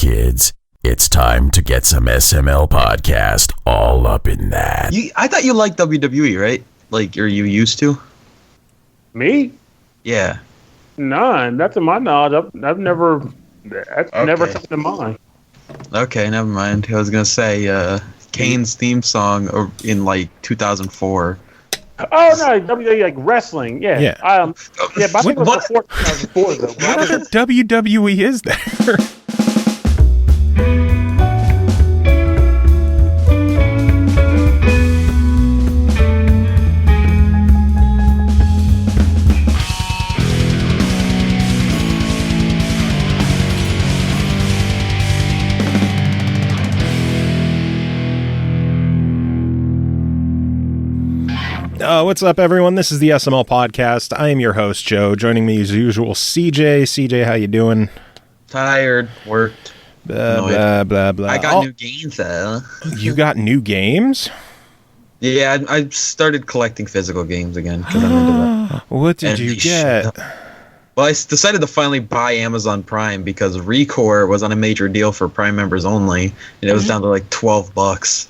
kids. It's time to get some SML podcast all up in that. I thought you liked WWE, right? Like, are you used to? Me? Yeah. None. That's in my knowledge. I've never. That's never something to mind. Okay, never mind. I was gonna say Kane's theme song in like 2004. Oh no, WWE like wrestling. Yeah. Yeah. But I think it was before 2004 though. What other WWE is there? What's up, everyone? This is the SML podcast. I am your host, Joe. Joining me as usual, CJ. CJ, how you doing? Tired, worked. Blah, blah, blah. I got new games, though. You got new games? Yeah, I started collecting physical games again. Cause I'm into that. What did you get? Well, I decided to finally buy Amazon Prime because Recore was on a major deal for Prime members only, and it was down to like $12.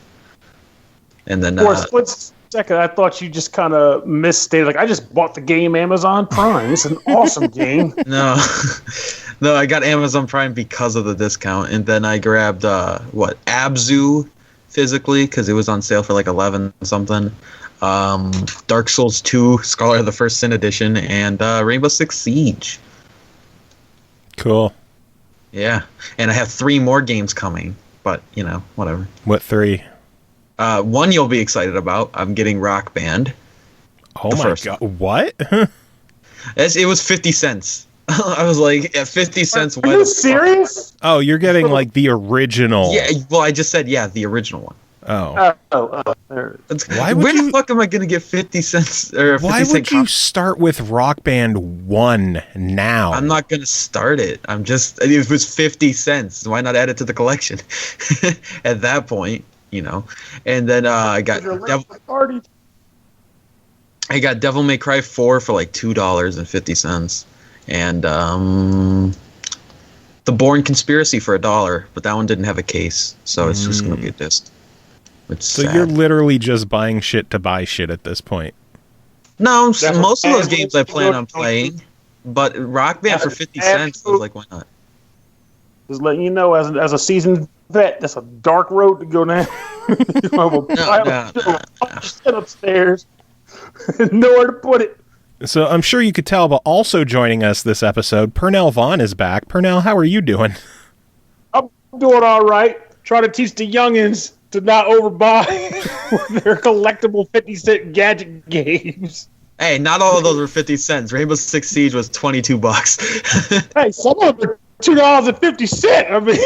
And then for a split second, I thought you just kind of misstated. Like, I just bought the game Amazon Prime. It's an awesome game. No, I got Amazon Prime because of the discount, and then I grabbed Abzu physically because it was on sale for like 11 something. Dark Souls 2, Scholar of the First Sin Edition, and Rainbow Six Siege. Cool. Yeah, and I have 3 more games coming, but whatever. What 3? One you'll be excited about. I'm getting Rock Band. Oh my god! What? It was 50 cents. I was like, at 50 cents. Are you serious? Oh, you're getting like the original. Yeah. Well, I just said the original one. Oh. Why would the fuck am I gonna get 50 cents? Or 50 why would you start with Rock Band 1 now? I'm not gonna start it. It was 50 cents. Why not add it to the collection? At that point. And then I got Devil May Cry 4 for like $2.50, and The Bourne Conspiracy for $1, but that one didn't have a case, so it's just gonna be a disc. So you're literally just buying shit to buy shit at this point. No, most of those games I plan on playing, but Rock Band for 50 cents, I was like, why not? Just letting you know, as a seasoned vet, that's a dark road to go down. Sit upstairs, nowhere to put it. So I'm sure you could tell, but also joining us this episode, Pernell Vaughn is back. Pernell, how are you doing? I'm doing all right. Trying to teach the youngins to not overbuy their collectible 50-cent gadget games. Hey, not all of those were 50 cents. Rainbow Six Siege was $22. Hey, some of them are $2.50. I mean,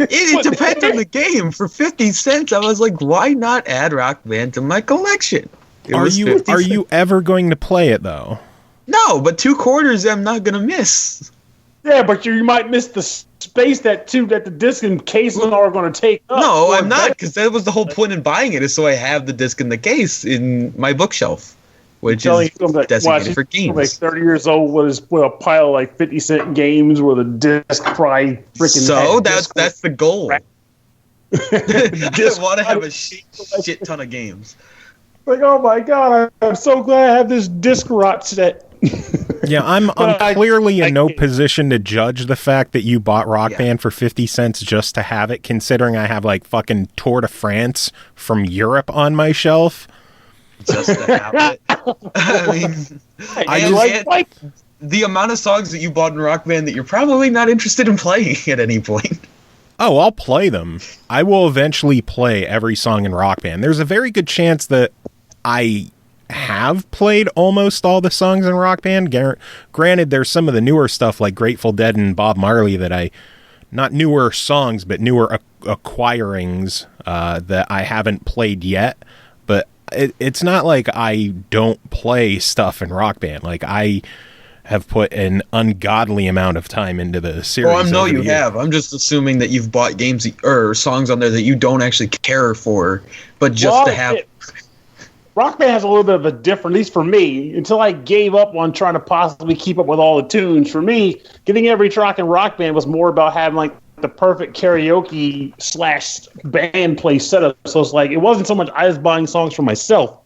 it depends on the game. For 50 cents, I was like, why not add Rock Band to my collection? Are you ever going to play it though? No, but 2 quarters I'm not gonna miss. Yeah, but you might miss the space that the disc and case are going to take up. No, I'm not, because that was the whole point in buying it, is so I have the disc and the case in my bookshelf, which is designated for games. Like 30 years old with a pile of like 50-cent games with a disc probably freaking. So that's the goal. I want to have a shit ton of games. Like, oh my god, I'm so glad I have this disc rot set. Yeah, I'm clearly in no position to judge the fact that you bought Rock Band for 50 cents just to have it, considering I have like fucking Tour de France from Europe on my shelf. Just to have it. I mean, the amount of songs that you bought in Rock Band that you're probably not interested in playing at any point. Oh, I'll play them. I will eventually play every song in Rock Band. There's a very good chance that I have played almost all the songs in Rock Band. Granted, there's some of the newer stuff like Grateful Dead and Bob Marley that not newer songs, but newer acquirings that I haven't played yet. But it's not like I don't play stuff in Rock Band. Like, I have put an ungodly amount of time into the series. Oh, I know you have. I'm just assuming that you've bought games or songs on there that you don't actually care for, but just to have. Rock Band has a little bit of a different, at least for me, until I gave up on trying to possibly keep up with all the tunes. For me, getting every track in Rock Band was more about having like the perfect karaoke / band play setup. So it's like, it wasn't so much I was buying songs for myself.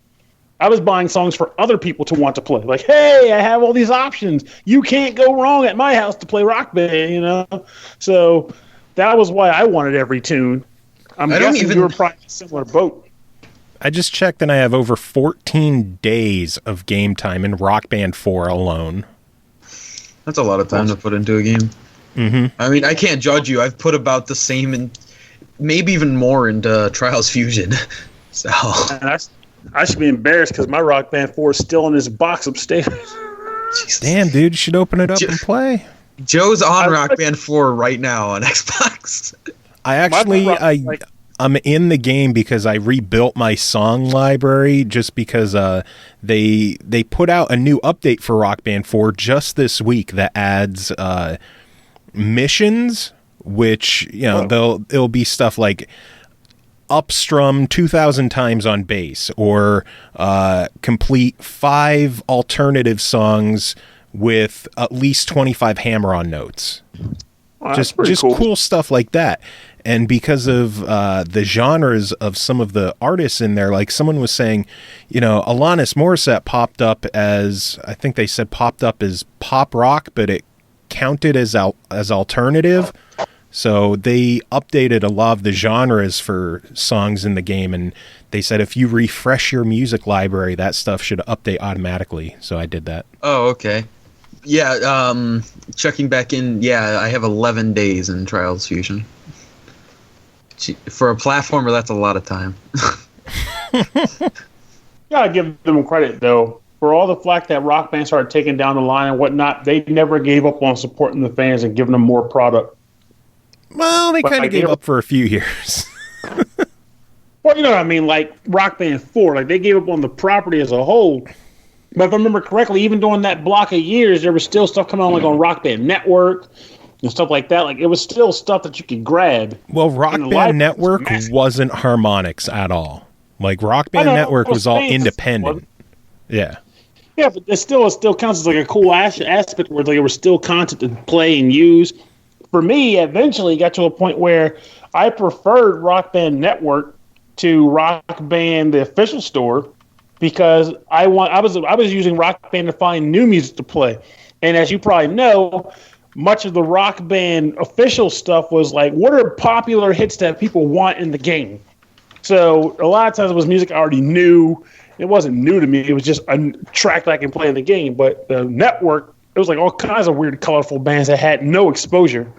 I was buying songs for other people to want to play. Like, hey, I have all these options. You can't go wrong at my house to play Rock Band, you know? So that was why I wanted every tune. I'm guessing you were probably in a similar boat. I just checked and I have over 14 days of game time in Rock Band 4 alone. That's a lot of time to put into a game. Mm-hmm. I mean, I can't judge you. I've put about the same and maybe even more into Trials Fusion. So I should be embarrassed because my Rock Band 4 is still in this box upstairs. Jesus. Damn, dude, you should open it up and play. Joe's on Rock Band 4 right now on Xbox. I'm in the game because I rebuilt my song library just because they put out a new update for Rock Band 4 just this week that adds missions, which, you know, it'll be stuff like upstrum 2,000 times on bass, or complete 5 alternative songs with at least 25 hammer-on notes. Well, just cool. Cool stuff like that. And because of the genres of some of the artists in there, like someone was saying, you know, Alanis Morissette popped up as, I think they said popped up as pop rock, but it counted as alternative. So they updated a lot of the genres for songs in the game, and they said if you refresh your music library, that stuff should update automatically. So I did that. Oh, okay. Yeah, checking back in, I have 11 days in Trials Fusion. For a platformer, that's a lot of time. Gotta give them credit, though. For all the flack that Rock Band started taking down the line and whatnot, they never gave up on supporting the fans and giving them more product. Well, they kind of gave up for a few years. Well, you know what I mean? Like Rock Band 4, like they gave up on the property as a whole. But if I remember correctly, even during that block of years, there was still stuff coming on like on Rock Band Network and stuff like that. Like it was still stuff that you could grab. Well, Rock Band Network wasn't Harmonix at all. Like Rock Band Network was all independent. Yeah. Yeah, but it still counts as like a cool aspect where there was still content to play and use. For me, eventually got to a point where I preferred Rock Band Network to Rock Band the official store because I was using Rock Band to find new music to play. And as you probably know, much of the Rock Band official stuff was like, what are popular hits that people want in the game? So a lot of times it was music I already knew. It wasn't new to me. It was just a track that I can play in the game. But the network, it was like all kinds of weird, colorful bands that had no exposure.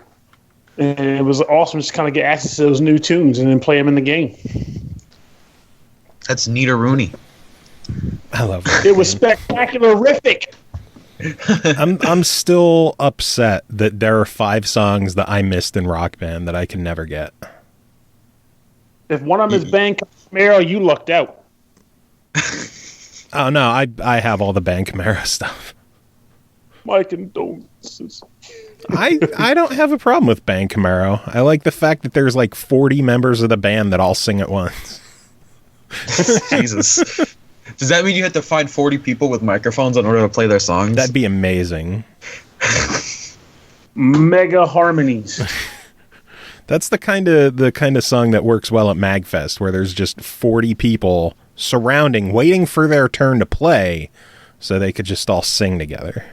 And it was awesome just kind of get access to those new tunes and then play them in the game. That's Nita Rooney. I love it. It was spectacular-rific. I'm still upset that there are 5 songs that I missed in Rock Band that I can never get. If one of them is Bang Camaro, you lucked out. Oh, no, I have all the Bang Camaro stuff. My condolences. I don't have a problem with Bang Camaro. I like the fact that there's like 40 members of the band that all sing at once. Jesus. Does that mean you have to find 40 people with microphones in order to play their songs? That'd be amazing. Mega harmonies. That's the kind of song that works well at MagFest, where there's just 40 people surrounding, waiting for their turn to play, so they could just all sing together.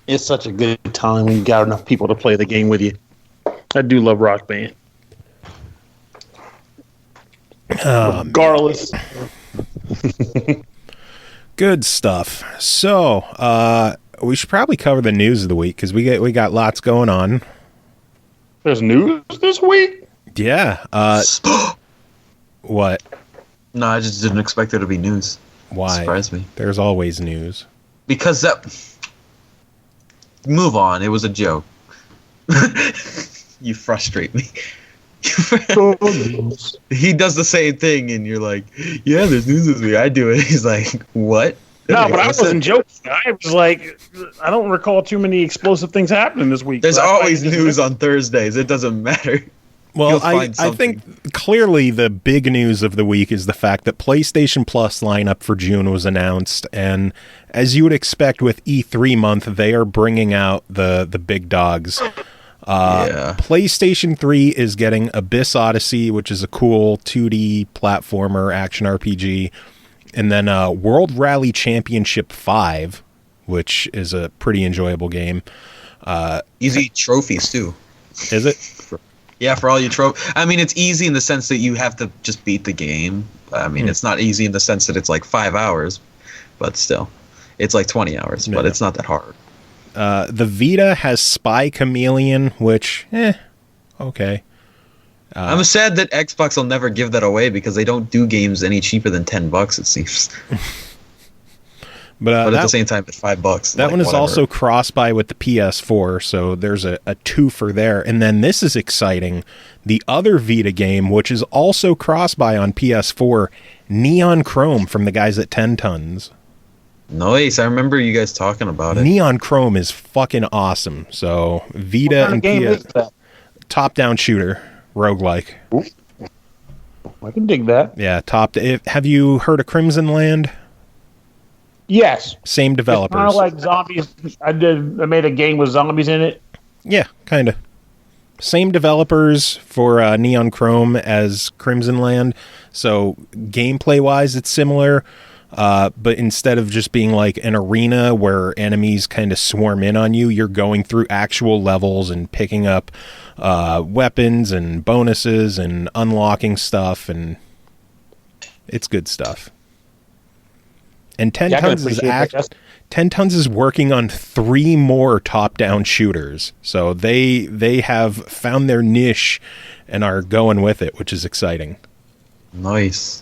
It's such a good time when you got enough people to play the game with you. I do love Rock Band. Regardless. Good stuff. So, we should probably cover the news of the week because we got lots going on. There's news this week? Yeah. What? No, I just didn't expect there to be news. Why? Surprised me. There's always news. Because that... Move on. It was a joke. You frustrate me. He does the same thing, and you're like, yeah, there's news this week. I do it. He's like, what? No, but I wasn't joking. I was like, I don't recall too many explosive things happening this week. There's always news on Thursdays. It doesn't matter. Well, I think clearly the big news of the week is the fact that PlayStation Plus lineup for June was announced, and as you would expect with E3 month, they are bringing out the big dogs. PlayStation 3 is getting Abyss Odyssey, which is a cool 2D platformer action RPG. And then World Rally Championship 5, which is a pretty enjoyable game. Easy trophies, too. Is it? Yeah, for all your trophies. I mean, it's easy in the sense that you have to just beat the game. I mean, it's not easy in the sense that it's like 5 hours, but still. It's like 20 hours, but it's not that hard. The Vita has Spy Chameleon, which, okay. I'm sad that Xbox will never give that away because they don't do games any cheaper than $10, it seems. But at the same time, it's $5. That one is also cross-buy with the PS4, so there's a twofer there. And then this is exciting. The other Vita game, which is also cross-buy on PS4, Neon Chrome from the guys at 10 Tons. Nice. I remember you guys talking about it. Neon Chrome is fucking awesome. So Vita and PS, top-down shooter, roguelike. Ooh. I can dig that. Yeah, have you heard of Crimson Land? Yes. Same developers. Kind of like zombies. I made a game with zombies in it. Yeah, kind of. Same developers for Neon Chrome as Crimson Land. So gameplay-wise, it's similar. But instead of just being like an arena where enemies kind of swarm in on you, you're going through actual levels and picking up weapons and bonuses and unlocking stuff, and it's good stuff. And 10 Tons is working on 3 more top-down shooters. So they have found their niche and are going with it, which is exciting. Nice.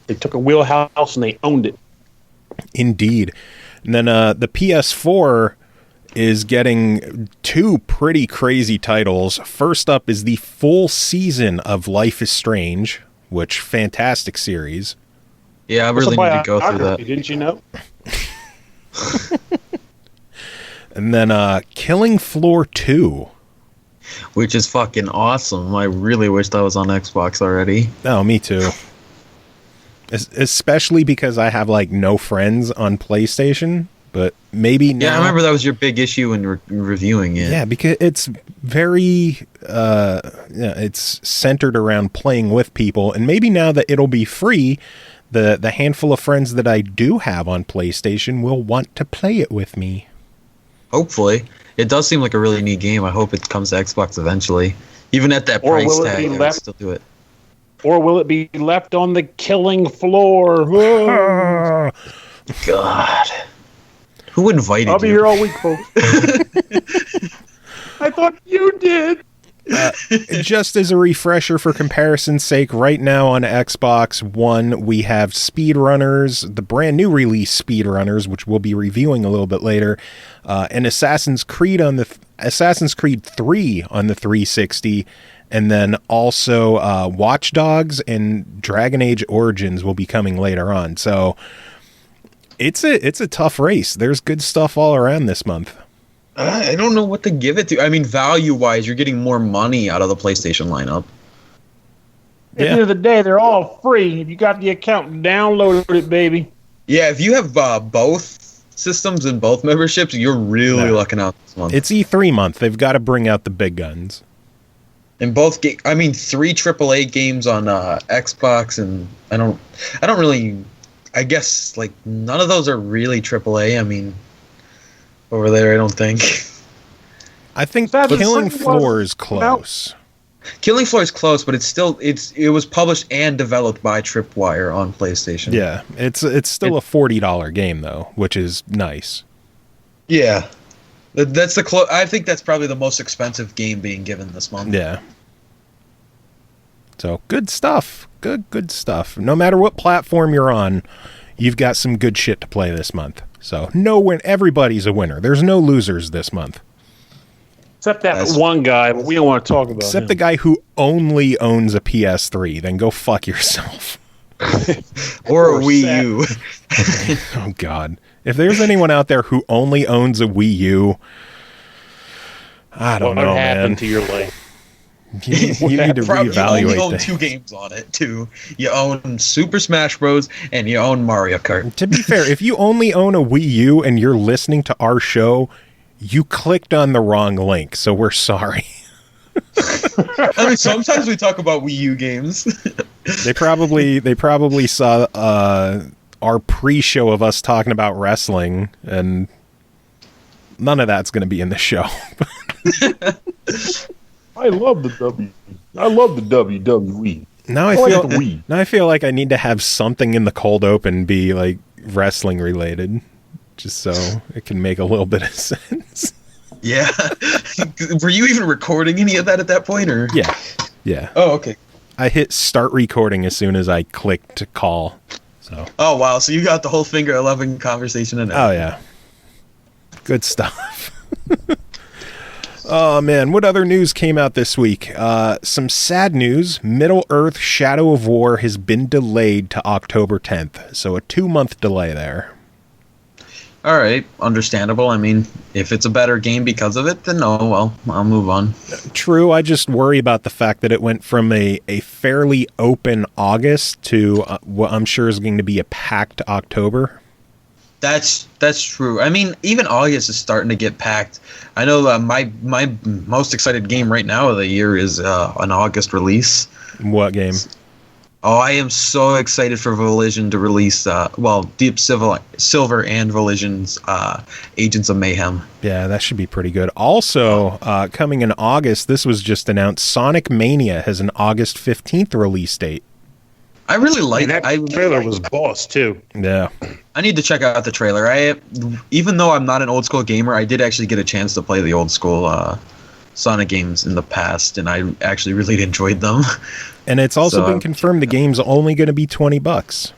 They took a wheelhouse and they owned it. Indeed. And then the PS4 is getting 2 pretty crazy titles. First up is the full season of Life is Strange, which fantastic series. Yeah, I really need to go through that. Didn't you know? And then Killing Floor 2. Which is fucking awesome. I really wish that was on Xbox already. Oh, me too. Especially because I have like no friends on PlayStation, but maybe now. Yeah, I remember that was your big issue when you were reviewing it. Yeah, because it's very, it's centered around playing with people, and maybe now that it'll be free, the handful of friends that I do have on PlayStation will want to play it with me. Hopefully. It does seem like a really neat game. I hope it comes to Xbox eventually. Even at that price tag, I would still do it. Or will it be left on the killing floor? God. Who invited you? I'll be here all week, folks. I thought you did. Just as a refresher for comparison's sake, right now on Xbox One, we have Speedrunners, the brand new release Speedrunners, which we'll be reviewing a little bit later, and Assassin's Creed 3 on the 360, and then also Watch Dogs and Dragon Age Origins will be coming later on. So it's a tough race. There's good stuff all around this month. I don't know what to give it to. I mean, value-wise, you're getting more money out of the PlayStation lineup. At the end of the day, they're all free. If you got the account, download it, baby. Yeah, if you have both systems and both memberships, you're really lucking out this month. It's E3 month. They've got to bring out the big guns. And both, 3 AAA games on Xbox, and I don't really. I guess like none of those are really AAA. I mean. Over there, I don't think. I think Killing Floor is close. Killing Floor is close, but it was published and developed by Tripwire on PlayStation. Yeah, it's still a $40 game though, which is nice. Yeah, that's I think that's probably the most expensive game being given this month. Yeah. So good stuff. Good stuff. No matter what platform you're on, you've got some good shit to play this month. So everybody's a winner. There's no losers this month. Except that one guy, but we don't want to talk about Except him. the guy who only owns a PS3. Then go fuck yourself. Or a Wii U. Oh, God. If there's anyone out there who only owns a Wii U, I don't know, man. What happened to your life? You need to reevaluate. You only own 2 games on it, too. You own Super Smash Bros. And you own Mario Kart. To be fair, if you only own a Wii U and you're listening to our show, You clicked on the wrong link, so we're sorry. I mean, sometimes we talk about Wii U games. They probably saw our pre-show of us talking about wrestling, and none of that's going to be in the show. I love the WWE. Now I feel like I need to have something in the cold open be like wrestling related, just so it can make a little bit of sense. Yeah. Were you even recording any of that at that point, or? Yeah. Oh, okay. I hit start recording as soon as I clicked to call. So. Oh wow! So you got the whole Finger 11 conversation in it. Oh yeah. Good stuff. Oh man, what other news came out this week? Some sad news. Middle-earth: Shadow of War has been delayed to October 10th, so a 2-month delay there. All right, understandable. I mean, if it's a better game because of it, then oh well, I'll move on. True, I just worry about the fact that it went from a fairly open August to what I'm sure is going to be a packed October. That's true. I mean, even August is starting to get packed. I know my most excited game right now of the year is an August release. What game? Oh, I am so excited for Volition to release, Deep Silver and Volition's Agents of Mayhem. Yeah, that should be pretty good. Also, coming in August, this was just announced, Sonic Mania has an August 15th release date. I really like that trailer was boss too. Yeah. I need to check out the trailer. Even though I'm not an old school gamer, I did actually get a chance to play the old school Sonic games in the past, and I actually really enjoyed them. And it's also been confirmed the game's only going to be $20.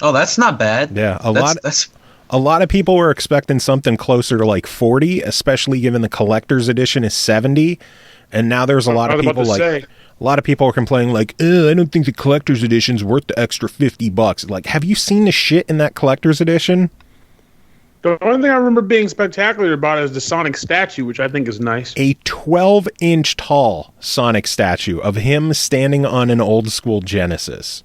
Oh, that's not bad. Yeah, a lot of people were expecting something closer to like 40, especially given the collector's edition is 70, and now there's a lot of people a lot of people are complaining like, I don't think the collector's edition's worth the extra $50. Like, have you seen the shit in that collector's edition? The only thing I remember being spectacular about it is the Sonic statue, which I think is nice. A 12-inch tall Sonic statue of him standing on an old school Genesis.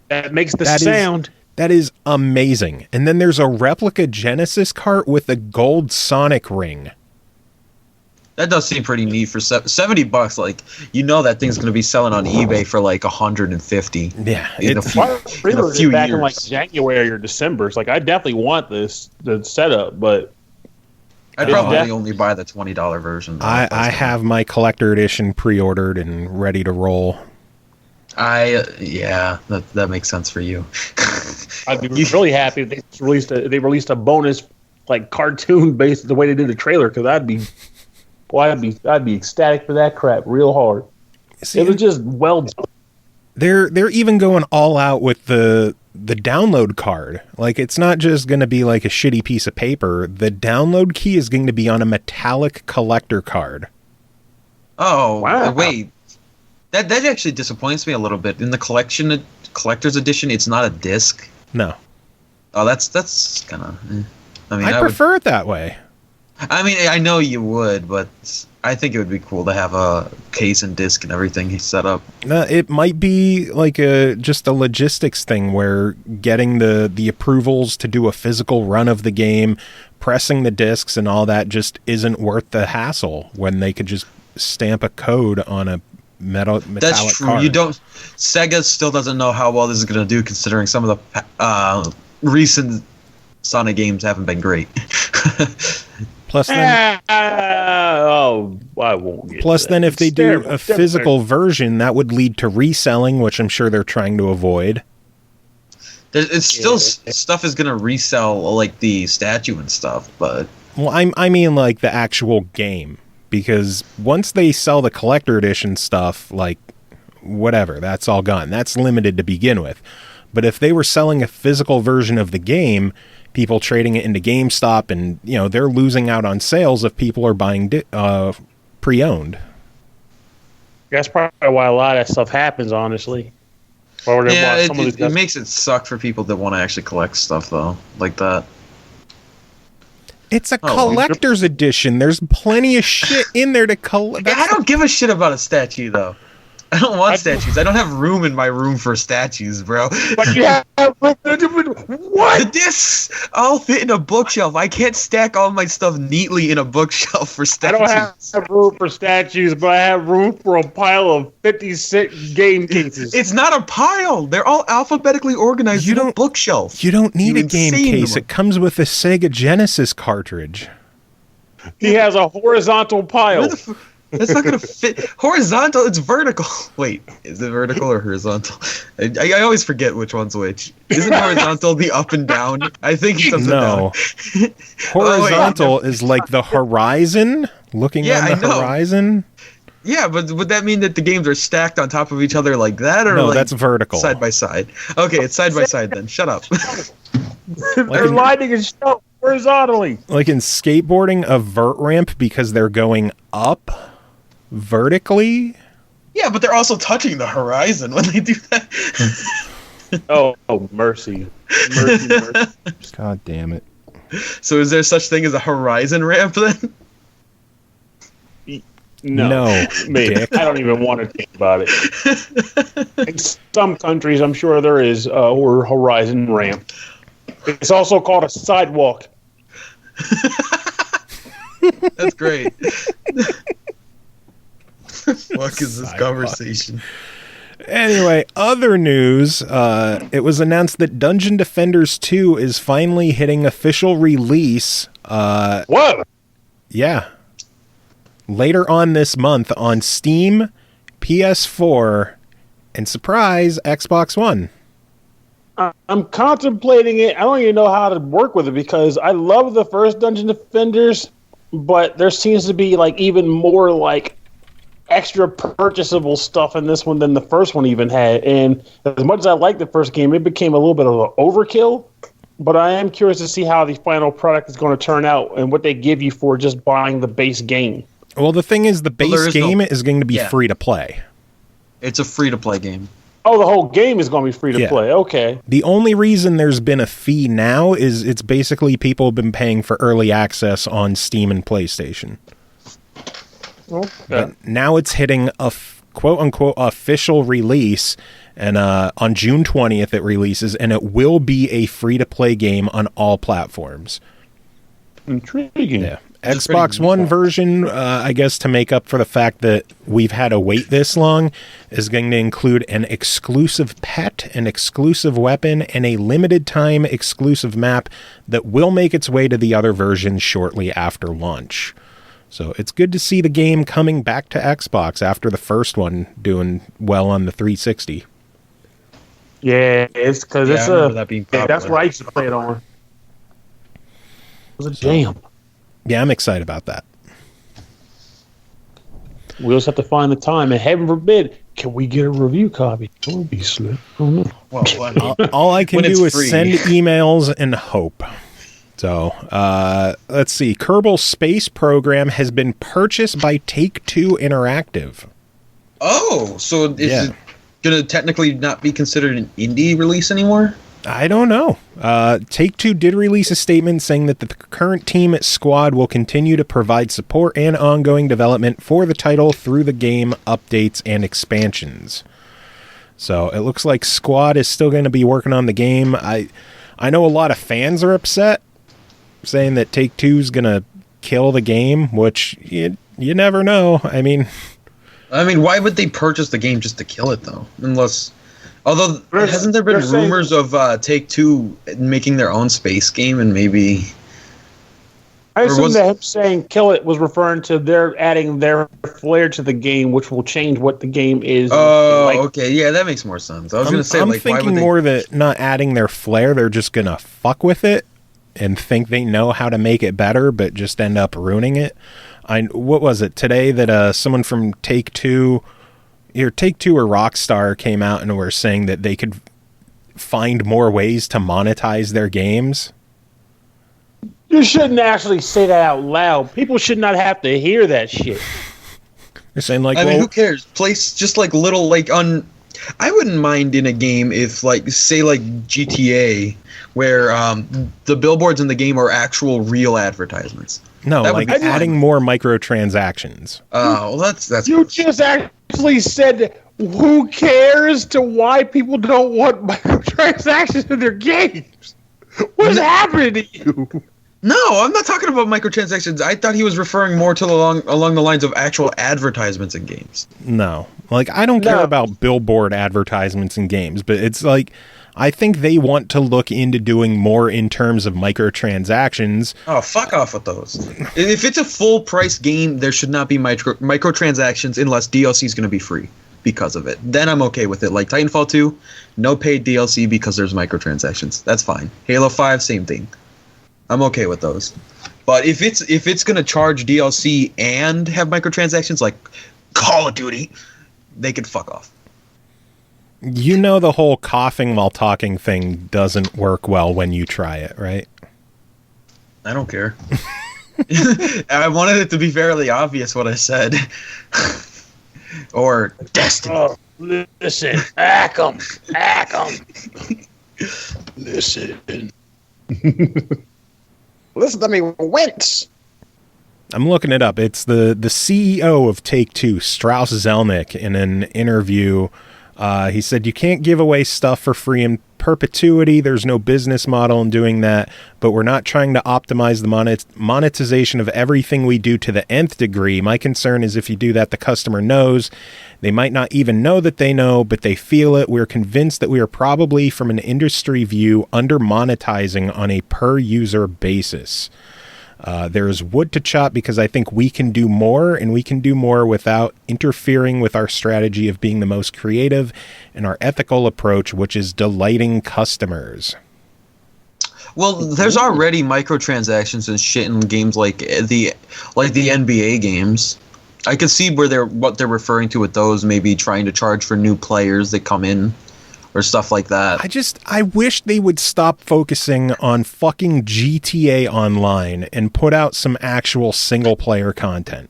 That makes the sound. That is amazing. And then there's a replica Genesis cart with a gold Sonic ring. That does seem pretty neat for $70. Like, you know that thing's going to be selling on eBay for like $150. Yeah, in a few back years. in like January or December. It's like I definitely want the setup, but I'd probably only buy the $20 version. I have my collector edition pre-ordered and ready to roll. That makes sense for you. I'd be really happy if they released a bonus like cartoon based the way they did the trailer, because I'd be ecstatic for that crap real hard. See, it was just well done. They're even going all out with the download card. Like, it's not just going to be like a shitty piece of paper. The download key is going to be on a metallic collector card. Oh, wow. Wait. That actually disappoints me a little bit. In the collector's edition, it's not a disc. No. Oh, that's kind of... I prefer it that way. I mean, I know you would, but I think it would be cool to have a case and disc and everything set up. It might be like just a logistics thing where getting the approvals to do a physical run of the game, pressing the discs and all that just isn't worth the hassle when they could just stamp a code on a metallic That's true. card. Sega still doesn't know how well this is going to do, considering some of the recent Sonic games haven't been great. Plus, then, I won't get plus that. then if they do Terrible. a physical version, that would lead to reselling, which I'm sure they're trying to avoid. It's still stuff is going to resell, like the statue and stuff, but... Well, I mean like the actual game, because once they sell the collector edition stuff, like whatever, that's all gone. That's limited to begin with. But if they were selling a physical version of the game, people trading it into GameStop, and they're losing out on sales if people are buying pre-owned. That's probably why a lot of that stuff happens, honestly. It makes it suck for people that want to actually collect stuff, though, like that. It's a collector's edition. There's plenty of shit in there to collect. I don't give a shit about a statue, though. I don't want statues. I don't have room in my room for statues, bro. But you have have what? The discs all fit in a bookshelf. I can't stack all my stuff neatly in a bookshelf for I statues. don't have room for statues, but I have room for a pile of 56 game cases. It's not a pile. They're all alphabetically organized in a bookshelf. You don't need You a game insane case. one. It comes with a Sega Genesis cartridge. He has a horizontal pile. That's not gonna fit. Horizontal. It's vertical. Wait, is it vertical or horizontal? I always forget which one's which. Isn't horizontal the up and down? I think it's up and No. down. Horizontal is like the horizon, looking Yeah, on the I know. horizon. Yeah, but would that mean that the games are stacked on top of each other like that, or No, like that's vertical. side by side? Okay, it's side by side then. Shut up. They're lining and show horizontally. Like in skateboarding, a vert ramp because they're going up vertically. Yeah, but they're also touching the horizon when they do that. Oh, mercy. Mercy. God damn it. So is there such thing as a horizon ramp then? No, maybe. dick. I don't even want to think about it. In some countries, I'm sure there is a horizon ramp. It's also called a sidewalk. That's great. Fuck is this conversation? Anyway, other news. It was announced that Dungeon Defenders 2 is finally hitting official release. Whoa! Yeah. Later on this month on Steam, PS4, and surprise, Xbox One. I'm contemplating it. I don't even know how to work with it because I love the first Dungeon Defenders, but there seems to be like even more like extra purchasable stuff in this one than the first one even had. And as much as I liked the first game, it became a little bit of an overkill. But I am curious to see how the final product is going to turn out and what they give you for just buying the base game. Well, the thing is, the base game is going to be Yeah. free to play. It's a free-to-play game. Oh, the whole game is going to be free to Yeah. play. Okay. The only reason there's been a fee now is it's basically people have been paying for early access on Steam and PlayStation. Okay. But now it's hitting a quote-unquote official release, and on June 20th it releases, and it will be a free-to-play game on all platforms. Intriguing. Yeah. Xbox One version, I guess to make up for the fact that we've had to wait this long, is going to include an exclusive pet, an exclusive weapon, and a limited time exclusive map that will make its way to the other versions shortly after launch. So it's good to see the game coming back to Xbox after the first one doing well on the 360. Yeah, it's because it's I remember that being that's popular. what I used to play it on. It was a jam. Yeah, I'm excited about that. We just have to find the time, and heaven forbid, can we get a review copy? That would be slick. Oh, no. Well, I mean, All I can When it's do is free. send emails and hope. So, let's see. Kerbal Space Program has been purchased by Take-Two Interactive. oh, so is Yeah. it gonna technically not be considered an indie release anymore? I don't know. Take-Two did release a statement saying that the current team at Squad will continue to provide support and ongoing development for the title through the game updates and expansions. So it looks like Squad is still going to be working on the game. I know a lot of fans are upset, saying that Take-Two's going to kill the game, which you never know. I mean, why would they purchase the game just to kill it though? Although hasn't there been they're saying- rumors of Take-Two making their own space game and maybe? I Or assume was- that him saying kill it was referring to their adding their flair to the game, which will change what the game is. Oh, like. okay, yeah, that makes more sense. I was gonna say I'm like, why thinking would they? more that not adding their flair, they're just going to fuck with it and think they know how to make it better, but just end up ruining it. What was it today that someone from Take-Two or Rockstar came out and were saying that they could find more ways to monetize their games? You shouldn't actually say that out loud. People should not have to hear that shit. They're saying like, I mean, well, who cares? Place just like little like on. I wouldn't mind in a game if like say like GTA, where the billboards in the game are actual real advertisements. no, that would like be fine. adding more microtransactions. Oh, well, that's You just actually said, "Who cares?" to why people don't want microtransactions. microtransactions in their games. What's happening to you? No, I'm not talking about microtransactions. I thought he was referring more to along the lines of actual advertisements in games. No. Like, I don't care about billboard advertisements in games, but it's like, I think they want to look into doing more in terms of microtransactions. Oh, fuck off with those. If it's a full price game, there should not be microtransactions unless DLC is going to be free because of it. Then I'm okay with it. Like Titanfall 2, no paid DLC because there's microtransactions. That's fine. Halo 5, same thing. I'm okay with those. But if it's going to charge DLC and have microtransactions like Call of Duty, they could fuck off. You know the whole coughing while talking thing doesn't work well when you try it, right? I don't care. I wanted it to be fairly obvious what I said. Or Destiny. Oh, listen, hack 'em. Listen. Listen to me, wince. I'm looking it up. It's the CEO of Take-Two, Strauss Zelnick, in an interview. He said, you can't give away stuff for free in perpetuity. There's no business model in doing that, but we're not trying to optimize the monetization of everything we do to the nth degree. My concern is if you do that, the customer knows. They might not even know that they know, but they feel it. We're convinced that we are probably, from an industry view, under monetizing on a per user basis. There's wood to chop because I think we can do more, and we can do more without interfering with our strategy of being the most creative and our ethical approach, which is delighting customers. Well, there's already microtransactions and shit in games like the NBA games. I could see what they're referring to with those, maybe trying to charge for new players that come in. Or stuff like that. I wish they would stop focusing on fucking GTA Online and put out some actual single-player content.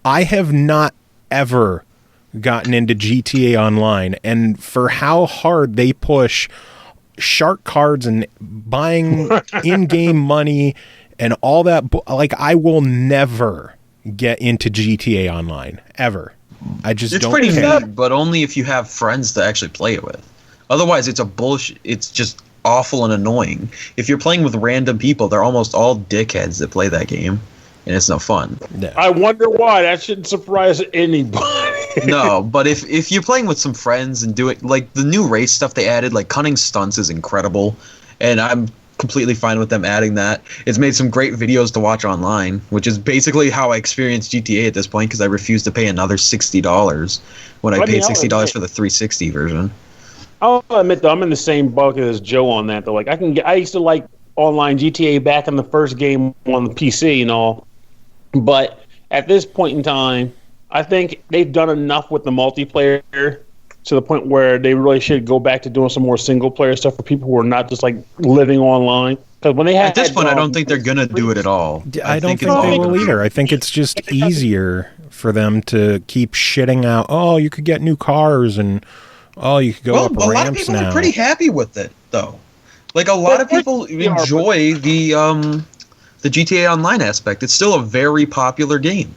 I have not ever gotten into GTA Online, and for how hard they push shark cards and buying in-game money and all that, I will never get into GTA Online, ever. I just don't care. It's pretty neat, but only if you have friends to actually play it with. Otherwise, it's a bullshit. It's just awful and annoying. If you're playing with random people, they're almost all dickheads that play that game, and it's no fun. Yeah. I wonder why. That shouldn't surprise anybody. No, but if you're playing with some friends and do it, like the new race stuff they added, like cunning stunts is incredible, and I'm completely fine with them adding that. It's made some great videos to watch online, which is basically how I experienced GTA at this point because I refused to pay another $60 when I paid $60 for the 360 version. I'll admit though, I'm in the same bucket as Joe on that though. Like I used to like online GTA back in the first game on the PC and all, but at this point in time, I think they've done enough with the multiplayer to the point where they really should go back to doing some more single player stuff for people who are not just like living online. Because when they had at this point, I don't think they're gonna do it at all. I don't think they will either. I think it's just easier for them to keep shitting out. Oh, you could get new cars and. Oh, you could go up ramps now. A lot of people are pretty happy with it, though. Like, a lot of people enjoy the GTA Online aspect. It's still a very popular game.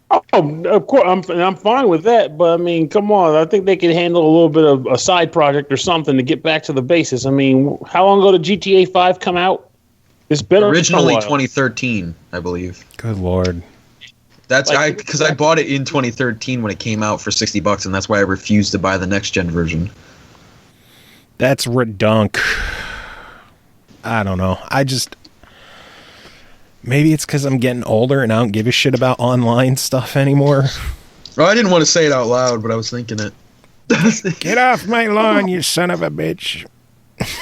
Oh, of course, I'm fine with that. But, I mean, come on. I think they could handle a little bit of a side project or something to get back to the basis. I mean, how long ago did GTA 5 come out? It's been originally 2013, I believe. Good Lord. That's because I bought it in 2013 when it came out for $60, and that's why I refused to buy the next gen version. That's redunk. I don't know. Maybe it's because I'm getting older and I don't give a shit about online stuff anymore. Oh, I didn't want to say it out loud, but I was thinking it. Get off my lawn, you son of a bitch.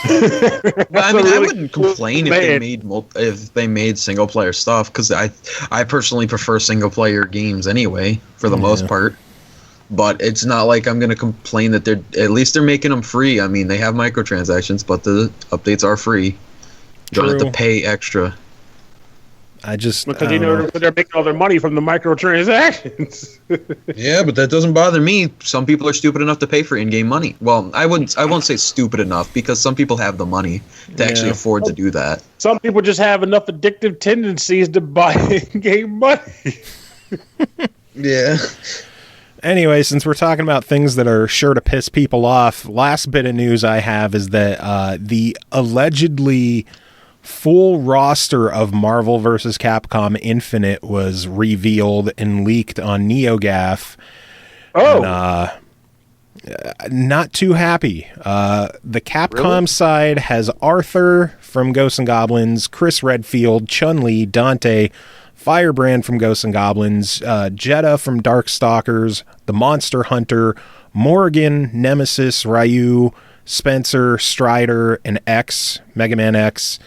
Well, I mean, I wouldn't complain if they made single player stuff because I personally prefer single player games anyway for the most part. But it's not like I'm gonna complain that at least they're making them free. I mean, they have microtransactions, but the updates are free. You don't have to pay extra. Because they're making all their money from the microtransactions. Yeah, but that doesn't bother me. Some people are stupid enough to pay for in-game money. Well, I won't say stupid enough because some people have the money to actually afford to do that. Some people just have enough addictive tendencies to buy in-game money. Yeah. Anyway, since we're talking about things that are sure to piss people off, last bit of news I have is that the allegedly full roster of Marvel vs. Capcom Infinite was revealed and leaked on NeoGAF. Oh. And, not too happy. The Capcom side has Arthur from Ghosts and Goblins, Chris Redfield, Chun-Li, Dante, Firebrand from Ghosts and Goblins, Jeddah from Darkstalkers, the Monster Hunter, Morrigan, Nemesis, Ryu, Spencer, Strider, and X, Mega Man X.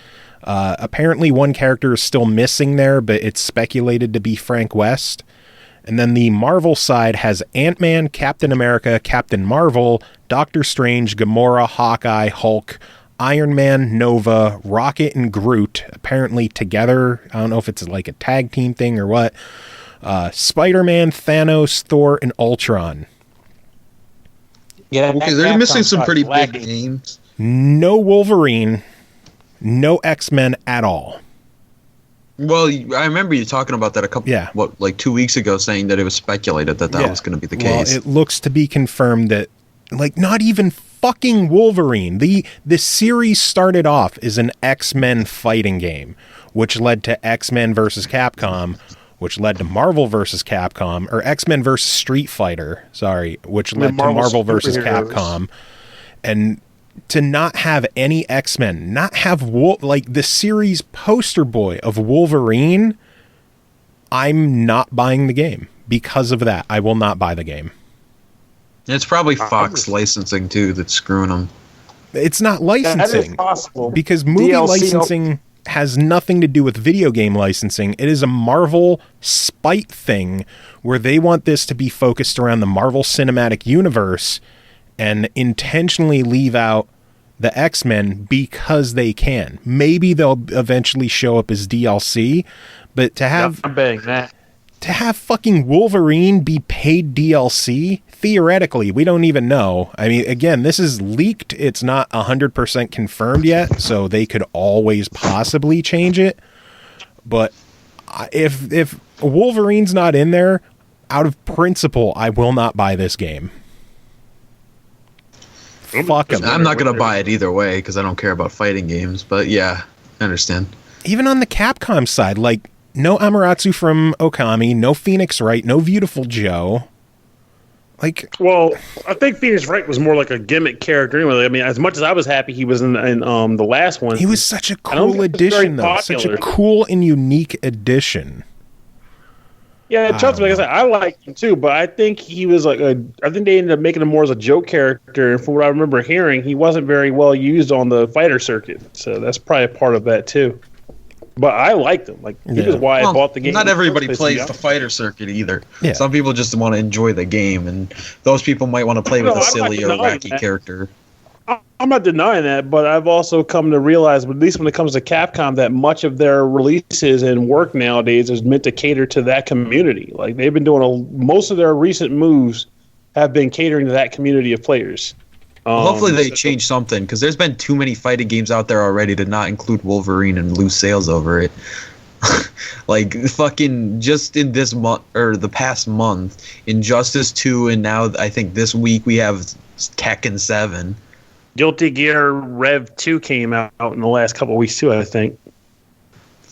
Apparently one character is still missing there, but it's speculated to be Frank West. And then the Marvel side has Ant-Man, Captain America, Captain Marvel, Doctor Strange, Gamora, Hawkeye, Hulk, Iron Man, Nova, Rocket, and Groot, apparently together. I don't know if it's like a tag team thing or what. Spider-Man, Thanos, Thor, and Ultron. Yeah, Okay, they're missing some pretty big names. No Wolverine, no X-Men at all. Well, I remember you talking about that a couple, 2 weeks ago, saying that it was speculated that was going to be the case. Well, it looks to be confirmed that, like, not even fucking Wolverine. The series started off as an X-Men fighting game, which led to X-Men versus Capcom, which led to Marvel versus Capcom, or X-Men versus Street Fighter, which led to Marvel versus Capcom. And to not have any X-Men, not have the series poster boy of Wolverine, I'm not buying the game. Because of that, I will not buy the game. It's probably Fox licensing too that's screwing them. It's not licensing. That is possible. Because movie DLC licensing has nothing to do with video game licensing. It is a Marvel spite thing where they want this to be focused around the Marvel Cinematic Universe and intentionally leave out the X-Men because they can. Maybe they'll eventually show up as DLC, but to have I'm betting that. To have fucking Wolverine be paid DLC, theoretically, we don't even know. I mean, again, this is leaked. It's not 100% confirmed yet, so they could always possibly change it. But if Wolverine's not in there, out of principle, I will not buy this game. Fuck 'em. I'm not going to buy it either way because I don't care about fighting games. But yeah, I understand. Even on the Capcom side, like, no Amaterasu from Okami, no Phoenix Wright, no Beautiful Joe. Like, well, I think Phoenix Wright was more like a gimmick character anyway. I mean, as much as I was happy he was in the last one, he was such a cool addition, though. Such a cool and unique addition. Yeah, trust me, like I said, I liked him too, but I think he was I think they ended up making him more as a joke character, and from what I remember hearing, he wasn't very well used on the fighter circuit. So that's probably a part of that too. But I liked him. Like, he was why I bought the game. Not everybody plays the fighter circuit either. Yeah. Some people just want to enjoy the game, and those people might want to play with a silly or wacky character. I'm not denying that, but I've also come to realize, at least when it comes to Capcom, that much of their releases and work nowadays is meant to cater to that community. Like, they've been doing most of their recent moves have been catering to that community of players. Hopefully they change something, because there's been too many fighting games out there already to not include Wolverine and lose sales over it. Like, fucking just in this month, or the past month, Injustice 2, and now I think this week we have Tekken 7. Guilty Gear Rev 2 came out in the last couple of weeks too, I think.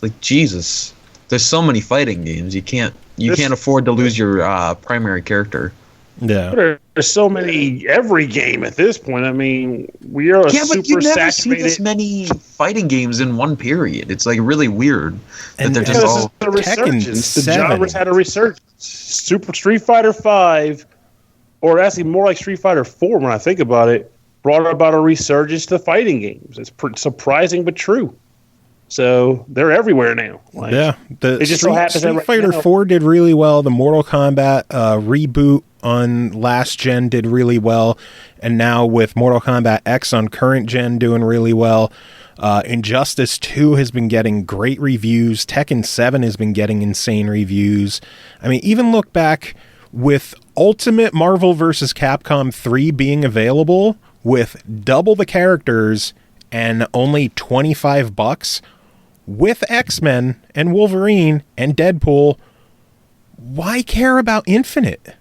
Like, Jesus. There's so many fighting games. You can't afford to lose your primary character. Yeah. There's so many every game at this point. I mean, we are but you never see this many fighting games in one period. It's like really weird that they're just all a resurgence. The genre's had a resurgence. Super Street Fighter 5, or actually more like Street Fighter 4 when I think about it, brought about a resurgence to fighting games. It's surprising but true. So they're everywhere now. Like, yeah, the Street Fighter 4 did really well. The Mortal Kombat reboot on last gen did really well, and now with Mortal Kombat X on current gen doing really well. Injustice 2 has been getting great reviews. Tekken 7 has been getting insane reviews. I mean, even look back with Ultimate Marvel vs. Capcom 3 being available with double the characters and only $25 with X-Men and Wolverine and Deadpool. Why care about Infinite?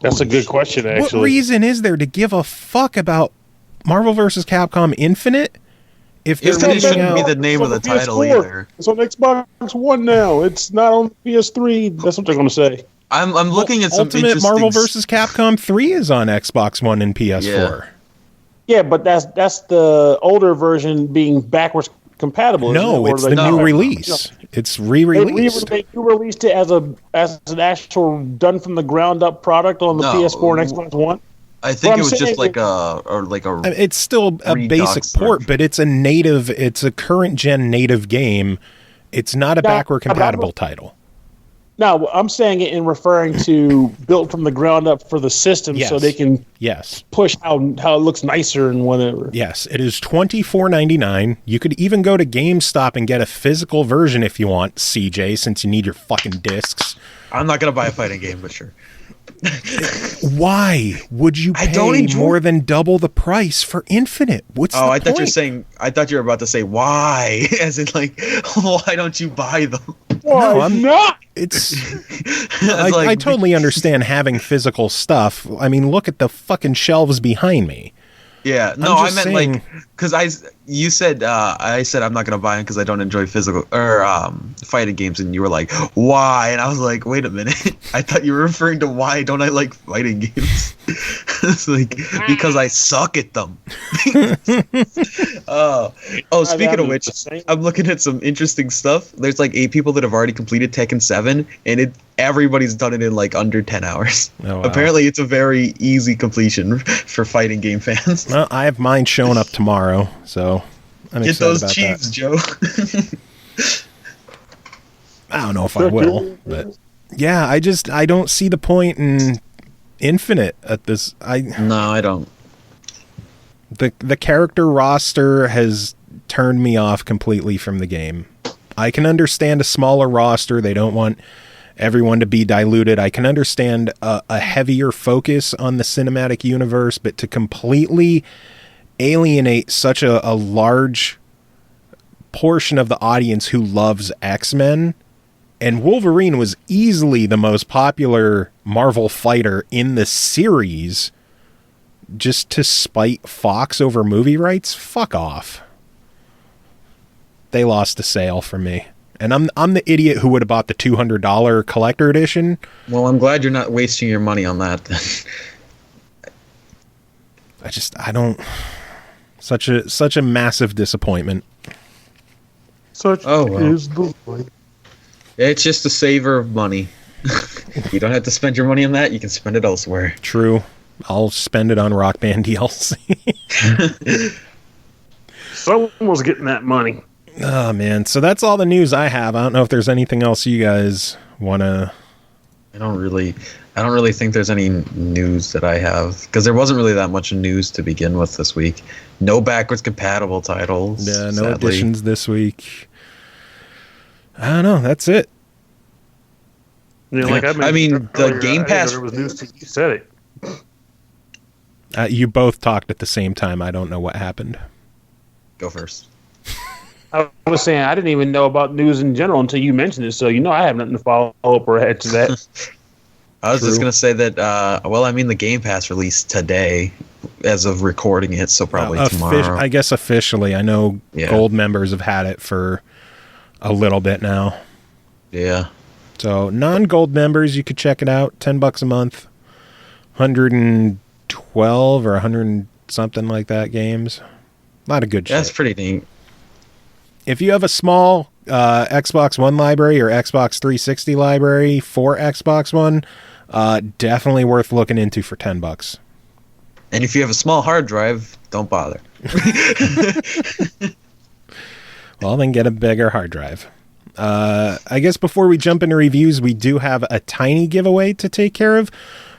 That's a good question, actually. What reason is there to give a fuck about Marvel vs. Capcom Infinite if they're Infinite reaching shouldn't out? be the name of the title either. It's on Xbox One now. It's not on PS3. That's what they're going to say. I'm looking at some Ultimate interesting... Marvel vs. Capcom 3 is on Xbox One and PS4. Yeah, but that's the older version being backwards compatible. No, it's the new release. It's re-released. They released it as an actual done from the ground up product on the PS4 and Xbox One. I think it was just like a It's still a basic port, but it's a current gen native game. It's not a backward compatible title. No, I'm saying it in referring to built from the ground up for the system, so they can push how it looks nicer and whatever. Yes, it is $24.99. You could even go to GameStop and get a physical version if you want, CJ, since you need your fucking discs. I'm not gonna buy a fighting game, but sure. Why would you pay more than double the price for Infinite? What's the point? I thought you were about to say why, as in like, why don't you buy them? Why not? It's. I totally understand having physical stuff. I mean, look at the fucking shelves behind me. Yeah, no, I meant like, because I said I'm not gonna buy them because I don't enjoy physical or fighting games, and you were like, why? And I was like, wait a minute, I thought you were referring to why don't I like fighting games? It's like because I suck at them. Speaking of which, I'm looking at some interesting stuff. There's like 8 people that have already completed Tekken 7, and everybody's done it in like under 10 hours. Oh, wow. Apparently, it's a very easy completion for fighting game fans. Well, I have mine showing up tomorrow, so I'm Get excited those about cheats, that. Joe. I don't know if I will, but yeah, I don't see the point in Infinite at this. No, I don't. The character roster has turned me off completely from the game. I can understand a smaller roster. They don't want everyone to be diluted. I can understand a heavier focus on the cinematic universe, but to completely alienate such a large portion of the audience who loves X-Men, and Wolverine was easily the most popular Marvel fighter in the series, just to spite Fox over movie rights? Fuck off. They lost a sale for me. And I'm the idiot who would have bought the $200 collector edition. Well, I'm glad you're not wasting your money on that then. I don't. Such a massive disappointment. Is the life. It's just a saver of money. You don't have to spend your money on that. You can spend it elsewhere. True. I'll spend it on Rock Band DLC. Someone's getting that money. Oh, man. So that's all the news I have. I don't know if there's anything else you guys want to... I don't really think there's any news that I have, because there wasn't really that much news to begin with this week. No backwards compatible titles. Yeah, no sadly. additions this week. I don't know. That's it. Yeah, like I mean, the Game Pass... There was news to you said it. You both talked at the same time. I don't know what happened. Go first. I was saying I didn't even know about news in general until you mentioned it, so I have nothing to follow up or add to that. I was just going to say that, the Game Pass released today as of recording it, so probably tomorrow. I guess officially. I know Gold members have had it for a little bit now. Yeah. So non-Gold members, you could check it out. $10 a month. 112 or 100 something like that games. A lot of good shit. That's pretty neat. If you have a small Xbox One library or Xbox 360 library for Xbox One, definitely worth looking into for $10. And if you have a small hard drive, don't bother. Well, then get a bigger hard drive. I guess before we jump into reviews, we do have a tiny giveaway to take care of.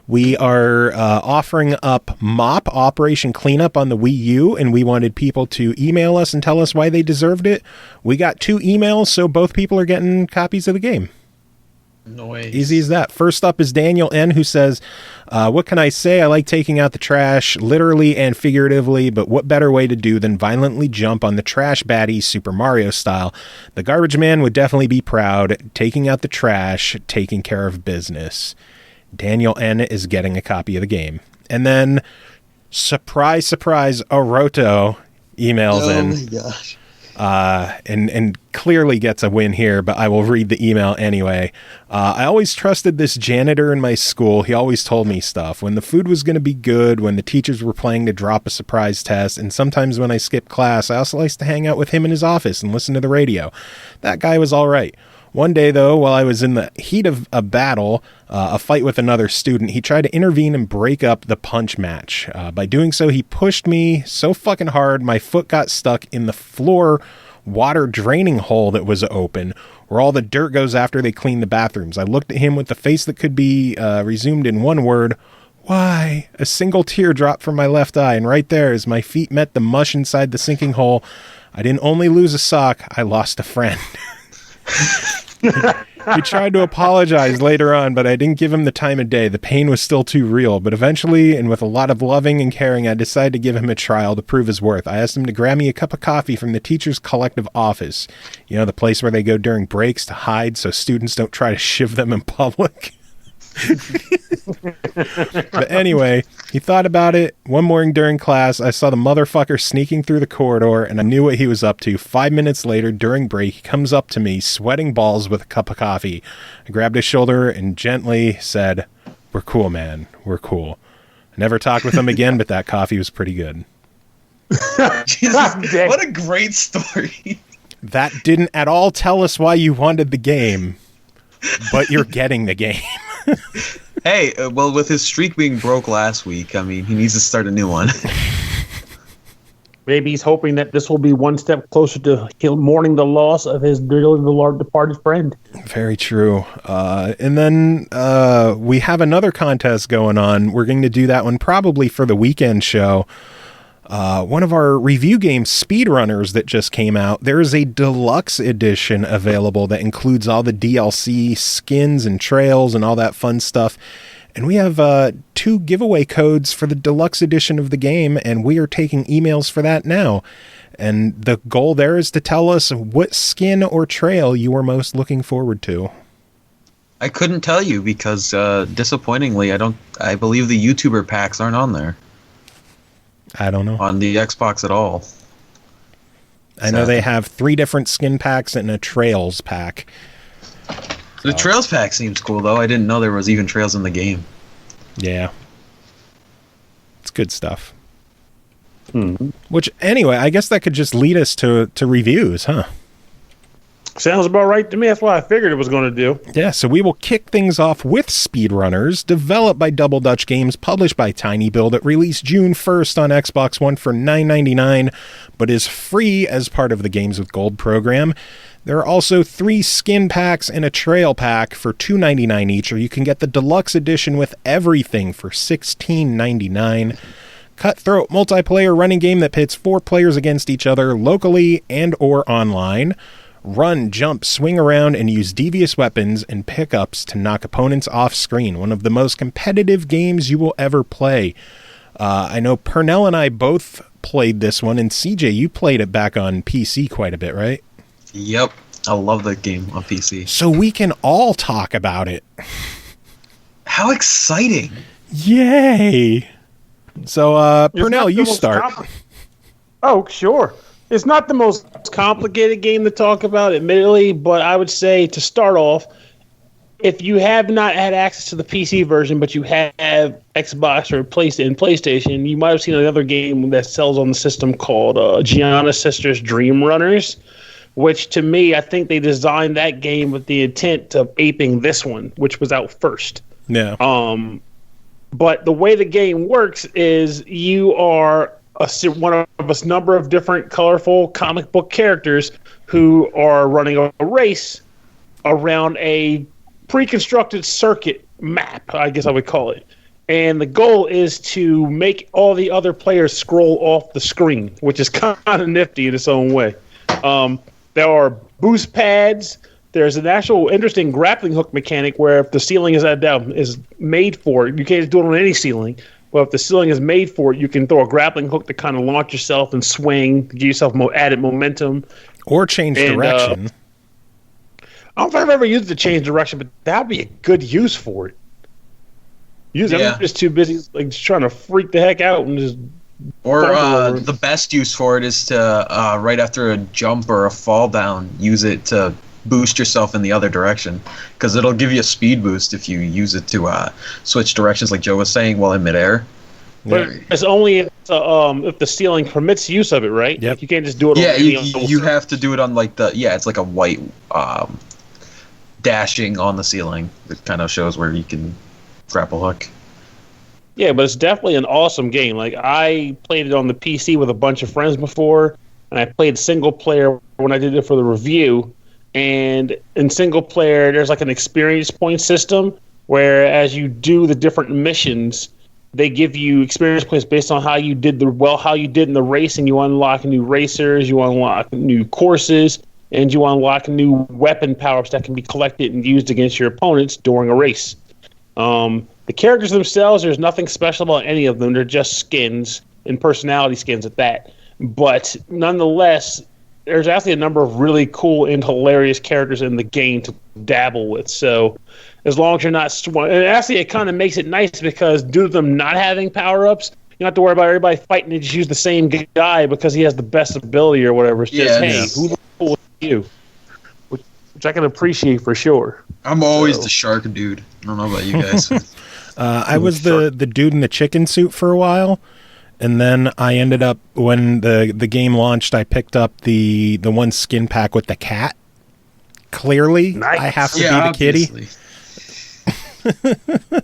We are offering up MOP, Operation Cleanup, on the Wii U, and we wanted people to email us and tell us why they deserved it. We got 2 emails, so both people are getting copies of the game. Nice. Easy as that. First up is Daniel N., who says, what can I say? I like taking out the trash, literally and figuratively, but what better way to do than violently jump on the trash baddie Super Mario style? The garbage man would definitely be proud. Taking out the trash, taking care of business. Daniel N. is getting a copy of the game. And then, surprise, surprise, Oroto emails in. Oh my gosh. And clearly gets a win here, but I will read the email anyway. I always trusted this janitor in my school. He always told me stuff. When the food was going to be good, when the teachers were planning to drop a surprise test, and sometimes when I skipped class, I also liked to hang out with him in his office and listen to the radio. That guy was all right. One day, though, while I was in the heat of a battle, a fight with another student, he tried to intervene and break up the punch match. By doing so, he pushed me so fucking hard, my foot got stuck in the floor water draining hole that was open, where all the dirt goes after they clean the bathrooms. I looked at him with a face that could be resumed in one word: why? A single tear dropped from my left eye, and right there, as my feet met the mush inside the sinking hole, I didn't only lose a sock, I lost a friend. He tried to apologize later on, but I didn't give him the time of day. The pain was still too real, but eventually, and with a lot of loving and caring, I decided to give him a trial to prove his worth. I asked him to grab me a cup of coffee from the teacher's collective office. You know, the place where they go during breaks to hide so students don't try to shiv them in public. But anyway, he thought about it. One morning during class, I saw the motherfucker sneaking through the corridor, and I knew what he was up to. 5 minutes later, during break, he comes up to me, sweating balls, with a cup of coffee. I grabbed his shoulder and gently said, "We're cool, man. We're cool." I never talked with him again, but that coffee was pretty good. Jesus, what a great story. That didn't at all tell us why you wanted the game, but you're getting the game. Hey, well, with his streak being broke last week, I mean, he needs to start a new one. Maybe he's hoping that this will be one step closer to him mourning the loss of his dearly departed friend. Very true. And then we have another contest going on. We're going to do that one probably for the weekend show. One of our review games, Speedrunners, that just came out, there is a deluxe edition available that includes all the DLC skins and trails and all that fun stuff. And we have 2 giveaway codes for the deluxe edition of the game, and we are taking emails for that now. And the goal there is to tell us what skin or trail you are most looking forward to. I couldn't tell you because, disappointingly, I believe the YouTuber packs aren't on there. I don't know. On the Xbox at all. I know they have 3 different skin packs and a trails pack. The trails pack seems cool, though. I didn't know there was even trails in the game. Yeah. It's good stuff. Mm-hmm. Which, anyway, I guess that could just lead us to reviews, huh? Sounds about right to me. That's what I figured it was going to do. Yeah, so we will kick things off with Speedrunners, developed by DoubleDutch Games, published by tinyBuild. It released June 1st on Xbox One for $9.99, but is free as part of the Games with Gold program. There are also 3 skin packs and a trail pack for $2.99 each, or you can get the deluxe edition with everything for $16.99. Cutthroat multiplayer running game that pits 4 players against each other locally and or online. Run, jump, swing around, and use devious weapons and pickups to knock opponents off screen. One of the most competitive games you will ever play. I know Pernell and I both played this one, and CJ, you played it back on PC quite a bit, right? Yep. I love that game on PC. So we can all talk about it. How exciting. Yay! So, Pernell, you start. Oh, sure. It's not the most complicated game to talk about, admittedly, but I would say to start off, if you have not had access to the PC version, but you have Xbox or PlayStation, you might have seen another game that sells on the system called Gianna Sisters Dream Runners, which to me, I think they designed that game with the intent of aping this one, which was out first. Yeah. But the way the game works is you are one of a number of different colorful comic book characters who are running a race around a pre-constructed circuit map, I guess I would call it. And the goal is to make all the other players scroll off the screen, which is kind of nifty in its own way. There are boost pads. There's an actual interesting grappling hook mechanic where if the ceiling is made for it, you can't do it on any ceiling. Well, if the ceiling is made for it, you can throw a grappling hook to kind of launch yourself and swing, give yourself added momentum. Or change direction. I don't know if I've ever used it to change direction, but that would be a good use for it. Usually I'm just too busy like just trying to freak the heck out and just. Or the best use for it is to right after a jump or a fall down, use it to boost yourself in the other direction, because it'll give you a speed boost if you use it to switch directions, like Joe was saying, while in midair. But it's only if the ceiling permits use of it, right? Yep. Like you can't just do it. Yeah, you have to do it on like it's like a white dashing on the ceiling that kind of shows where you can grapple hook. Yeah, but it's definitely an awesome game. Like, I played it on the PC with a bunch of friends before, and I played single player when I did it for the review. And in single player, there's like an experience point system where as you do the different missions, they give you experience points based on how you did in the race, and you unlock new racers, you unlock new courses, and you unlock new weapon power-ups that can be collected and used against your opponents during a race. The characters themselves, there's nothing special about any of them. They're just skins and personality skins at that. But nonetheless, there's actually a number of really cool and hilarious characters in the game to dabble with. So as long as you're not... And actually, it kind of makes it nice because due to them not having power-ups, you don't have to worry about everybody fighting to just use the same guy because he has the best ability or whatever. It's just, hey, who the cool is you? Which I can appreciate for sure. I'm always the shark dude. I don't know about you guys. I was the dude in the chicken suit for a while, and then I ended up, when the game launched, I picked up the one skin pack with the cat. Clearly, nice. I have to be the kitty.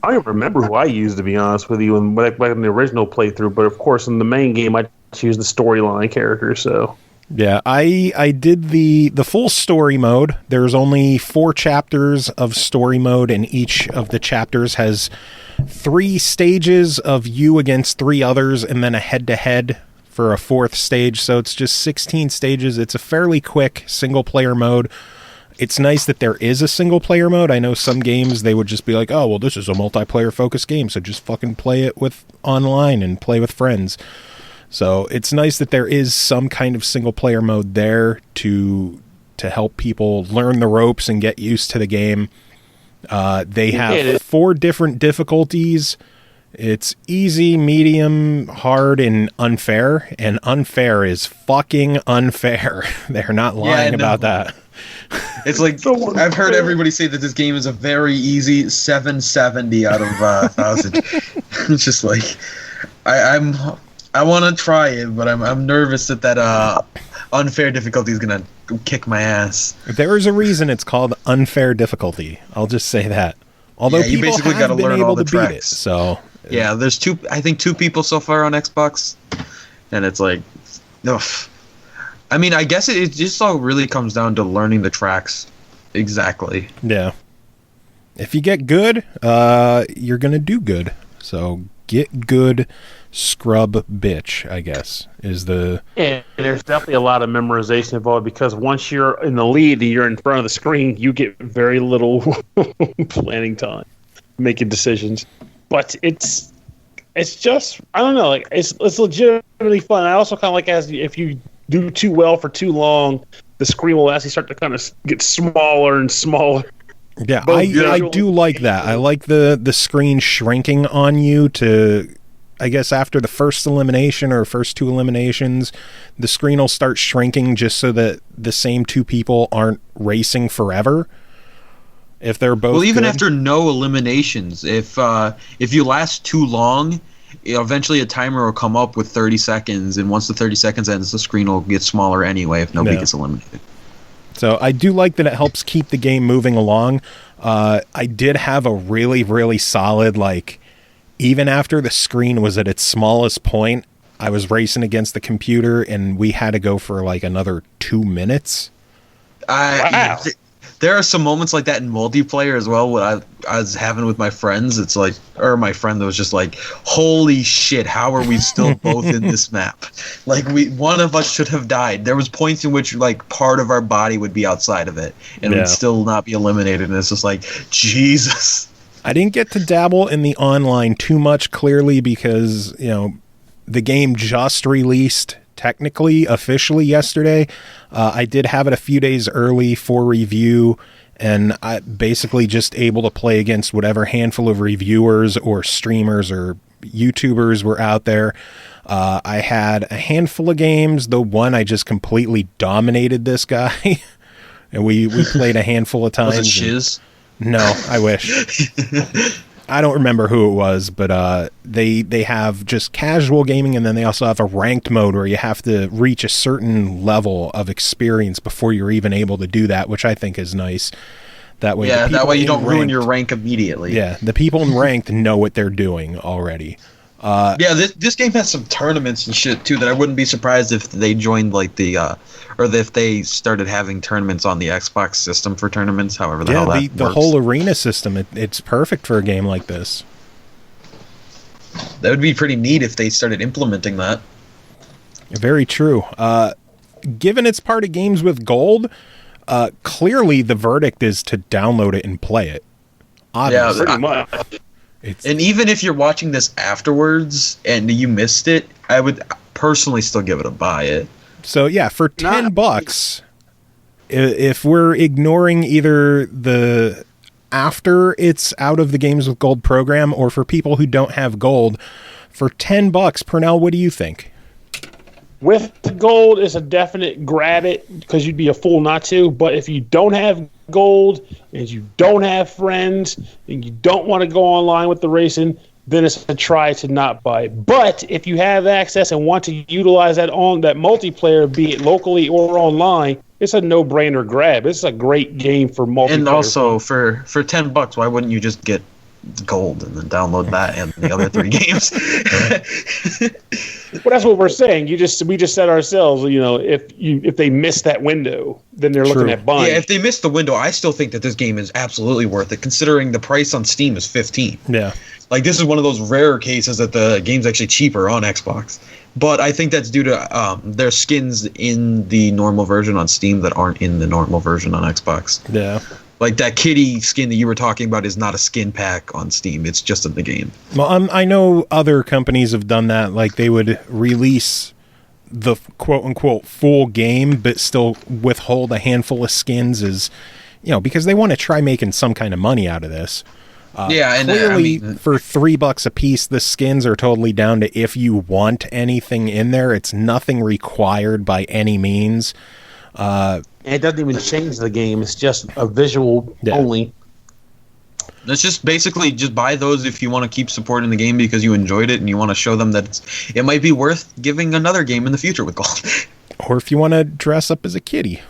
I don't remember who I used, to be honest with you, back in the original playthrough, but of course in the main game I choose the storyline character, so... Yeah, I did the full story mode. There's only 4 chapters of story mode, and each of the chapters has 3 stages of you against 3 others, and then a head-to-head for a 4th stage. So it's just 16 stages. It's a fairly quick single-player mode. It's nice that there is a single-player mode. I know some games, they would just be like, oh, well, this is a multiplayer-focused game, so just fucking play it with online and play with friends. So it's nice that there is some kind of single-player mode there to help people learn the ropes and get used to the game. They have 4 different difficulties. It's easy, medium, hard, and unfair. And unfair is fucking unfair. They're not lying about that. It's like, I've heard everybody say that this game is a very easy 770 out of 1,000. It's just like, I want to try it, but I'm nervous that unfair difficulty is going to kick my ass. There is a reason it's called unfair difficulty. I'll just say that. Although you people basically have been learn able all the to beat it. tracks. So yeah, there's 2 people so far on Xbox, and it's like, ugh. I mean, I guess it just all really comes down to learning the tracks exactly. Yeah. If you get good, you're going to do good. So get good, scrub bitch, I guess, is the... And there's definitely a lot of memorization involved because once you're in the lead and you're in front of the screen, you get very little planning time, making decisions. But it's just, I don't know, like it's legitimately fun. I also kind of like if you do too well for too long, the screen will actually start to kind of get smaller and smaller. Yeah, I do like that. I like the screen shrinking on you to, I guess after the first elimination or first 2 eliminations, the screen will start shrinking just so that the same 2 people aren't racing forever. If they're both even good. after no eliminations, if you last too long, eventually a timer will come up with 30 seconds, and once the 30 seconds ends, the screen will get smaller anyway if nobody gets eliminated. So I do like that it helps keep the game moving along. I did have a really, really solid, like, even after the screen was at its smallest point, I was racing against the computer, and we had to go for, like, another 2 minutes. Wow. There are some moments like that in multiplayer as well. What I was having with my friends, it's like, or my friend that was just like, "Holy shit! How are we still both in this map? Like, one of us should have died." There was points in which like part of our body would be outside of it, and we'd still not be eliminated. And it's just like, Jesus. I didn't get to dabble in the online too much, clearly because the game just released. Technically, officially yesterday. I did have it a few days early for review, and I basically just able to play against whatever handful of reviewers or streamers or YouTubers were out there. I had a handful of games. The one I just completely dominated this guy, and we played a handful of times. Was it Shiz? No, I wish. I don't remember who it was, but they have just casual gaming, and then they also have a ranked mode where you have to reach a certain level of experience before you're even able to do that, which I think is nice. That way, you don't ruin your rank immediately. Yeah, the people in ranked know what they're doing already. This game has some tournaments and shit too that I wouldn't be surprised if they joined like or if they started having tournaments on the Xbox system for tournaments. However, the hell that works. The whole arena system, it's perfect for a game like this. That would be pretty neat if they started implementing that. Very true. Given it's part of games with gold, clearly the verdict is to download it and play it. Obviously. Yeah, pretty much. And even if you're watching this afterwards and you missed it, I would personally still give it a buy it. So yeah, for $10, if we're ignoring either the after it's out of the Games with Gold program or for people who don't have gold, for $10, Pernell, what do you think? With the gold, it's a definite grab it because you'd be a fool not to. But if you don't have gold and you don't have friends and you don't want to go online with the racing, then it's a try to not buy. But if you have access and want to utilize that multiplayer, be it locally or online, it's a no-brainer grab. It's a great game for multiplayer. And also for $10, why wouldn't you just get gold and then download that and the other 3 games? Well, that's what we're saying. We just said ourselves, if they miss that window, then they're looking at buying. Yeah, if they miss the window, I still think that this game is absolutely worth it, considering the price on Steam is $15. Yeah. Like, this is one of those rare cases that the game's actually cheaper on Xbox. But I think that's due to their skins in the normal version on Steam that aren't in the normal version on Xbox. Yeah. Like, that kitty skin that you were talking about is not a skin pack on Steam. It's just in the game. Well, I know other companies have done that. Like, they would release the quote-unquote full game, but still withhold a handful of skins because they want to try making some kind of money out of this. And clearly, for $3 a piece, the skins are totally down to if you want anything in there. It's nothing required by any means. And it doesn't even change the game. It's just a visual only. It's just basically just buy those if you want to keep supporting the game because you enjoyed it and you want to show them that it might be worth giving another game in the future with gold. Or if you want to dress up as a kitty.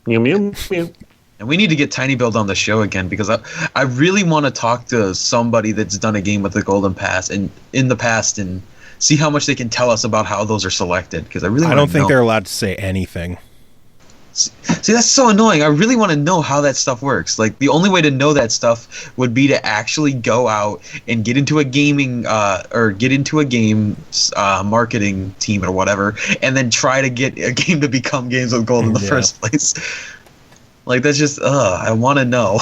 Mew, mew, mew. And we need to get tinyBuild on the show again because I really want to talk to somebody that's done a game with the Golden Pass and in the past and see how much they can tell us about how those are selected. Because I don't think they're allowed to say anything. See, that's so annoying. I really want to know how that stuff works. Like, the only way to know that stuff would be to actually go out and get into a gaming marketing team or whatever, and then try to get a game to become Games with Gold in the first place. Like, that's just, I want to know.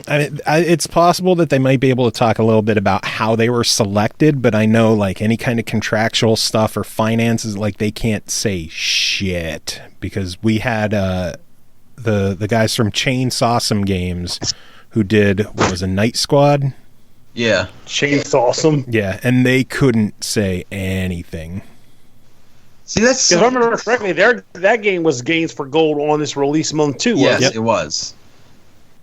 It's possible that they might be able to talk a little bit about how they were selected, but I know, like, any kind of contractual stuff or finances, like, they can't say shit. Because we had the guys from Chainsawsome Games who did, what was it, Night Squad? Yeah. Chainsawsome? Yeah, and they couldn't say anything. See, that's... If I remember correctly, that game was Games for Gold on this release month, too. Yes, it was.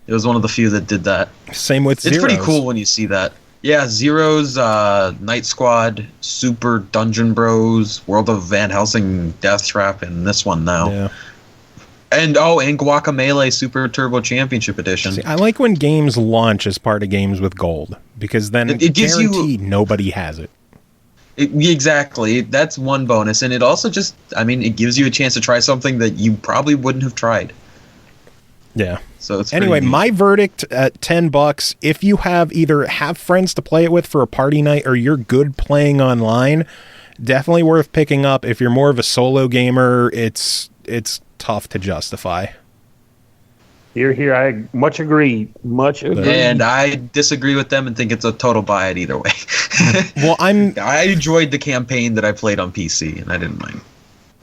It was one of the few that did that. Same with Zeroes. It's pretty cool when you see that. Yeah, Zeroes, Night Squad, Super Dungeon Bros, World of Van Helsing, Death Trap, and this one now. Yeah. And Guacamelee Super Turbo Championship Edition. See, I like when games launch as part of Games with Gold, because then it gives guaranteed nobody has it. Exactly. That's one bonus. And it also just, it gives you a chance to try something that you probably wouldn't have tried. Yeah. So it's anyway, my verdict at $10, if you either have friends to play it with for a party night or you're good playing online, definitely worth picking up. If you're more of a solo gamer, it's tough to justify. Here, I much agree. And I disagree with them and think it's a total buy it either way. Well, I enjoyed the campaign that I played on PC, and I didn't mind.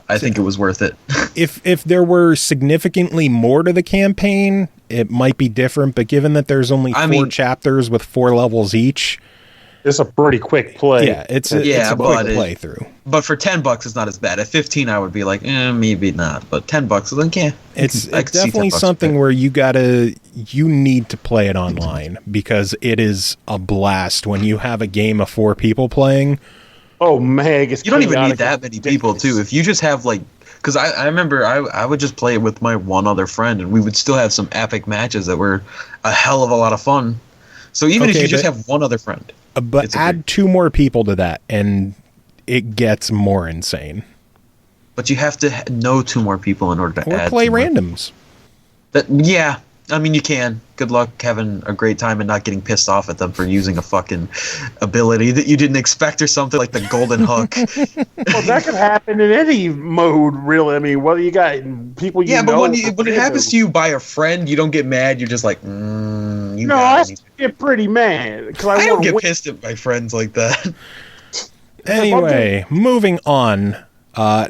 I think it was worth it. If there were significantly more to the campaign, it might be different. But given that there's only four chapters with 4 levels each, it's a pretty quick play. Yeah, it's a quick playthrough. But for $10, it's not as bad. At 15, I would be like, maybe not. But $10, like, yeah. It's definitely something where you need to play it online because it is a blast when you have a game of 4 people playing. Oh, man. You don't even need that many people, too. If you just have, like... Because I remember I would just play it with my one other friend, and we would still have some epic matches that were a hell of a lot of fun. So even if you just have one other friend. But add 2 more people to that, and it gets more insane. But you have to know 2 more people in order to add. Or play randoms. Yeah. I mean, you can. Good luck having a great time and not getting pissed off at them for using a fucking ability that you didn't expect or something like the golden hook. Well, that could happen in any mode, really. I mean, whether you got people you know... Yeah, but when it happens to you by a friend, you don't get mad. You're just like, I get pretty mad. I don't get pissed at my friends like that. Anyway, moving on.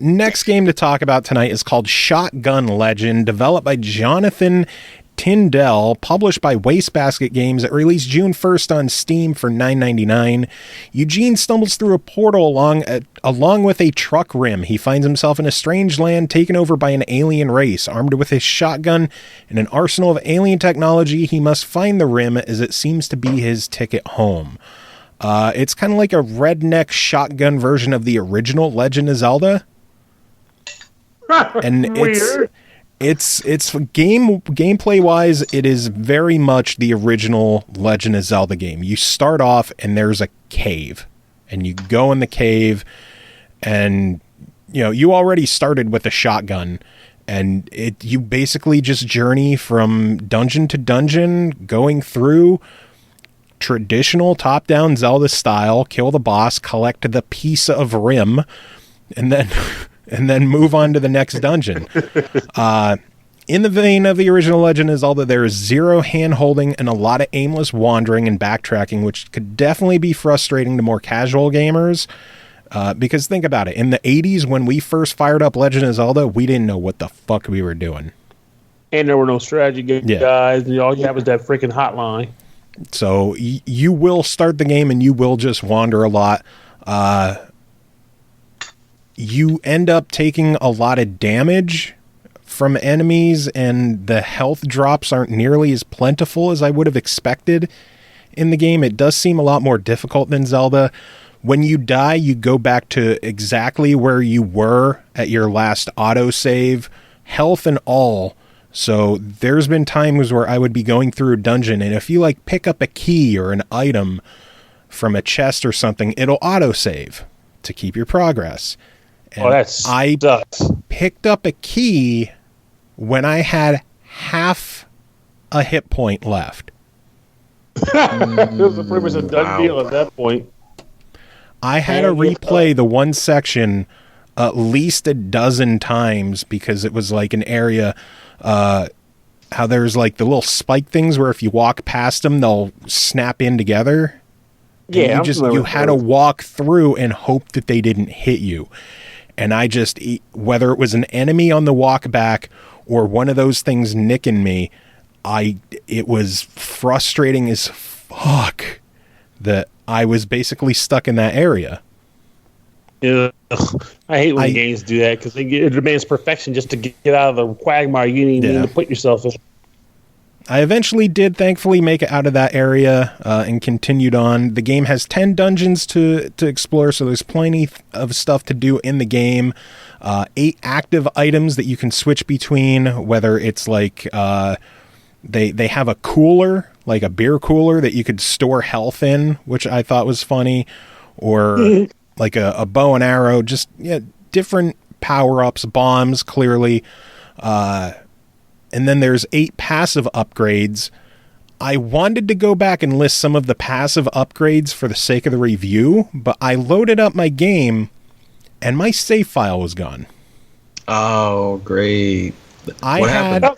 Next game to talk about tonight is called Shotgun Legend, developed by Jonathan Tyndall, published by Wastebasket Games. It released June 1st on Steam for $9.99. Eugene stumbles through a portal along with a truck rim. He finds himself in a strange land taken over by an alien race. Armed with his shotgun and an arsenal of alien technology, he must find the rim as it seems to be his ticket home. It's kind of like a redneck shotgun version of the original Legend of Zelda. And it's gameplay wise, it is very much the original Legend of Zelda game. You start off and there's a cave, and you go in the cave, and you already started with a shotgun, and you basically just journey from dungeon to dungeon, going through traditional top-down Zelda style, kill the boss, collect the piece of rim, and then move on to the next dungeon. In the vein of the original Legend of Zelda, there is 0 hand-holding and a lot of aimless wandering and backtracking, which could definitely be frustrating to more casual gamers. Because think about it, in the 80s when we first fired up Legend of Zelda, we didn't know what the fuck we were doing. And there were no strategy guys, and all you had was that freaking hotline. So you will start the game and you will just wander a lot. You end up taking a lot of damage from enemies, and the health drops aren't nearly as plentiful as I would have expected in the game. It does seem a lot more difficult than Zelda. When you die, you go back to exactly where you were at your last autosave, health and all. So there's been times where I would be going through a dungeon, and if you pick up a key or an item from a chest or something, it'll autosave to keep your progress. And I picked up a key when I had half a hit point left. It was pretty much a done deal at that point. I had to replay the one section at least a dozen times because it was like an area, how there's the little spike things where if you walk past them, they'll snap in together. Yeah, you had to walk through and hope that they didn't hit you. And I just, whether it was an enemy on the walk back or one of those things nicking me, it was frustrating as fuck that I was basically stuck in that area. Yeah, I hate when games do that because it demands perfection just to get out of the quagmire you need to put yourself in. I eventually did thankfully make it out of that area and continued on. The game has 10 dungeons to explore, so there's plenty of stuff to do in the game. 8 active items that you can switch between, whether it's they have a cooler, like a beer cooler that you could store health in, which I thought was funny, or like a bow and arrow, just different power-ups, bombs, clearly. And then there's 8 passive upgrades. I wanted to go back and list some of the passive upgrades for the sake of the review, but I loaded up my game and my save file was gone. Oh, great. What happened?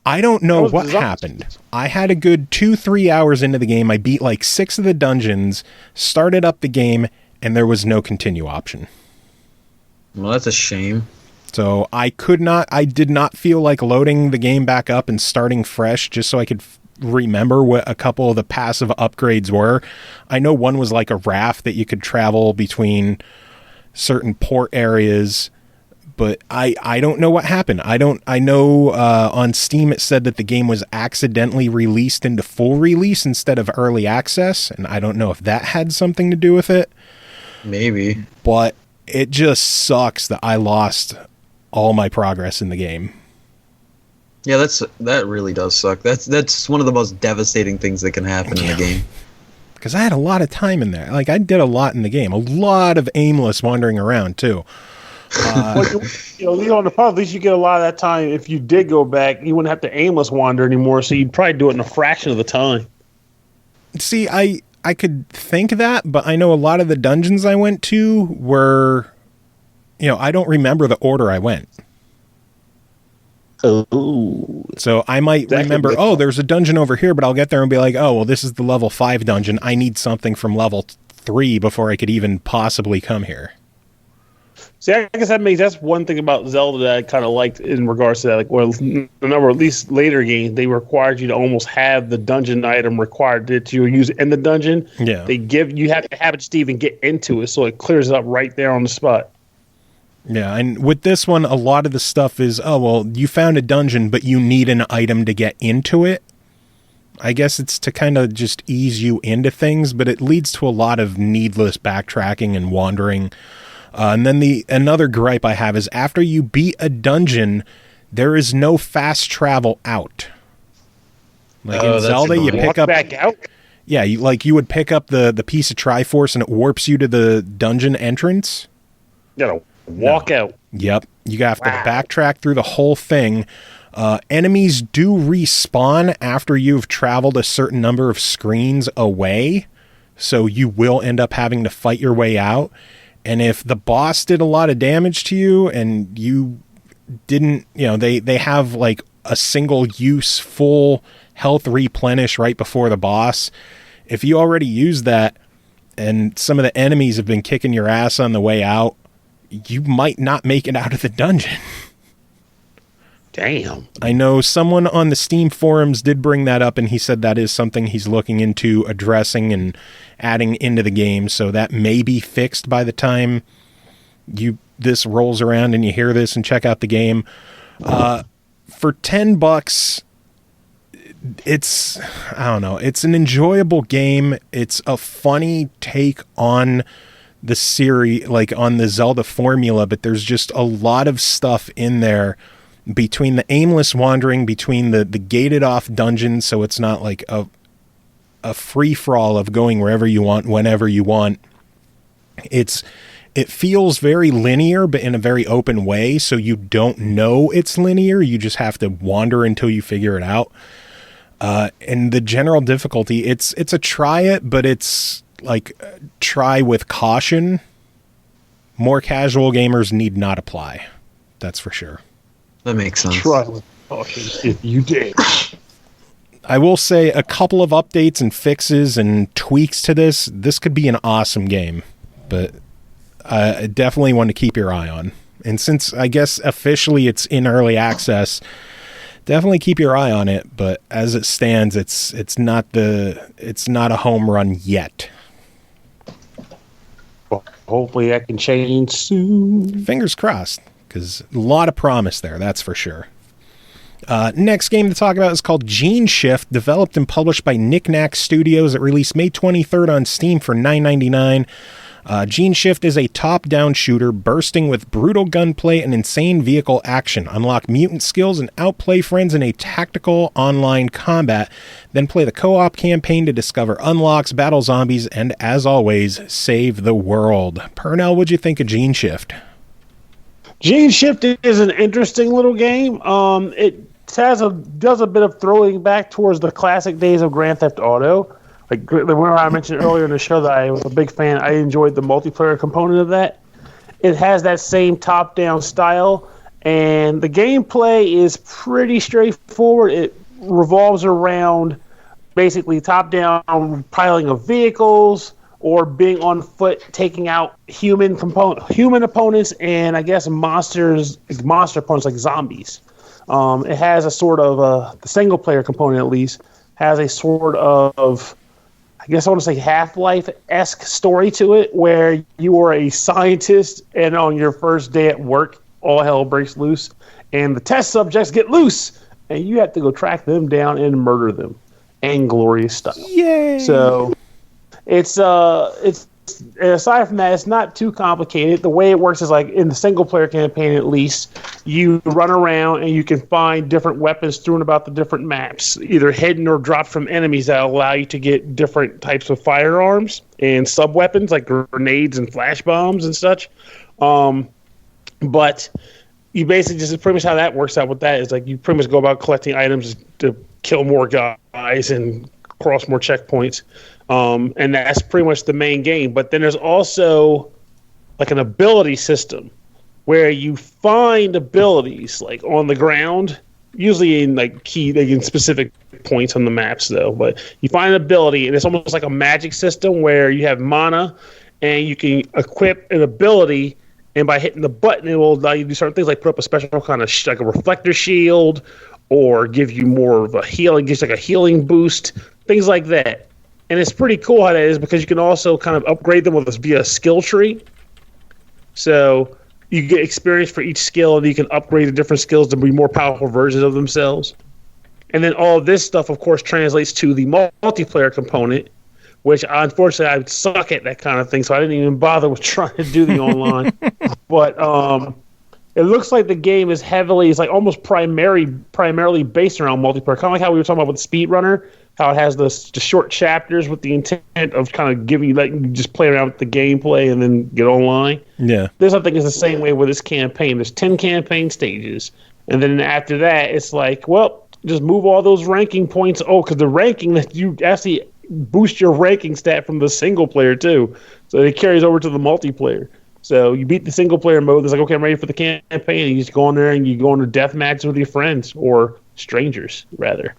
I don't know what happened. I had a good 2-3 hours into the game. I beat 6 of the dungeons, started up the game, and there was no continue option. Well, that's a shame. So I did not feel like loading the game back up and starting fresh just so I could remember what a couple of the passive upgrades were. I know one was like a raft that you could travel between certain port areas, but I don't know what happened. I know on Steam it said that the game was accidentally released into full release instead of early access, and I don't know if that had something to do with it. Maybe. But it just sucks that I lost all my progress in the game. Yeah, that really does suck. That's one of the most devastating things that can happen in the game. Because I had a lot of time in there. Like, I did a lot in the game. A lot of aimless wandering around, too. On the part, at least you get a lot of that time. If you did go back, you wouldn't have to aimless wander anymore, so you'd probably do it in a fraction of the time. See, I could think that, but I know a lot of the dungeons I went to were... I don't remember the order I went. Oh. So I might remember, there's a dungeon over here, but I'll get there and be like, oh, well, this is the level 5 dungeon. I need something from level 3 before I could even possibly come here. See, I guess that's one thing about Zelda that I kind of liked in regards to that. Like, well, the number, at least later games, they required you to almost have the dungeon item required that you use in the dungeon. Yeah. You have to have it just to even get into it, so it clears it up right there on the spot. Yeah, and with this one, a lot of the stuff is, you found a dungeon, but you need an item to get into it. I guess it's to kind of just ease you into things, but it leads to a lot of needless backtracking and wandering. And then another gripe I have is after you beat a dungeon, there is no fast travel out. Like in Zelda, you pick up back out. Yeah, you would pick up the piece of Triforce and it warps you to the dungeon entrance. You gotta walk out. Yep, you have to backtrack through the whole thing. Enemies do respawn after you've traveled a certain number of screens away, so you will end up having to fight your way out. And if the boss did a lot of damage to you and you didn't, they have like a single use full health replenish right before the boss. If you already used that and some of the enemies have been kicking your ass on the way out, you might not make it out of the dungeon. Damn. I know someone on the Steam forums did bring that up, and he said that is something he's looking into addressing and adding into the game, so that may be fixed by the time this rolls around and you hear this and check out the game. For $10, it's an enjoyable game. It's a funny take on the series, like on the Zelda formula, but there's just a lot of stuff in there between the aimless wandering, between the gated off dungeons, so it's not like a free-for-all of going wherever you want, whenever you want. It feels very linear, but in a very open way, so you don't know it's linear. You just have to wander until you figure it out. And the general difficulty, it's a try it, but it's like try with caution. More casual gamers need not apply. That's for sure. That makes sense. Try with caution if you did. I will say a couple of updates and fixes and tweaks to this. This could be an awesome game, but I definitely want to keep your eye on. And since I guess officially it's in early access, definitely keep your eye on it. But as it stands, it's not a home run yet. Well, hopefully that can change soon. Fingers crossed, because a lot of promise there, that's for sure. Next game to talk about is called Geneshift, developed and published by Nik Nak Studios. It released May 23rd on Steam for $9.99. Geneshift is a top-down shooter bursting with brutal gunplay and insane vehicle action. Unlock mutant skills and outplay friends in a tactical online combat. Then play the co-op campaign to discover unlocks, battle zombies, and as always, save the world. Pernell, what'd you think of Geneshift? Geneshift is an interesting little game. It does a bit of throwing back towards the classic days of Grand Theft Auto. Like where I mentioned earlier in the show that I was a big fan. I enjoyed the multiplayer component of that. It has that same top-down style, and the gameplay is pretty straightforward. It revolves around basically top-down piling of vehicles, or being on foot, taking out human opponents, and I guess monster opponents like zombies. It has a sort of the single player component, at least, has a sort of, I guess I want to say Half-Life-esque story to it, where you are a scientist, and on your first day at work, all hell breaks loose, and the test subjects get loose, and you have to go track them down and murder them, and glorious stuff. Yay! So it's aside from that, it's not too complicated. The way it works is like in the single player campaign, at least, you run around and you can find different weapons strewn about the different maps, either hidden or dropped from enemies that allow you to get different types of firearms and sub weapons like grenades and flash bombs and such. But you basically just pretty much how that works out with that is like you pretty much go about collecting items to kill more guys and cross more checkpoints. And that's pretty much the main game. But then there's also like an ability system where you find abilities like on the ground, usually in like in specific points on the maps though. But you find an ability, and it's almost like a magic system where you have mana, and you can equip an ability, and by hitting the button, it will allow you to do certain things like put up a special kind of like a reflector shield, or give you more of a healing, gives like a healing boost, things like that. And it's pretty cool how that is because you can also kind of upgrade them via a skill tree. So you get experience for each skill, and you can upgrade the different skills to be more powerful versions of themselves. And then all of this stuff, of course, translates to the multiplayer component, which unfortunately I suck at that kind of thing, so I didn't even bother with trying to do the online. But it looks like the game is it's like almost primarily based around multiplayer, kind of like how we were talking about with Speedrunner, how it has the short chapters with the intent of kind of giving you, like, you just play around with the gameplay and then get online. Yeah. This, I think, is the same way with this campaign. There's 10 campaign stages. And then after that, it's like, well, just move all those ranking points. Oh, because the ranking, that you actually boost your ranking stat from the single player, too. So it carries over to the multiplayer. So you beat the single player mode. It's like, okay, I'm ready for the campaign. And you just go in there and you go into death matches with your friends, or strangers, rather.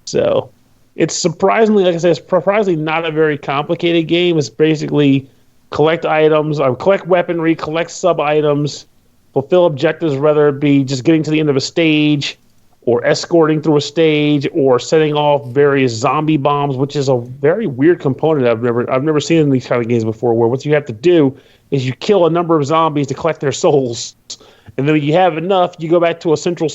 So it's surprisingly, like I said, it's surprisingly not a very complicated game. It's basically collect items, collect weaponry, collect sub-items, fulfill objectives, whether it be just getting to the end of a stage, or escorting through a stage, or setting off various zombie bombs, which is a very weird component I've never seen in these kind of games before, where what you have to do is you kill a number of zombies to collect their souls. And then when you have enough, you go back to a central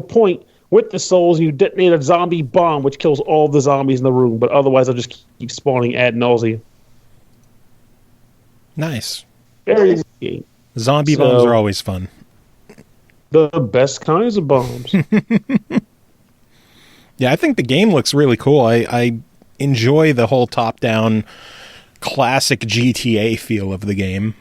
point with the souls, you detonate a zombie bomb, which kills all the zombies in the room, but otherwise they'll just keep spawning ad nauseum. Nice. Very easy game. Zombie bombs are always fun. The best kinds of bombs. Yeah, I think the game looks really cool. I enjoy the whole top-down classic GTA feel of the game.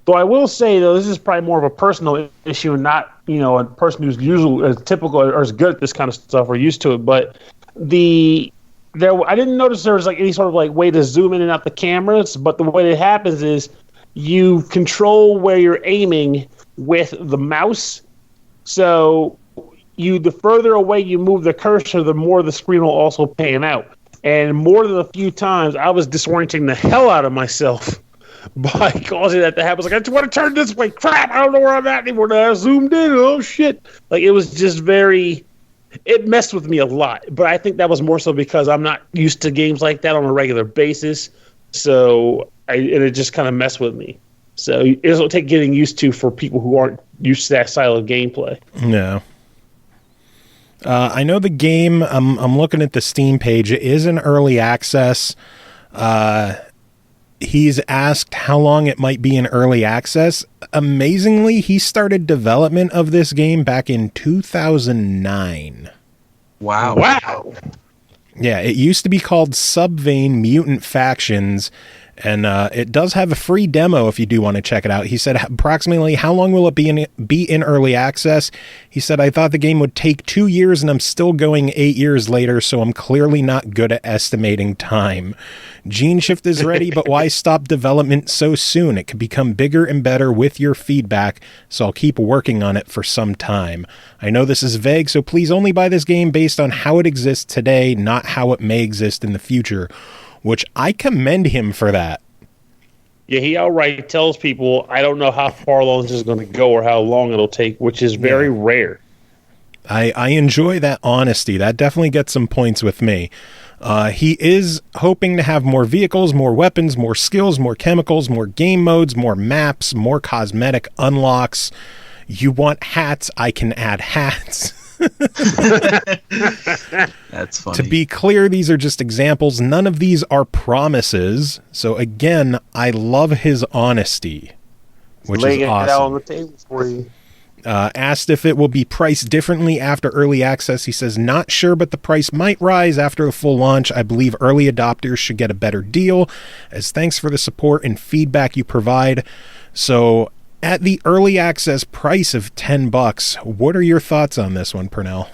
Though I will say, though, this is probably more of a personal issue and not, a person who's usually as typical or as good at this kind of stuff or used to it. But I didn't notice there was like any sort of like way to zoom in and out the cameras. But the way it happens is you control where you're aiming with the mouse. So the further away you move the cursor, the more the screen will also pan out. And more than a few times, I was disorienting the hell out of myself by causing that to happen. I was like, I just want to turn this way. Crap, I don't know where I'm at anymore. Now I zoomed in. Oh, shit. Like, it was just it messed with me a lot. But I think that was more so because I'm not used to games like that on a regular basis. So, it just kind of messed with me. So, it'll take getting used to for people who aren't used to that style of gameplay. No. I know the game, I'm looking at the Steam page, it is in early access. He's asked how long it might be in early access. Amazingly, he started development of this game back in 2009. Wow. Yeah, it used to be called Subvane Mutant Factions, and it does have a free demo if you do want to check it out. He said, approximately, how long will it be in early access? He said, I thought the game would take 2 years, and I'm still going 8 years later, so I'm clearly not good at estimating time. Geneshift is ready, but why stop development so soon? It could become bigger and better with your feedback, so I'll keep working on it for some time. I know this is vague, so please only buy this game based on how it exists today, not how it may exist in the future. which I commend him for that. Yeah, he outright tells people, I don't know how far along this is going to go or how long it'll take, which is very rare. I enjoy that honesty. That definitely gets some points with me. He is hoping to have more vehicles, more weapons, more skills, more chemicals, more game modes, more maps, more cosmetic unlocks. You want hats? I can add hats. That's funny. To be clear, these are just examples. None of these are promises. So again, I love his honesty, which is awesome. Laying it out on the table for you. Asked if it will be priced differently after early access. He says, not sure, but the price might rise after a full launch. I believe early adopters should get a better deal, as thanks for the support and feedback you provide. So at the early access price of $10, what are your thoughts on this one, Pernell?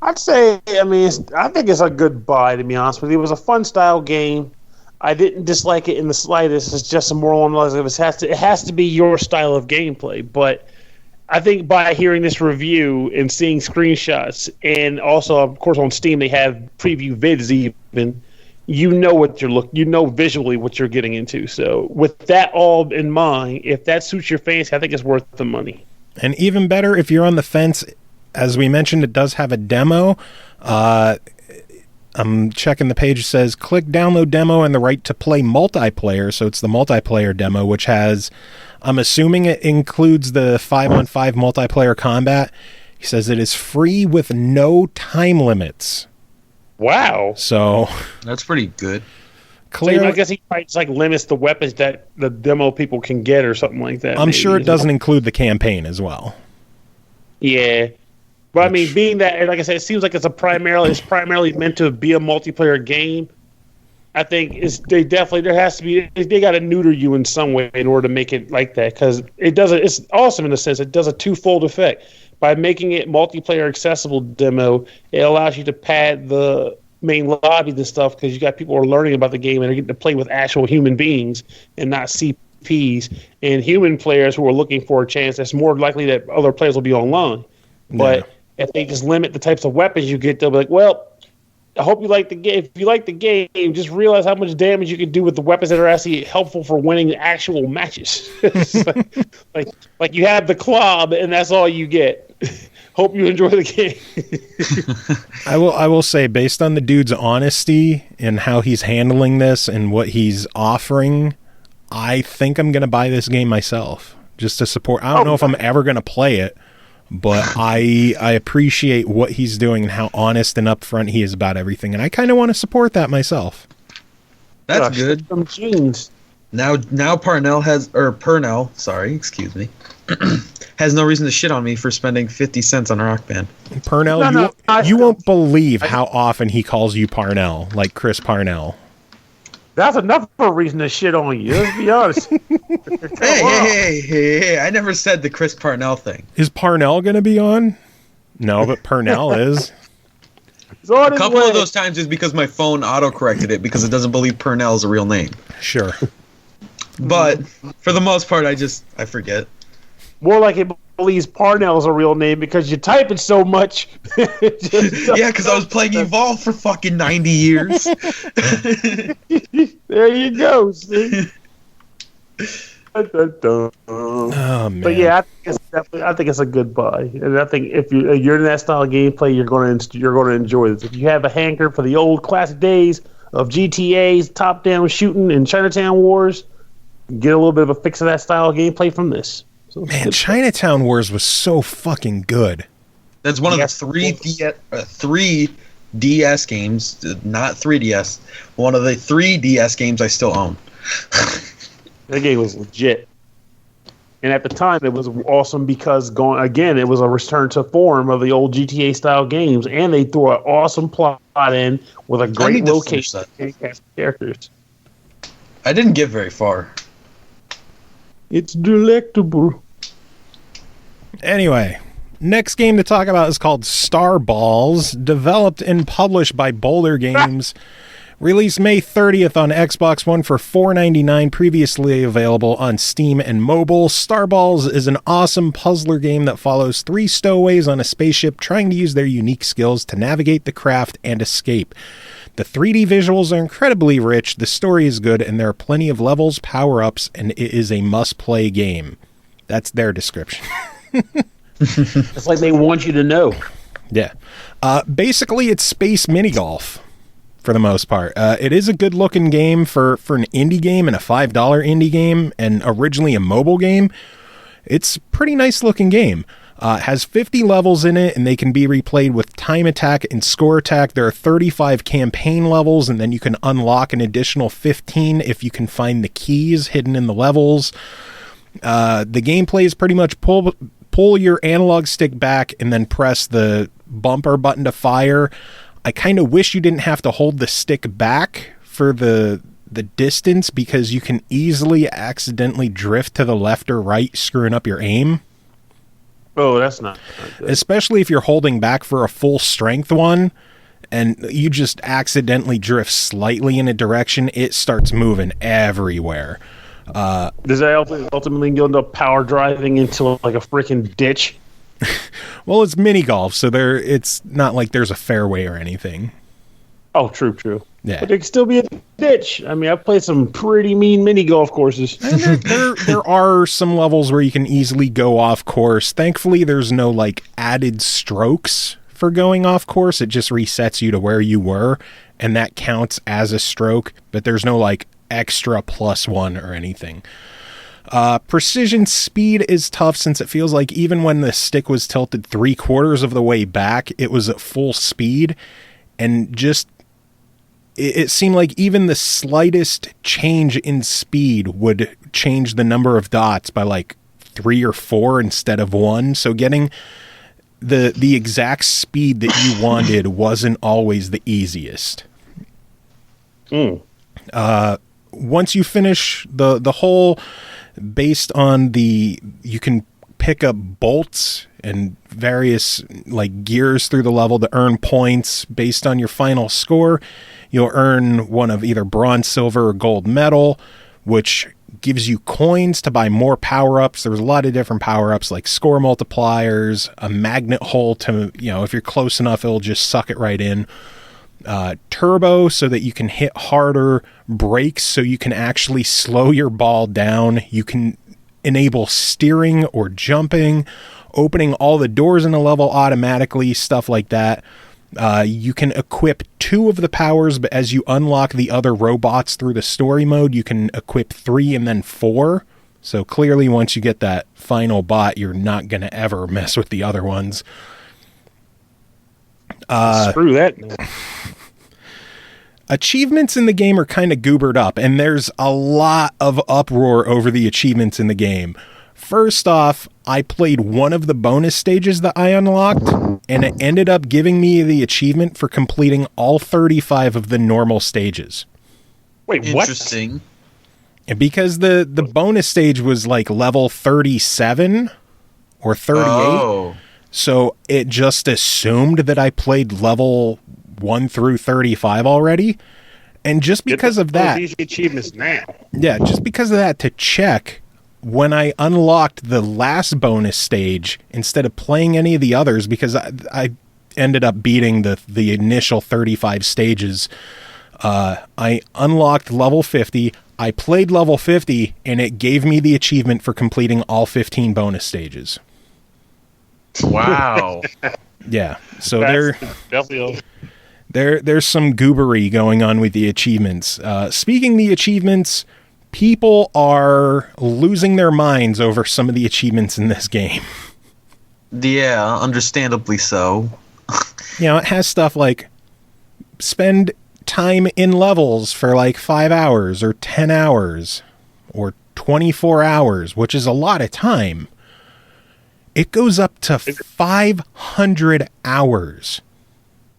I'd say, I think it's a good buy, to be honest with you. It was a fun style game. I didn't dislike it in the slightest. It's just a more along the lines of it has to be your style of gameplay. But I think by hearing this review and seeing screenshots, and also, of course, on Steam they have preview vids even, you know visually what you're getting into. So with that all in mind, if that suits your fancy, I think it's worth the money. And even better, if you're on the fence, as we mentioned, it does have a demo. I'm checking the page. It says, click download demo and the right to play multiplayer. So it's the multiplayer demo, which has, I'm assuming it includes the 5-on-5 multiplayer combat. He says it is free with no time limits. Wow. So that's pretty good. Clearly, so, I guess he might just limits the weapons that the demo people can get or something like that. I'm sure it doesn't include the campaign as well. Yeah. But being that, like I said, it seems like it's primarily meant to be a multiplayer game. I think they got to neuter you in some way in order to make it like that, because it's awesome in a sense. It does a twofold effect. By making it multiplayer accessible demo, it allows you to pad the main lobby and stuff, because you got people who are learning about the game and are getting to play with actual human beings and not CPs, and human players who are looking for a chance. It's more likely that other players will be online. But if they just limit the types of weapons you get, they'll be like, well, I hope you like the game. If you like the game, just realize how much damage you can do with the weapons that are actually helpful for winning actual matches. like you have the club, and that's all you get. Hope you enjoy the game. I will say, based on the dude's honesty and how he's handling this and what he's offering, I think I'm going to buy this game myself just to support. I don't know if I'm ever going to play it, but I appreciate what he's doing and how honest and upfront he is about everything, and I kind of want to support that myself. That's good. Some jeans. Now Pernell, has no reason to shit on me for spending 50 cents on Rock Band. Pernell, you won't believe how often he calls you Parnell, like Chris Parnell. That's enough of a reason to shit on you, let's be honest. Hey, I never said the Chris Parnell thing. Is Parnell going to be on? No, but Pernell is. A couple of those times is because my phone auto-corrected it because it doesn't believe Pernell is a real name. Sure. But for the most part, I forget. More like it believes Parnell is a real name because you type it so much. Yeah, because I was playing Evolve for fucking 90 years. There you go. See? Oh, man. But yeah, I think it's a good buy, and I think if you're in that style of gameplay, you're going to enjoy this. If you have a hanker for the old classic days of GTA's top-down shooting and Chinatown Wars, get a little bit of a fix of that style of gameplay from this. So man, Chinatown Wars was so fucking good. That's one of the three DS games, not 3DS. One of the 3 DS games I still own. That game was legit. And at the time, it was awesome because, it was a return to form of the old GTA style games, and they threw an awesome plot in with a great location and cast of characters. I didn't get very far. It's delectable. Anyway, next game to talk about is called Star Balls, developed and published by Boulder Games. Released May 30th on Xbox One for $4.99, previously available on Steam and mobile. Star Balls is an awesome puzzler game that follows 3 stowaways on a spaceship trying to use their unique skills to navigate the craft and escape. The 3D visuals are incredibly rich, the story is good, and there are plenty of levels, power-ups, and it is a must-play game. That's their description. It's like they want you to know. Yeah. Basically, it's space mini-golf for the most part. It is a good-looking game for an indie game and a $5 indie game, and originally a mobile game. It's a pretty nice-looking game. It has 50 levels in it, and they can be replayed with time attack and score attack. There are 35 campaign levels, and then you can unlock an additional 15 if you can find the keys hidden in the levels. The gameplay is pretty much pull your analog stick back and then press the bumper button to fire. I kind of wish you didn't have to hold the stick back for the distance, because you can easily accidentally drift to the left or right, screwing up your aim. Oh, that's not good. Especially if you're holding back for a full strength one and you just accidentally drift slightly in a direction, it starts moving everywhere. Does that ultimately end up power driving into like a freaking ditch? Well, it's mini golf, so it's not like there's a fairway or anything. Oh, true. Yeah. But it can still be a ditch. I mean, I've played some pretty mean mini golf courses. And there are some levels where you can easily go off course. Thankfully, there's no like added strokes for going off course. It just resets you to where you were, and that counts as a stroke, but there's no like extra +1 or anything. Precision speed is tough, since it feels like even when the stick was tilted 3/4 of the way back, it was at full speed, and just it seemed like even the slightest change in speed would change the number of dots by like 3 or 4 instead of 1. So getting the exact speed that you wanted wasn't always the easiest. Once you finish the hole, based on you can pick up bolts and various like gears through the level to earn points. Based on your final score, you'll earn one of either bronze, silver, or gold medal, which gives you coins to buy more power-ups. There's a lot of different power-ups like score multipliers, a magnet hole to, if you're close enough, it'll just suck it right in. Turbo, so that you can hit harder. Brakes, so you can actually slow your ball down. You can enable steering or jumping, opening all the doors in the level automatically, stuff like that. You can equip 2 of the powers, but as you unlock the other robots through the story mode, you can equip 3 and then 4. So clearly, once you get that final bot, you're not going to ever mess with the other ones. Screw that, man. Achievements in the game are kind of goobered up, and there's a lot of uproar over the achievements in the game. First off, I played one of the bonus stages that I unlocked, and it ended up giving me the achievement for completing all 35 of the normal stages. Wait, what? Interesting. And because the bonus stage was like level 37 or 38, so it just assumed that I played level 1 through 35 already. And just because of that, these achievements now. Yeah, just because of that, to check, when I unlocked the last bonus stage, instead of playing any of the others, because I ended up beating the initial 35 stages, I unlocked level 50. I played level 50, and it gave me the achievement for completing all 15 bonus stages. Wow. Yeah, so there's some goobery going on with the achievements. Speaking of the achievements, people are losing their minds over some of the achievements in this game. Yeah, understandably so. It has stuff like spend time in levels for like 5 hours or 10 hours or 24 hours, which is a lot of time. It goes up to 500 hours.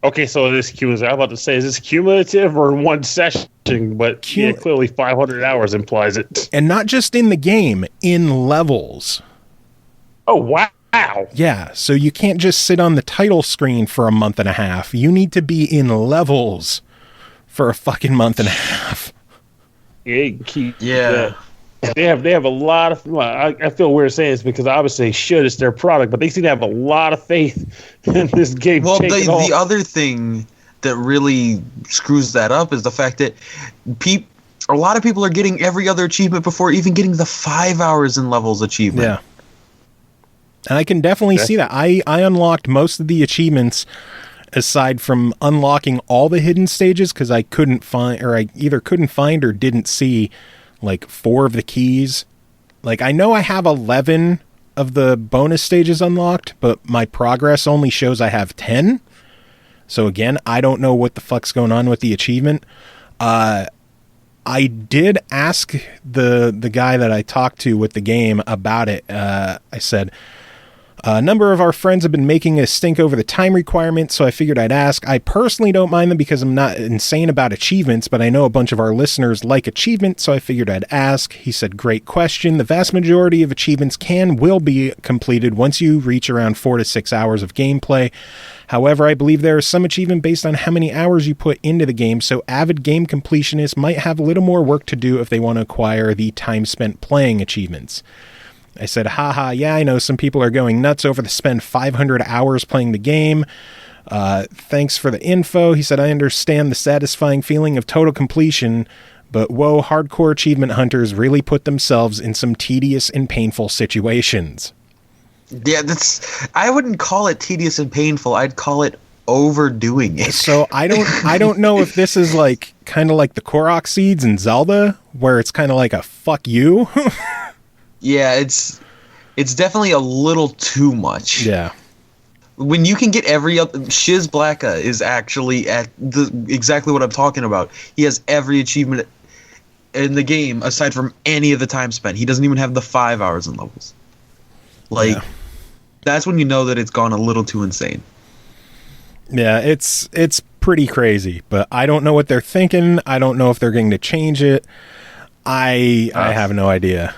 Okay, so this cumulative. I'm about to say, is this cumulative or in one session? But clearly 500 hours implies it. And not just in the game, in levels. Oh, wow. Yeah, so you can't just sit on the title screen for a month and a half. You need to be in levels for a fucking month and a half. Yeah. They have a lot of. Well, I feel weird saying this because obviously it's their product, but they seem to have a lot of faith in this game. Well, the other thing that really screws that up is the fact that a lot of people are getting every other achievement before even getting the 5 hours in levels achievement. Yeah. And I can definitely see that. I unlocked most of the achievements aside from unlocking all the hidden stages because I couldn't find, or I either couldn't find or didn't see like 4 of the keys. Like, I know I have 11 of the bonus stages unlocked, but my progress only shows I have 10. So again, I don't know what the fuck's going on with the achievement. I did ask the guy that I talked to with the game about it. I said, a number of our friends have been making a stink over the time requirement, so I figured I'd ask. I personally don't mind them because I'm not insane about achievements, but I know a bunch of our listeners like achievements, so I figured I'd ask. He said, great question. The vast majority of achievements will be completed once you reach around 4 to 6 hours of gameplay. However, I believe there is some achievement based on how many hours you put into the game, so avid game completionists might have a little more work to do if they want to acquire the time spent playing achievements. I said, haha, yeah, I know some people are going nuts over the spend 500 hours playing the game. Thanks for the info. He said, I understand the satisfying feeling of total completion, but whoa, hardcore achievement hunters really put themselves in some tedious and painful situations. Yeah, I wouldn't call it tedious and painful. I'd call it overdoing it. So I don't know if this is like kind of like the Korok seeds in Zelda, where it's kind of like a fuck you. Yeah, it's definitely a little too much. Yeah. When you can get every other... Shiz Blacka is actually at exactly what I'm talking about. He has every achievement in the game aside from any of the time spent. He doesn't even have the 5 hours in levels. Like, that's when you know that it's gone a little too insane. Yeah, it's pretty crazy, but I don't know what they're thinking. I don't know if they're going to change it. I have no idea.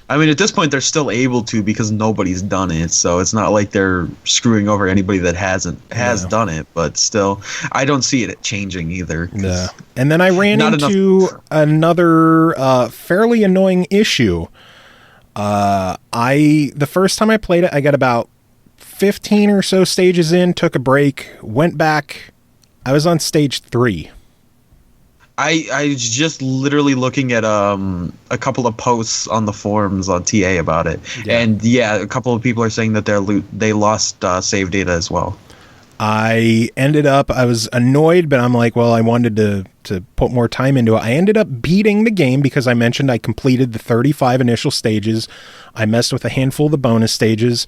I mean, at this point, they're still able to because nobody's done it. So it's not like they're screwing over anybody that has done it. But still, I don't see it changing either. Yeah. And then I ran into another fairly annoying issue. The first time I played it, I got about 15 or so stages in, took a break, went back. I was on stage 3. I was just literally looking at a couple of posts on the forums on TA about it, and a couple of people are saying that they lost save data as well. I was annoyed, but I'm like, well, I wanted to put more time into it. I ended up beating the game because I mentioned I completed the 35 initial stages. I messed with a handful of the bonus stages.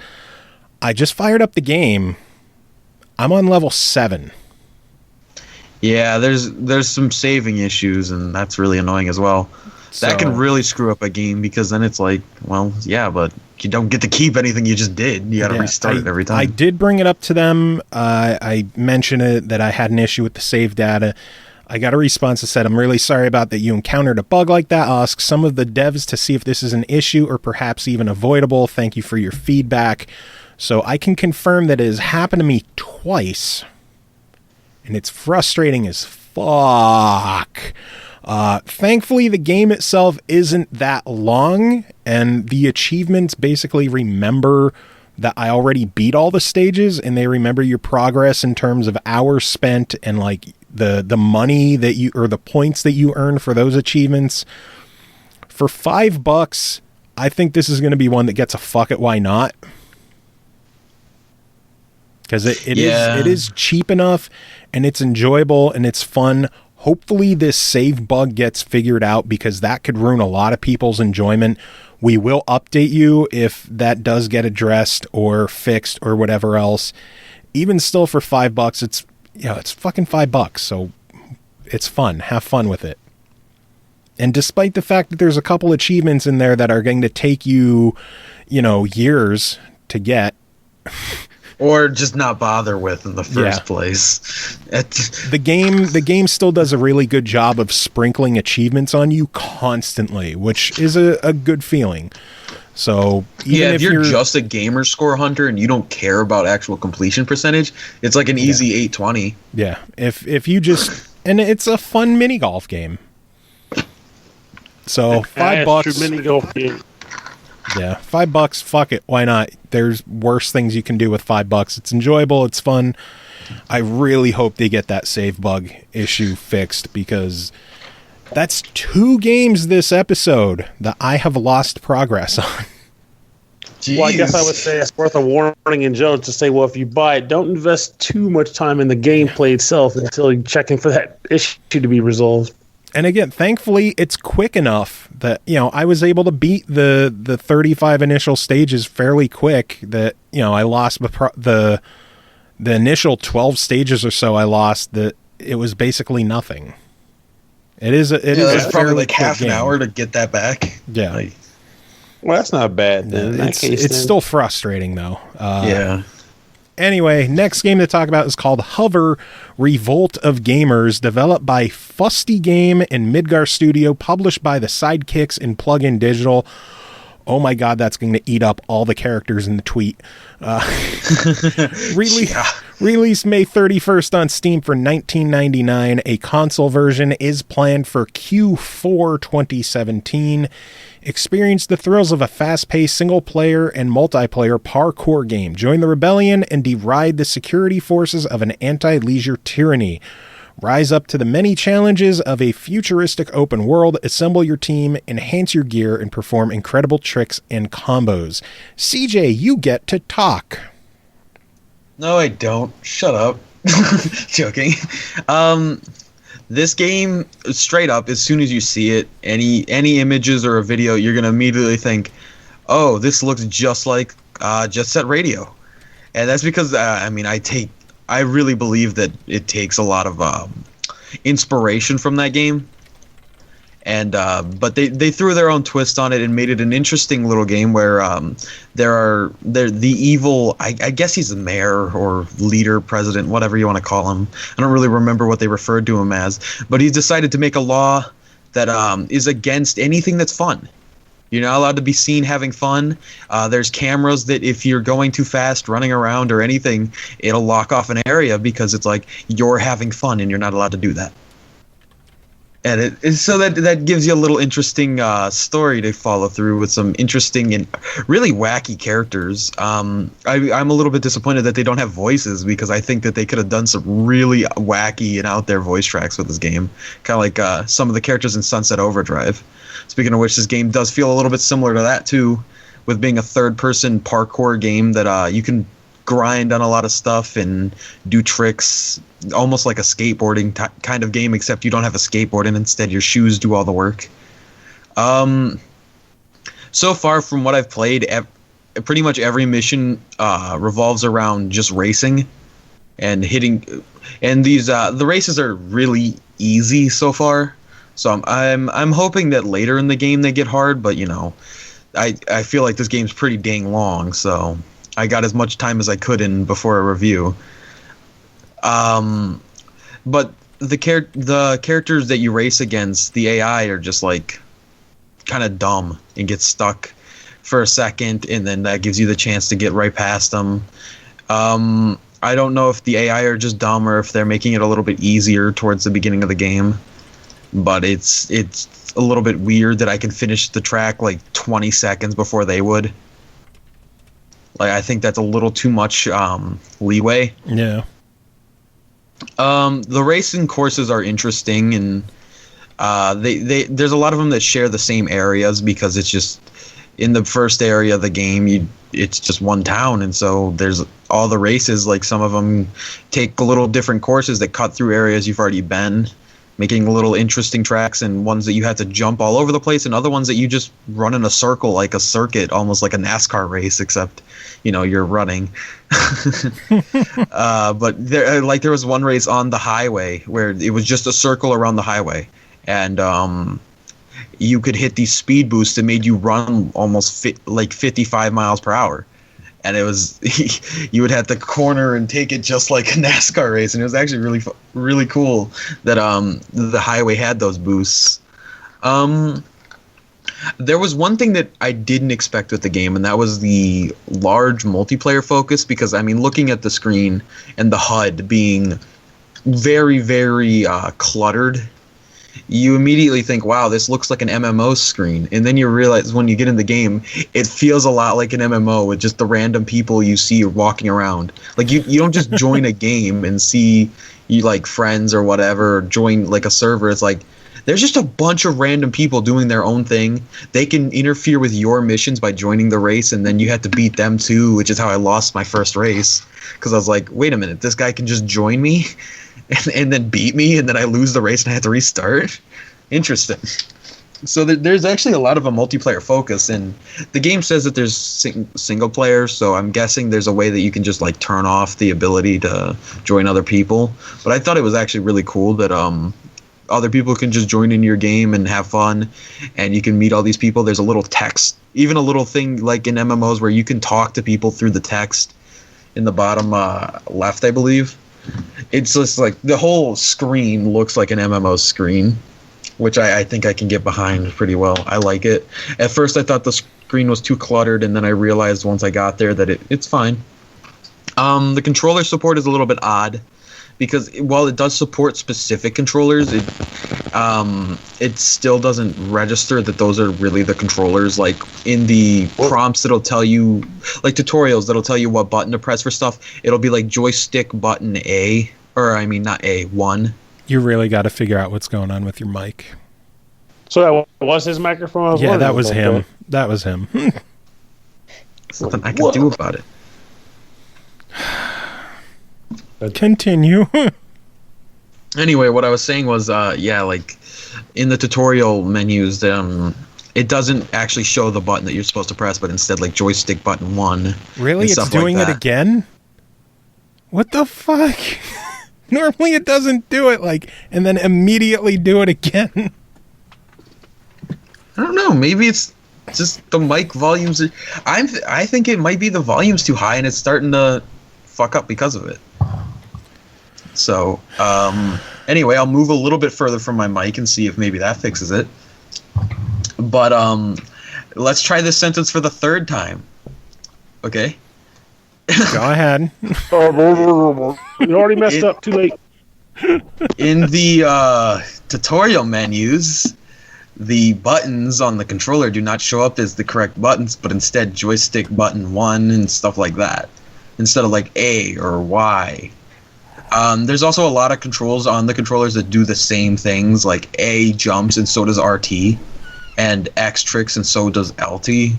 I just fired up the game. I'm on level 7. Yeah, there's some saving issues, and that's really annoying as well. That can really screw up a game because then it's like, well, yeah, but you don't get to keep anything you just did. You got to restart it every time. I did bring it up to them. I mentioned it that I had an issue with the save data. I got a response that said, I'm really sorry about that you encountered a bug like that. I'll ask some of the devs to see if this is an issue or perhaps even avoidable. Thank you for your feedback. So I can confirm that it has happened to me twice. And it's frustrating as fuck. Thankfully, the game itself isn't that long, and the achievements basically remember that I already beat all the stages, and they remember your progress in terms of hours spent and like the money that you, or the points that you earn for those achievements. For $5, I think this is going to be one that gets a fuck it, why not? Because it is cheap enough, and it's enjoyable, and it's fun. Hopefully this save bug gets figured out, because that could ruin a lot of people's enjoyment. We will update you if that does get addressed or fixed or whatever else. Even still, for $5, it's fucking $5, so it's fun. Have fun with it. And despite the fact that there's a couple achievements in there that are going to take you, years to get... Or just not bother with in the first place. The game still does a really good job of sprinkling achievements on you constantly, which is a good feeling. So even if you're just a gamer score hunter and you don't care about actual completion percentage, it's like an easy 820. Yeah, if you just, and it's a fun mini golf game. So $5. Mini golf game. Yeah, $5, fuck it, why not? There's worse things you can do with $5. It's enjoyable, it's fun. I really hope they get that save bug issue fixed, because that's 2 games this episode that I have lost progress on. Jeez. Well, I guess I would say it's worth a warning in general to say, well, if you buy it, don't invest too much time in the gameplay itself until you're checking for that issue to be resolved. And again, thankfully, it's quick enough that, I was able to beat the 35 initial stages fairly quick, that, I lost the initial 12 stages or so I lost, that it was basically nothing. It is probably like half an hour to get that back. Yeah. Well, that's not bad then. In that case, it's still frustrating, though. Yeah. Anyway, next game to talk about is called Hover Revolt of Gamers, developed by Fusty Game and Midgar Studio, published by the Sidekicks and Plug-in Digital. Oh my god, that's going to eat up all the characters in the tweet. Released May 31st on Steam for $19.99. A console version is planned for Q4 2017. Experience the thrills of a fast-paced single-player and multiplayer parkour game. Join the rebellion and deride the security forces of an anti-leisure tyranny. Rise up to the many challenges of a futuristic open world, assemble your team, enhance your gear, and perform incredible tricks and combos. CJ, you get to talk. No, I don't. Shut up. Joking. This game, straight up, as soon as you see it, any images or a video, you're going to immediately think, oh, this looks just like Jet Set Radio. And that's because, I really believe that it takes a lot of inspiration from that game. And but they threw their own twist on it and made it an interesting little game where they're the evil, I guess he's the mayor or leader, president, whatever you want to call him. I don't really remember what they referred to him as, but he decided to make a law that is against anything that's fun. You're not allowed to be seen having fun. There's cameras that if you're going too fast, running around or anything, it'll lock off an area because it's like you're having fun and you're not allowed to do that. And so that gives you a little interesting story to follow through with some interesting and really wacky characters. I'm a little bit disappointed that they don't have voices, because I think that they could have done some really wacky and out there voice tracks with this game, kind of like some of the characters in Sunset Overdrive. Speaking of which, this game does feel a little bit similar to that too, with being a third-person parkour game that you can grind on a lot of stuff and do tricks, almost like a skateboarding kind of game, except you don't have a skateboard and instead your shoes do all the work. So far from what I've played, pretty much every mission revolves around just racing and hitting, and these the races are really easy so far. So I'm hoping that later in the game they get hard, but I feel like this game's pretty dang long, so I got as much time as I could in before a review. But the characters that you race against, the AI are just like kind of dumb and get stuck for a second, and then that gives you the chance to get right past them. I don't know if the AI are just dumb or if they're making it a little bit easier towards the beginning of the game, but it's a little bit weird that I can finish the track like 20 seconds before they would. Like, I think that's a little too much leeway. Yeah. The racing courses are interesting, and there's a lot of them that share the same areas, because it's just in the first area of the game, it's just one town, and so there's all the races. Like, some of them take little different courses that cut through areas you've already been, making little interesting tracks, and ones that you have to jump all over the place, and other ones that you just run in a circle, like a circuit, almost like a NASCAR race, except you're running. But there was one race on the highway where it was just a circle around the highway, and you could hit these speed boosts that made you run almost 55 miles per hour. And it was, you would have to corner and take it just like a NASCAR race. And it was actually really, really cool that the highway had those boosts. There was one thing that I didn't expect with the game, and that was the large multiplayer focus. Because, looking at the screen and the HUD being very, very cluttered, you immediately think, wow, this looks like an MMO screen. And then you realize when you get in the game, it feels a lot like an MMO with just the random people you see walking around. Like, you don't just join a game and see you like friends or whatever, or join like a server. It's like, there's just a bunch of random people doing their own thing. They can interfere with your missions by joining the race, and then you have to beat them too, which is how I lost my first race. Because I was like, wait a minute, this guy can just join me and then beat me, and then I lose the race and I have to restart? Interesting. So there's actually a lot of a multiplayer focus, and the game says that there's single player, so I'm guessing there's a way that you can just like turn off the ability to join other people. But I thought it was actually really cool that other people can just join in your game and have fun, and you can meet all these people. There's a little text, even a little thing like in MMOs where you can talk to people through the text in the bottom left, I believe. It's just like the whole screen looks like an MMO screen, which I think I can get behind pretty well. I like it. At first I thought the screen was too cluttered, and then I realized once I got there that it's fine. The controller support is a little bit odd, because while it does support specific controllers, it still doesn't register that those are really the controllers. Like in the prompts, it'll tell you, like tutorials, that'll tell you what button to press for stuff. It'll be like joystick button A, or I mean not A, 1. You really got to figure out what's going on with your mic. So that was his microphone? Yeah, that was him. That was him. There's nothing I can do about it. Continue. Anyway, what I was saying was, like in the tutorial menus, it doesn't actually show the button that you're supposed to press, but instead like joystick button 1. Really? It's doing it again? What the fuck? Normally it doesn't do it, and then immediately do it again. I don't know. Maybe it's just the mic volumes. I think it might be the volume's too high and it's starting to fuck up because of it. So, anyway, I'll move a little bit further from my mic and see if maybe that fixes it. But let's try this sentence for the third time. Okay? Go ahead. You already messed up. Too late. In the tutorial menus, the buttons on the controller do not show up as the correct buttons, but instead joystick button 1 and stuff like that, instead of like A or Y. There's also a lot of controls on the controllers that do the same things, like A jumps and so does RT, and X tricks and so does LT.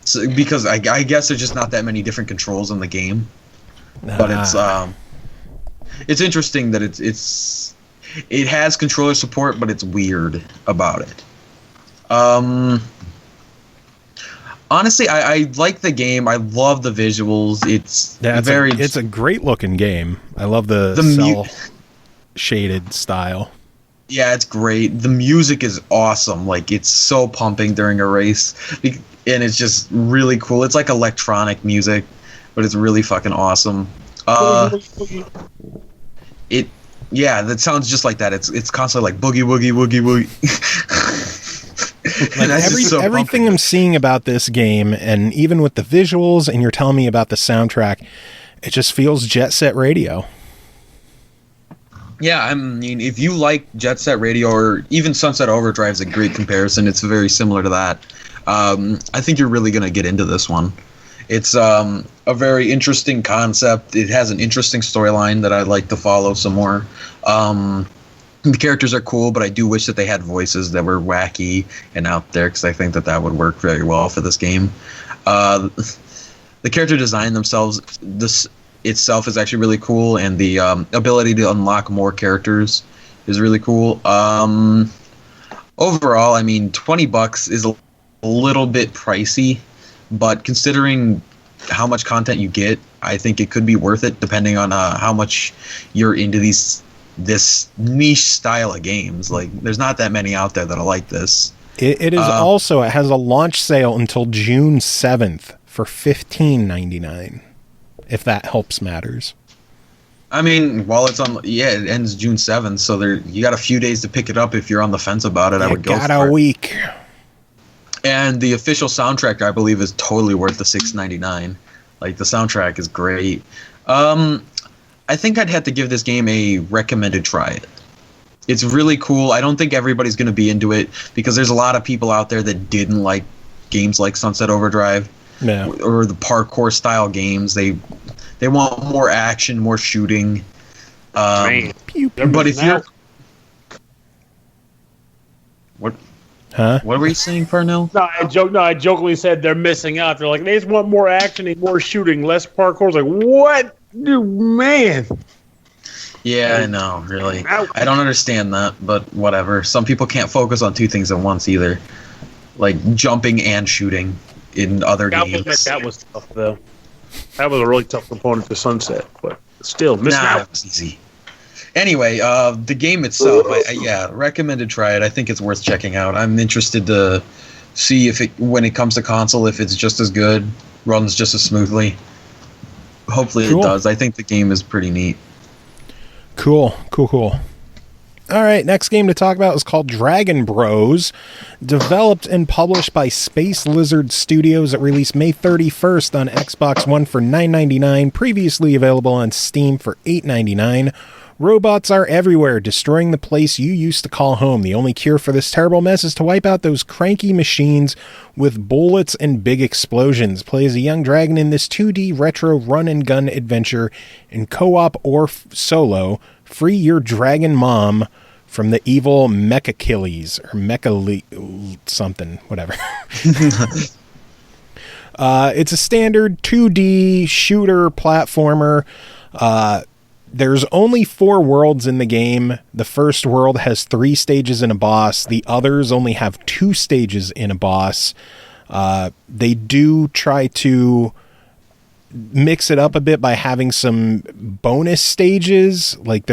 So, because I guess there's just not that many different controls in the game. But it's interesting that it has controller support, but it's weird about it. Honestly, I like the game. I love the visuals. It's a great looking game. I love the cell shaded style. Yeah, it's great. The music is awesome. Like, it's so pumping during a race, and it's just really cool. It's like electronic music, but it's really fucking awesome. That sounds just like that. It's constantly like boogie woogie woogie woogie. Like everything I'm seeing about this game, and even with the visuals, and you're telling me about the soundtrack, it just feels Jet Set Radio. Yeah, I mean, if you like Jet Set Radio, or even Sunset Overdrive is a great comparison. It's very similar to that. I think you're really going to get into this one. It's a very interesting concept. It has an interesting storyline that I'd like to follow some more. The characters are cool, but I do wish that they had voices that were wacky and out there, because I think that would work very well for this game. The character design themselves, itself is actually really cool, and the ability to unlock more characters is really cool. Overall, I mean, $20 is a little bit pricey, but considering how much content you get, I think it could be worth it, depending on how much you're into this niche style of games. Like, there's not that many out there that are like this. It is also, it has a launch sale until June 7th for $15.99, if that helps matters. I mean, while it's on, it ends June 7th, so you got a few days to pick it up if you're on the fence about it. I would go for it. Got a week. And the official soundtrack, I believe, is totally worth the $6.99. Like, the soundtrack is great. I think I'd have to give this game a recommended try it. It's really cool. I don't think everybody's going to be into it because there's a lot of people out there that didn't like games like Sunset Overdrive or the parkour style games. They want more action, more shooting. But if you're what were you saying, Pernell? No, I jokingly said they're missing out. They're like, they just want more action and more shooting, less parkour. It's like, what? Dude, man. Yeah, I know, really. I don't understand that, but whatever. Some people can't focus on two things at once either. Like jumping and shooting in other games. That was tough, though. That was a really tough component to Sunset, but still, missing out. That was easy. Anyway, the game itself, I recommend to try it. I think it's worth checking out. I'm interested to see if when it comes to console, if it's just as good, runs just as smoothly. Hopefully it does. I think the game is pretty neat. Cool. All right, next game to talk about is called Dragon Bros. Developed and published by Space Lizard Studios. It released May 31st on Xbox One for $9.99. Previously available on Steam for $8.99. Robots are everywhere, destroying the place you used to call home. The only cure for this terrible mess is to wipe out those cranky machines with bullets and big explosions. Play as a young dragon in this 2D retro run-and-gun adventure in co-op or solo. Free your dragon mom from the evil Mechachilles, or something, whatever. It's a standard 2D shooter platformer. There's only 4 worlds in the game. The first world has 3 stages and a boss. The others only have 2 stages and a boss. They do try to mix it up a bit by having some bonus stages. Like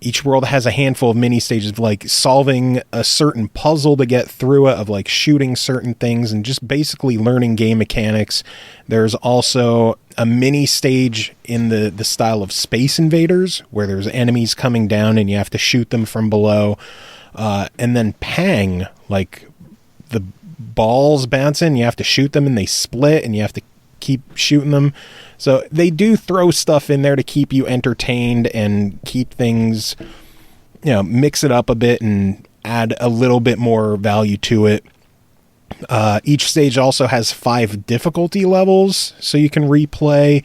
each world has a handful of mini stages, like solving a certain puzzle to get through it, of like shooting certain things and just basically learning game mechanics. There's also a mini stage in the style of Space Invaders, where there's enemies coming down and you have to shoot them from below. And then Pang, like the balls bouncing, you have to shoot them and they split and you have to keep shooting them. So they do throw stuff in there to keep you entertained and keep things, mix it up a bit and add a little bit more value to it. Each stage also has 5 difficulty levels, so you can replay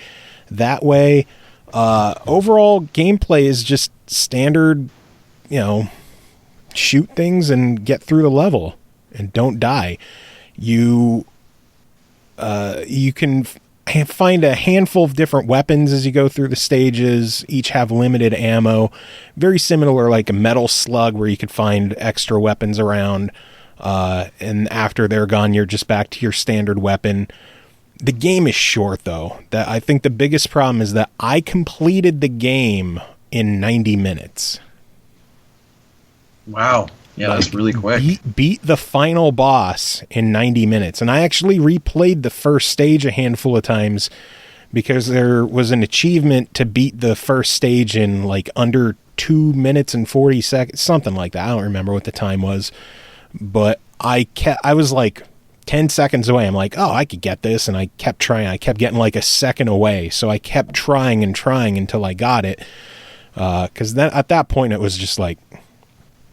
that way. Overall gameplay is just standard, shoot things and get through the level and don't die. You can find a handful of different weapons as you go through the stages. Each have limited ammo. Very similar, like a Metal Slug, where you could find extra weapons around. And after they're gone, you're just back to your standard weapon. The game is short, though. I think the biggest problem is that I completed the game in 90 minutes. Wow. Yeah, that's really quick. Beat the final boss in 90 minutes. And I actually replayed the first stage a handful of times because there was an achievement to beat the first stage in like under 2 minutes and 40 seconds, something like that. I don't remember what the time was. But I was like 10 seconds away. I'm like, oh, I could get this. And I kept trying. I kept getting like a second away. So I kept trying until I got it. Because then at that point, it was just like,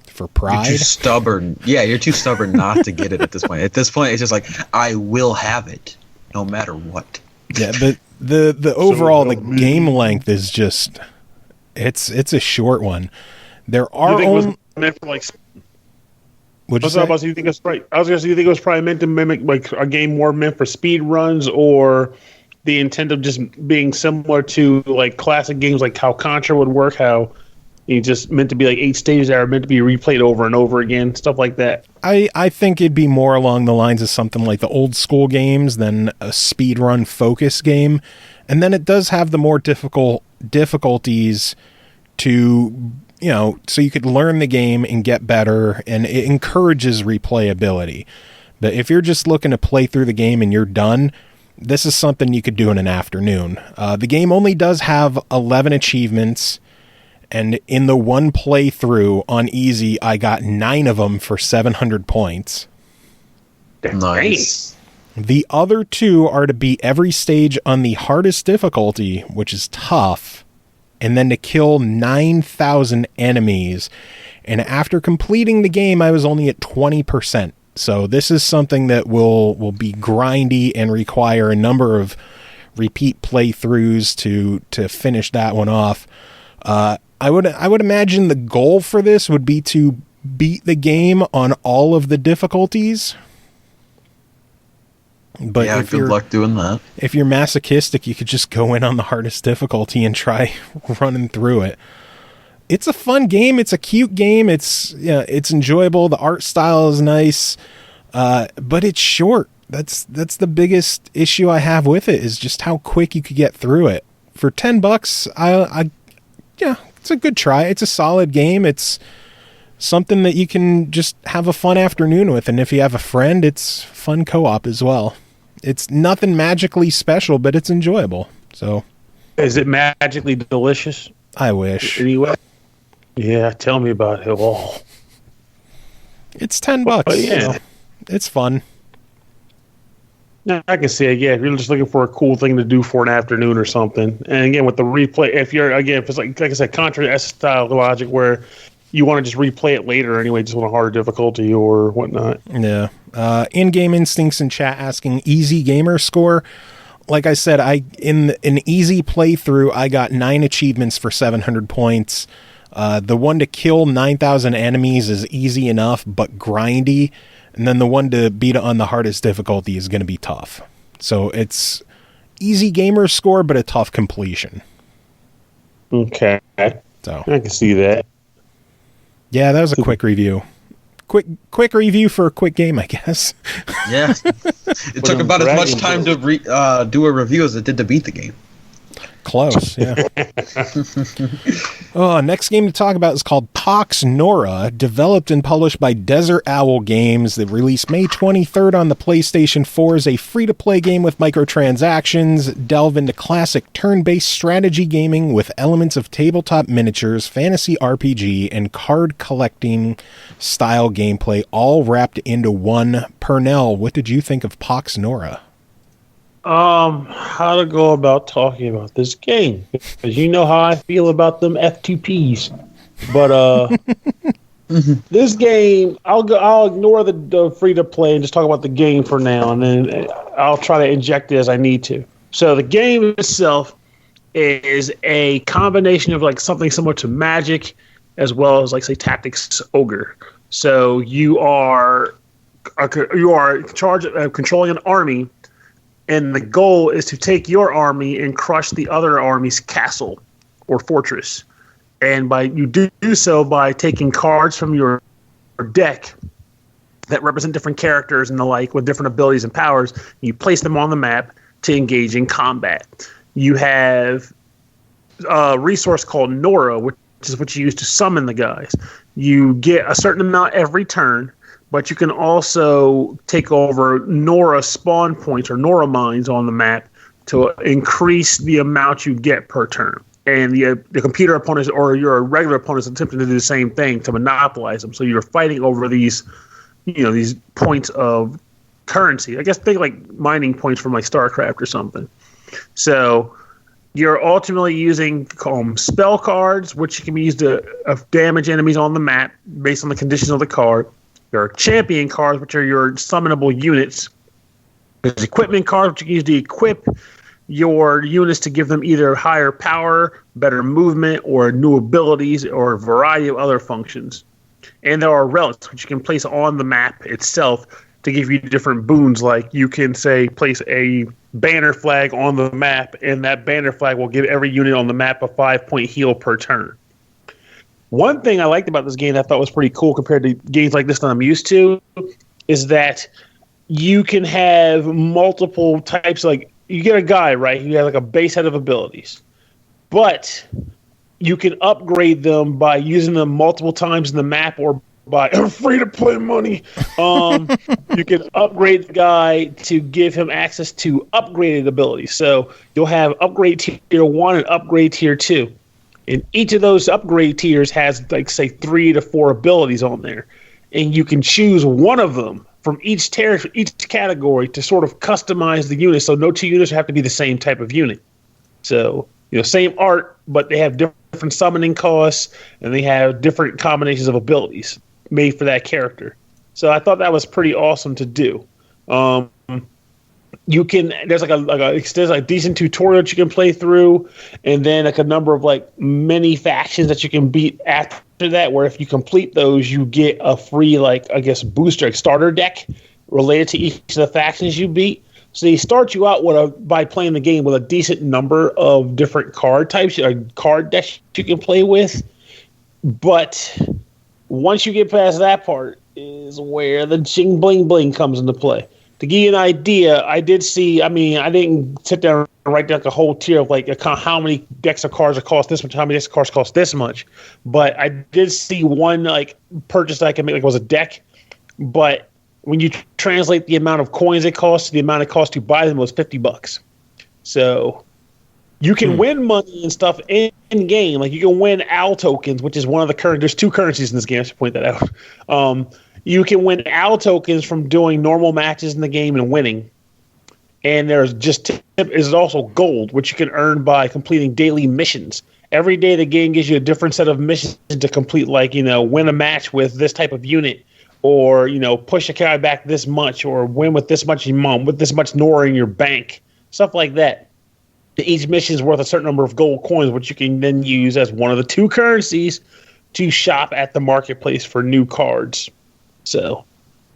for pride. You're too stubborn. Yeah, you're too stubborn not to get it at this point. At this point, it's just like, I will have it no matter what. Yeah, but the overall, the game length is just, it's a short one. There are only... meant for like... What'd you say? I was going to say, you think it was probably meant to mimic like a game more meant for speed runs, or the intent of just being similar to like classic games like how Contra would work, how you just meant to be like 8 stages that are meant to be replayed over and over again, stuff like that. I think it'd be more along the lines of something like the old school games than a speedrun focus game. And then it does have the more difficulties to, so you could learn the game and get better, and it encourages replayability. But if you're just looking to play through the game and you're done, this is something you could do in an afternoon. The game only does have 11 achievements. And in the one playthrough on easy, I got 9 of them for 700 points. Nice. The other 2 are to beat every stage on the hardest difficulty, which is tough, and then to kill 9,000 enemies. And after completing the game, I was only at 20%. So this is something that will be grindy and require a number of repeat playthroughs to finish that one off. I would imagine the goal for this would be to beat the game on all of the difficulties. But yeah, good luck doing that. If you're masochistic, you could just go in on the hardest difficulty and try running through it. It's a fun game. It's a cute game. It's enjoyable. The art style is nice, but it's short. That's the biggest issue I have with it, is just how quick you could get through it. For $10, it's a good try. It's a solid game. It's something that you can just have a fun afternoon with, and if you have a friend, it's fun co-op as well. It's nothing magically special, but it's enjoyable. So, is it magically delicious? I wish. Anyway. Yeah, tell me about it all. It's $10. Yeah, it's fun. No, I can see it. Yeah, if you're just looking for a cool thing to do for an afternoon or something, and again with the replay, if it's like I said, contrary to style logic, where you want to just replay it later anyway, just on a harder difficulty or whatnot. Yeah. In-game instincts in chat asking easy gamer score. Like I said, in an easy playthrough, I got 9 achievements for 700 points. The one to kill 9,000 enemies is easy enough, but grindy. And then the one to beat it on the hardest difficulty is going to be tough. So it's easy gamer score, but a tough completion. Okay. So I can see that. Yeah, that was a quick review. Quick review for a quick game, I guess. Yeah. It took about as much time to do a review as it did to beat the game. Close, yeah. Next game to talk about is called Pox Nora, developed and published by Desert Owl Games. That released May 23rd on the PlayStation 4 is a free-to-play game with microtransactions. Delve into classic turn-based strategy gaming with elements of tabletop miniatures, fantasy RPG, and card collecting style gameplay, all wrapped into one. Pernell, what did you think of Pox Nora? How to go about talking about this game, because you know how I feel about them F2Ps. But this game, I'll ignore the free to play and just talk about the game for now, and then I'll try to inject it as I need to. So the game itself is a combination of like something similar to Magic, as well as like say Tactics Ogre. So you are in charge of controlling an army. And the goal is to take your army and crush the other army's castle or fortress. And you do so by taking cards from your deck that represent different characters and the like with different abilities and powers. And you place them on the map to engage in combat. You have a resource called Nora, which is what you use to summon the guys. You get a certain amount every turn. But you can also take over Nora spawn points or Nora mines on the map to increase the amount you get per turn. And the computer opponents or your regular opponents attempting to do the same thing to monopolize them. So you're fighting over these points of currency. I guess think like mining points from like StarCraft or something. So you're ultimately using spell cards, which can be used to damage enemies on the map based on the conditions of the card. There are champion cards, which are your summonable units. There's equipment cards, which you can use to equip your units to give them either higher power, better movement, or new abilities, or a variety of other functions. And there are relics, which you can place on the map itself to give you different boons. Like you can, say, place a banner flag on the map, and that banner flag will give every unit on the map a 5-point heal per turn. One thing I liked about this game that I thought was pretty cool compared to games like this that I'm used to is that you can have multiple types. Like you get a guy, right? You have like a base set of abilities, but you can upgrade them by using them multiple times in the map or by free to play money. You can upgrade the guy to give him access to upgraded abilities. So you'll have upgrade tier 1 and upgrade tier 2. And each of those upgrade tiers has, like, say, 3 to 4 abilities on there. And you can choose one of them from each category to sort of customize the unit. So no two units have to be the same type of unit. So same art, but they have different summoning costs, and they have different combinations of abilities made for that character. So I thought that was pretty awesome to do. There's a decent tutorial that you can play through, and then like a number of like mini factions that you can beat after that, where if you complete those, you get a free booster, starter deck related to each of the factions you beat. So they start you out by playing the game with a decent number of different card types, card decks you can play with. But once you get past that part is where the jing bling bling comes into play. To give you an idea, I didn't sit down and write down like a whole tier of how many decks of cards cost this much, how many decks of cards cost this much. But I did see one purchase that I could make was a deck, but when you translate the amount of coins it costs to the amount it costs to buy them, it was $50. So you can win money and stuff in game. Like you can win OWL tokens, which is one of the there's 2 currencies in this game. I should point that out. You can win OWL tokens from doing normal matches in the game and winning. And there's also gold, which you can earn by completing daily missions. Every day the game gives you a different set of missions to complete, win a match with this type of unit, or push a guy back this much, or win with this much Nora in your bank, stuff like that. Each mission is worth a certain number of gold coins, which you can then use as one of the 2 currencies to shop at the marketplace for new cards. So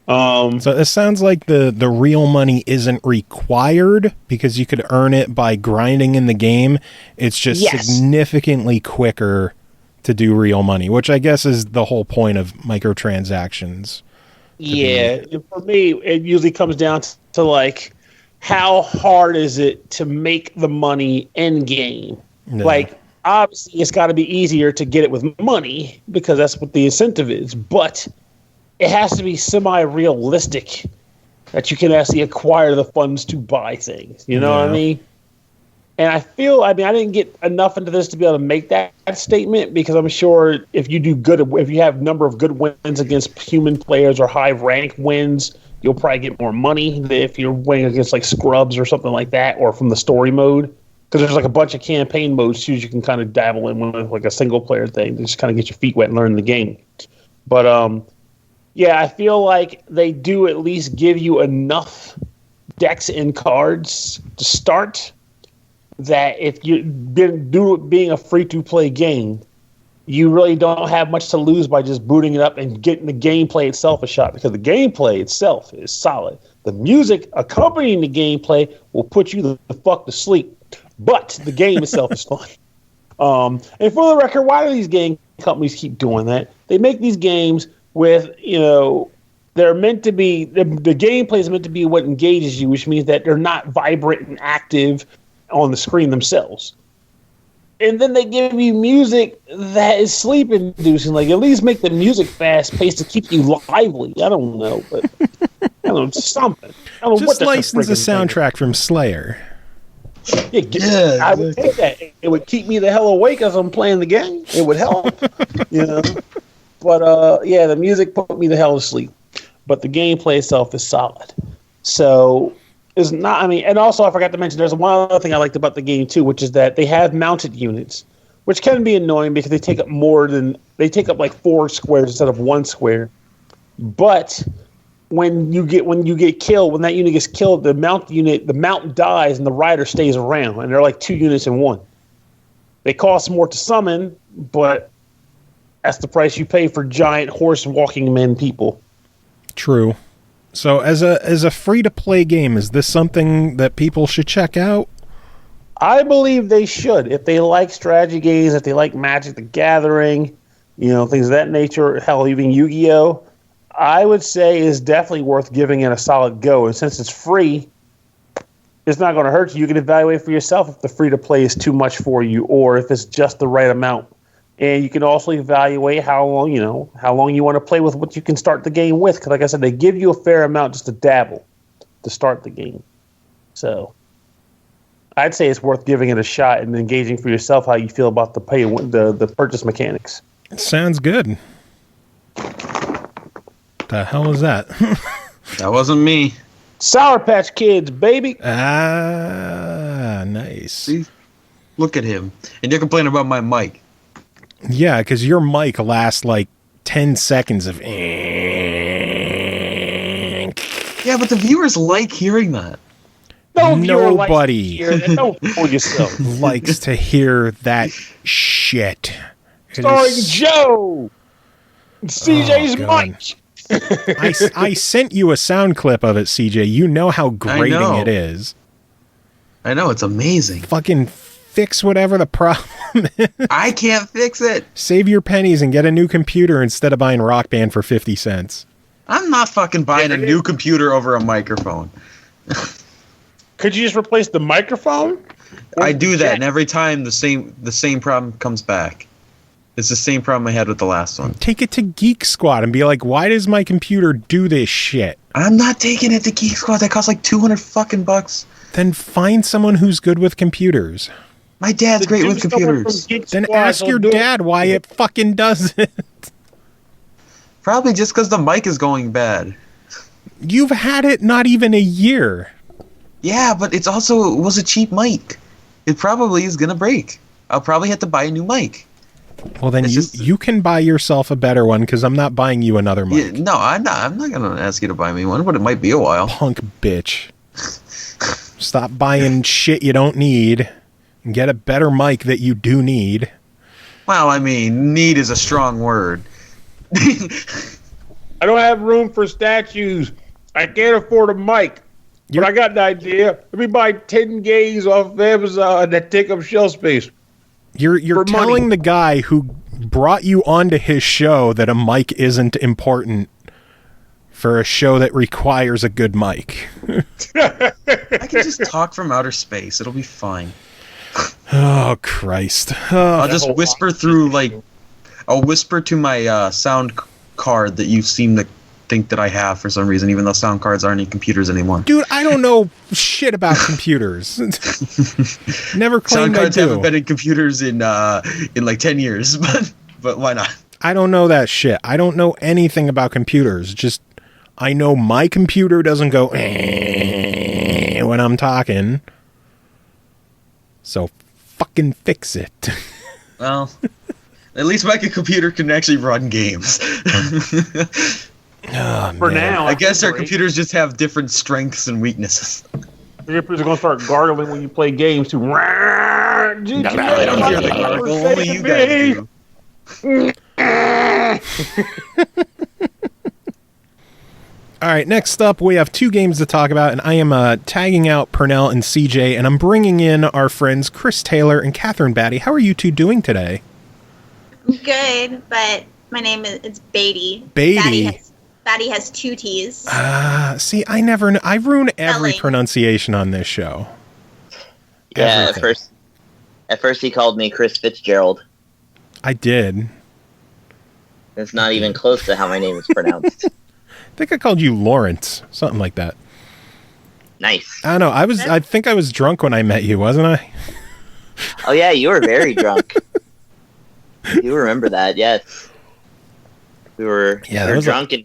it sounds like the real money isn't required because you could earn it by grinding in the game. It's just significantly quicker to do real money, which I guess is the whole point of microtransactions. Yeah, for me, it usually comes down to how hard is it to make the money in game? No. Obviously, it's got to be easier to get it with money because that's what the incentive is, but it has to be semi-realistic that you can actually acquire the funds to buy things. You know what I mean? And I didn't get enough into this to be able to make that statement because I'm sure if you have a number of good wins against human players or high rank wins, you'll probably get more money than if you're winning against scrubs or something like that, or from the story mode. Because there's a bunch of campaign modes too you can kind of dabble in with a single player thing to just kind of get your feet wet and learn the game. But I feel like they do at least give you enough decks and cards to start that if you being a free-to-play game, you really don't have much to lose by just booting it up and getting the gameplay itself a shot, because the gameplay itself is solid. The music accompanying the gameplay will put you the fuck to sleep, but the game itself is fun. And for the record, why do these game companies keep doing that? They make these games with, they're meant to be, the gameplay is meant to be what engages you, which means that they're not vibrant and active on the screen themselves. And then they give you music that is sleep-inducing. At least make the music fast-paced to keep you lively. I don't know, but something. I don't know. Just license a soundtrack from Slayer. Yeah, I would take that. It would keep me the hell awake as I'm playing the game. It would help, But the music put me the hell to sleep. But the gameplay itself is solid. So it's not. And also I forgot to mention there's one other thing I liked about the game too, which is that they have mounted units, which can be annoying because they take up 4 squares instead of 1 square. But when that unit gets killed, the mount dies and the rider stays around, and they're 2 units in 1. They cost more to summon, but that's the price you pay for giant horse walking men people. True. So as a free-to-play game, is this something that people should check out? I believe they should. If they like strategy games, if they like Magic the Gathering, things of that nature, hell, even Yu-Gi-Oh!, I would say is definitely worth giving it a solid go. And since it's free, it's not going to hurt you. You can evaluate for yourself if the free-to-play is too much for you or if it's just the right amount. And you can also evaluate how long you want to play with what you can start the game with. Because like I said, they give you a fair amount just to dabble to start the game. So I'd say it's worth giving it a shot and engaging for yourself how you feel about the purchase mechanics. Sounds good. The hell is that? That wasn't me. Sour Patch Kids, baby. Ah, nice. See? Look at him. And you're complaining about my mic. Yeah, because your mic lasts like 10 seconds of... Yeah, but the viewers like hearing that. Nobody Don't fool yourself. likes to hear that shit. Starring Joe! CJ's mic! I sent you a sound clip of it, CJ. You know how grating it is. I know, it's amazing. Fucking fix whatever the problem is. I can't fix it. Save your pennies and get a new computer instead of buying Rock Band for 50 cents. I'm not fucking buying a new computer over a microphone. Could you just replace the microphone? I do that, and every time the same problem comes back. It's the same problem I had with the last one. Take it to Geek Squad and be like, why does my computer do this shit? I'm not taking it to Geek Squad. That costs like $200 fucking bucks. Then find someone who's good with computers. My dad's great with computers. Then ask your dad why it fucking does it. Probably just because the mic is going bad. You've had it not even a year. Yeah, but it was a cheap mic. It probably is going to break. I'll probably have to buy a new mic. Well, then you can buy yourself a better one because I'm not buying you another mic. Yeah, no, I'm not going to ask you to buy me one, but it might be a while. Punk bitch. Stop buying shit you don't need and get a better mic that you do need. Well, I mean, need is a strong word. I don't have room for statues. I can't afford a mic. But I got an idea. Let me buy 10 games off Amazon that take up shelf space. You're telling the guy who brought you onto his show that a mic isn't important for a show that requires a good mic. I can just talk from outer space. It'll be fine. Oh, Christ. I'll just whisper through, I'll whisper to my sound card that you seem to think that I have for some reason, even though sound cards aren't in computers anymore. Dude, I don't know shit about computers. Never claimed sound cards I do. haven't been in computers in like 10 years, but why not? I don't know that shit. I don't know anything about computers. Just, I know my computer doesn't go when I'm talking. So fucking fix it. Well, at least my computer can actually run games. For now. I guess our computers just have different strengths and weaknesses. Your computers are going to start gargling when you play games too. I don't hear the gargle. Only you guys do. All right, next up, we have two games to talk about, and I am tagging out Pernell and CJ, and I'm bringing in our friends Chris Taylor and Catherine Batty. How are you two doing today? Good, but my name is Beatty. Beatty. Batty has two T's. See, I never know. I ruin every pronunciation on this show. Yeah, at first he called me Chris Fitzgerald. I did. It's not even close to how my name is pronounced. I think I called you Lawrence, something like that. Nice. I don't know. I think I was drunk when I met you, wasn't I? Oh yeah, you were very drunk. You remember that? Yes. We were drunk and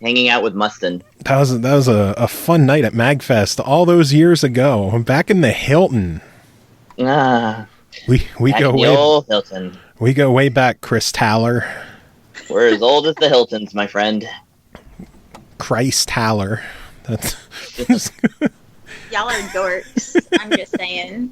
hanging out with Mustin. That was a fun night at MagFest all those years ago, back in the Hilton. We go way old Hilton. We go way back, Chris Taller. We're as old as the Hiltons, my friend. Christ Taller. That's Y'all are dorks. I'm just saying.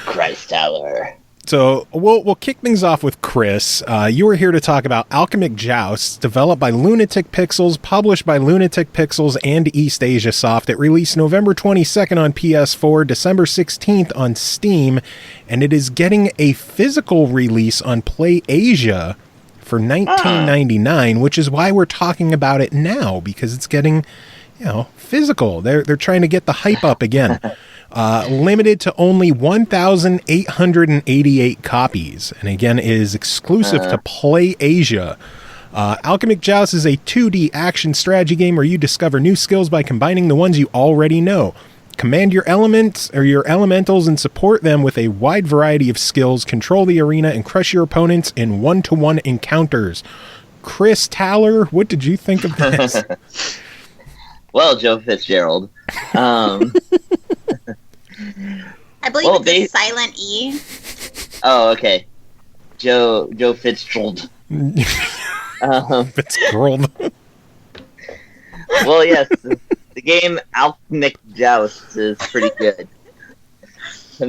Christ Taller. So we'll kick things off with Chris. You were here to talk about Alchemic Jousts, developed by Lunatic Pixels, published by Lunatic Pixels and East Asia Soft. It released November 22nd on PS4, December 16th on Steam, and it is getting a physical release on PlayAsia for $19.99, which is why we're talking about it now, because it's getting, physical. They're trying to get the hype up again. Limited to only 1,888 copies, and again is exclusive to PlayAsia. Alchemic Jousts is a 2D action strategy game where you discover new skills by combining the ones you already know. Command your elements or your elementals and support them with a wide variety of skills. Control the arena and crush your opponents in one-to-one encounters. Chris Taller, what did you think of this? Well, Joe Fitzgerald. I I believe it's a silent E. Oh, okay. Joe Fitzgerald. Fitzgerald. Well, yes, the game Alchemic Joust is pretty good. Let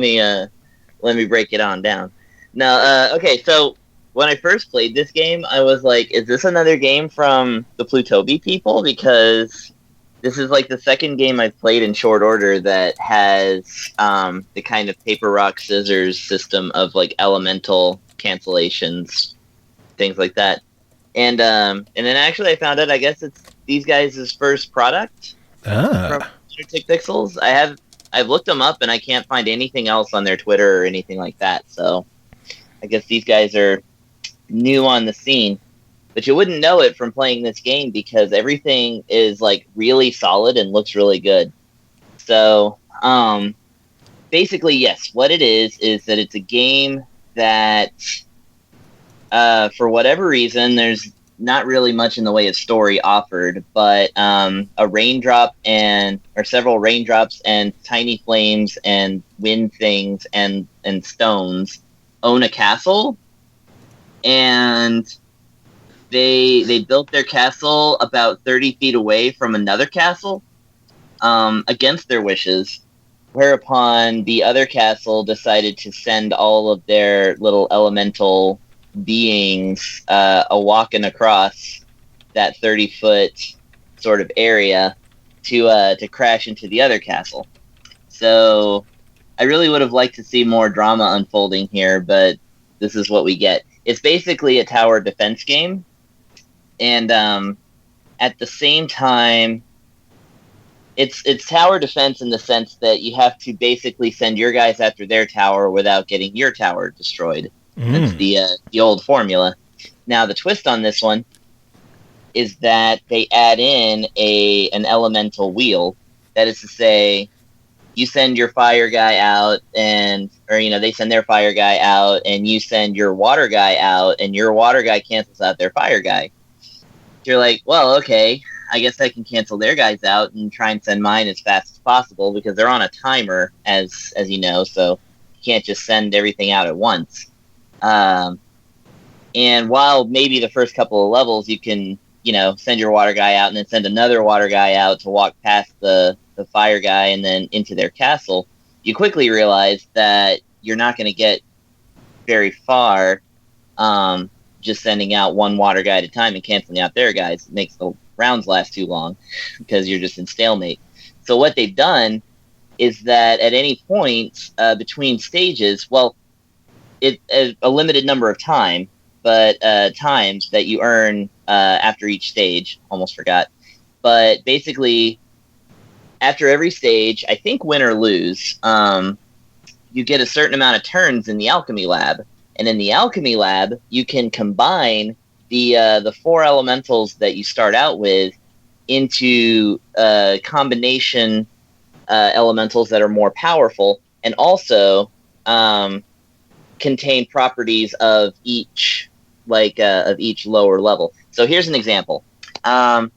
me break it on down. Now, okay, so when I first played this game, I was like, is this another game from the Plutobi people? Because this is like the second game I've played in short order that has the kind of paper, rock, scissors system of like elemental cancellations, things like that. And then actually I found out, I guess it's these guys' first product from Lunatic Pixels. I've looked them up and I can't find anything else on their Twitter or anything like that. So I guess these guys are new on the scene. But you wouldn't know it from playing this game because everything is like really solid and looks really good. So basically, yes, what it is that it's a game that for whatever reason, there's not really much in the way of story offered, but a raindrop or several raindrops and tiny flames and wind things and stones own a castle, and they built their castle about 30 feet away from another castle against their wishes, whereupon the other castle decided to send all of their little elemental beings walking across that 30-foot sort of area to crash into the other castle. So I really would have liked to see more drama unfolding here, but this is what we get. It's basically a tower defense game, and at the same time, it's tower defense in the sense that you have to basically send your guys after their tower without getting your tower destroyed. That's the old formula. Now, the twist on this one is that they add in an elemental wheel. That is to say, you send your fire guy out, they send their fire guy out, and you send your water guy out, and your water guy cancels out their fire guy. You're like, well, okay, I guess I can cancel their guys out and try and send mine as fast as possible because they're on a timer, as you know, so you can't just send everything out at once. And while maybe the first couple of levels you can, send your water guy out and then send another water guy out to walk past the fire guy and then into their castle, you quickly realize that you're not going to get very far just sending out one water guy at a time and canceling out their guys. It makes the rounds last too long because you're just in stalemate. So what they've done is that at any point between stages, well, it's a limited number of times that you earn after each stage. Almost forgot. But basically, after every stage, I think win or lose, you get a certain amount of turns in the alchemy lab. And in the alchemy lab, you can combine the four elementals that you start out with into combination elementals that are more powerful, and also contain properties of each lower level. So here's an example. So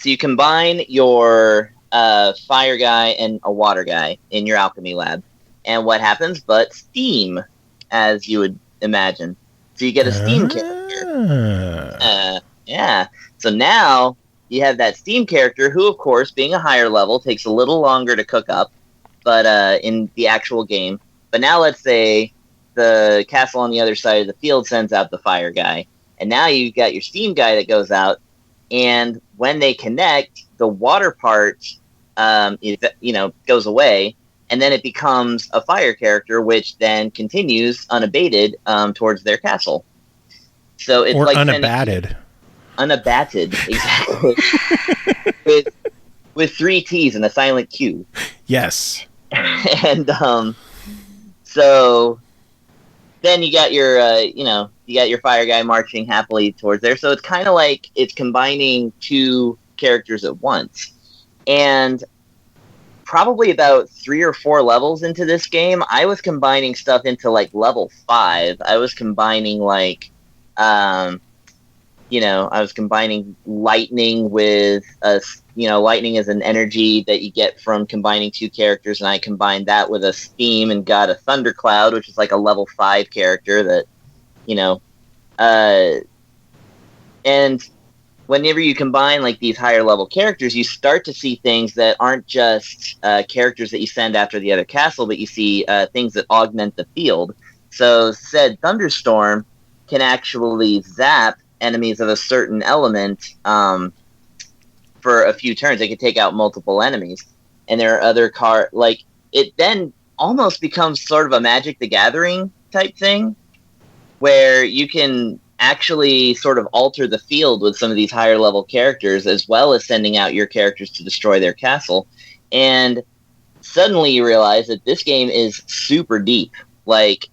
you combine your fire guy and a water guy in your alchemy lab, and what happens but steam, as you would imagine. So you get a steam character. Yeah. So now you have that steam character who, of course, being a higher level, takes a little longer to cook up, but in the actual game. But now let's say the castle on the other side of the field sends out the fire guy. And now you've got your steam guy that goes out, and when they connect, the water part goes away, and then it becomes a fire character, which then continues unabated towards their castle. So it's like unabated. Unabated, exactly. with 3 T's and a silent Q. Yes. And so then you got your fire guy marching happily towards there. So it's kind of like it's combining 2 characters at once. And probably about 3 or 4 levels into this game, I was combining stuff into like level 5. I was combining I was combining lightning with lightning is an energy that you get from combining two characters, and I combined that with a steam and got a thundercloud, which is like a level 5 character that, and whenever you combine like these higher level characters, you start to see things that aren't just characters that you send after the other castle, but you see things that augment the field. So said thunderstorm can actually zap enemies of a certain element for a few turns. It can take out multiple enemies. And there are other it then almost becomes sort of a Magic the Gathering type thing, where you can actually sort of alter the field with some of these higher level characters, as well as sending out your characters to destroy their castle. And suddenly you realize that this game is super deep. Like,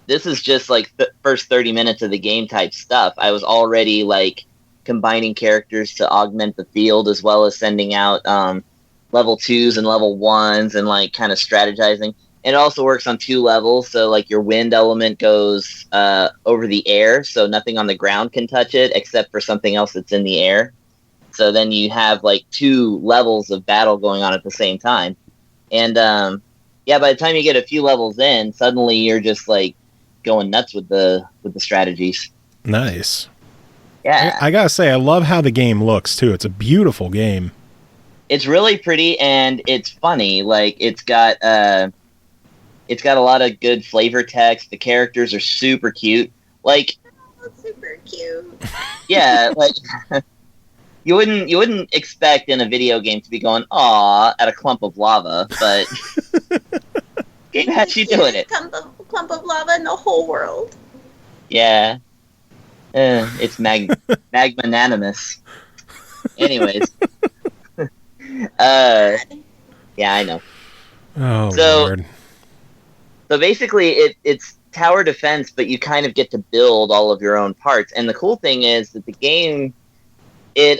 this is just like the first 30 minutes of the game type stuff. I was already like combining characters to augment the field, as well as sending out level 2s and level 1s and like kind of strategizing. And it also works on 2 levels. So like your wind element goes over the air, so nothing on the ground can touch it except for something else that's in the air. So then you have like 2 levels of battle going on at the same time. And by the time you get a few levels in, suddenly you're just like going nuts with the strategies. Nice. Yeah. I gotta say, I love how the game looks too. It's a beautiful game. It's really pretty and it's funny. Like it's got a lot of good flavor text. The characters are super cute. Like, super cute. Yeah, like you wouldn't expect in a video game to be going "aw" at a clump of lava, but game has you doing it. Clump of lava in the whole world. Yeah. It's magnanimous. Anyways. Yeah, I know. Oh, Lord. So basically, it's tower defense, but you kind of get to build all of your own parts. And the cool thing is that the game, it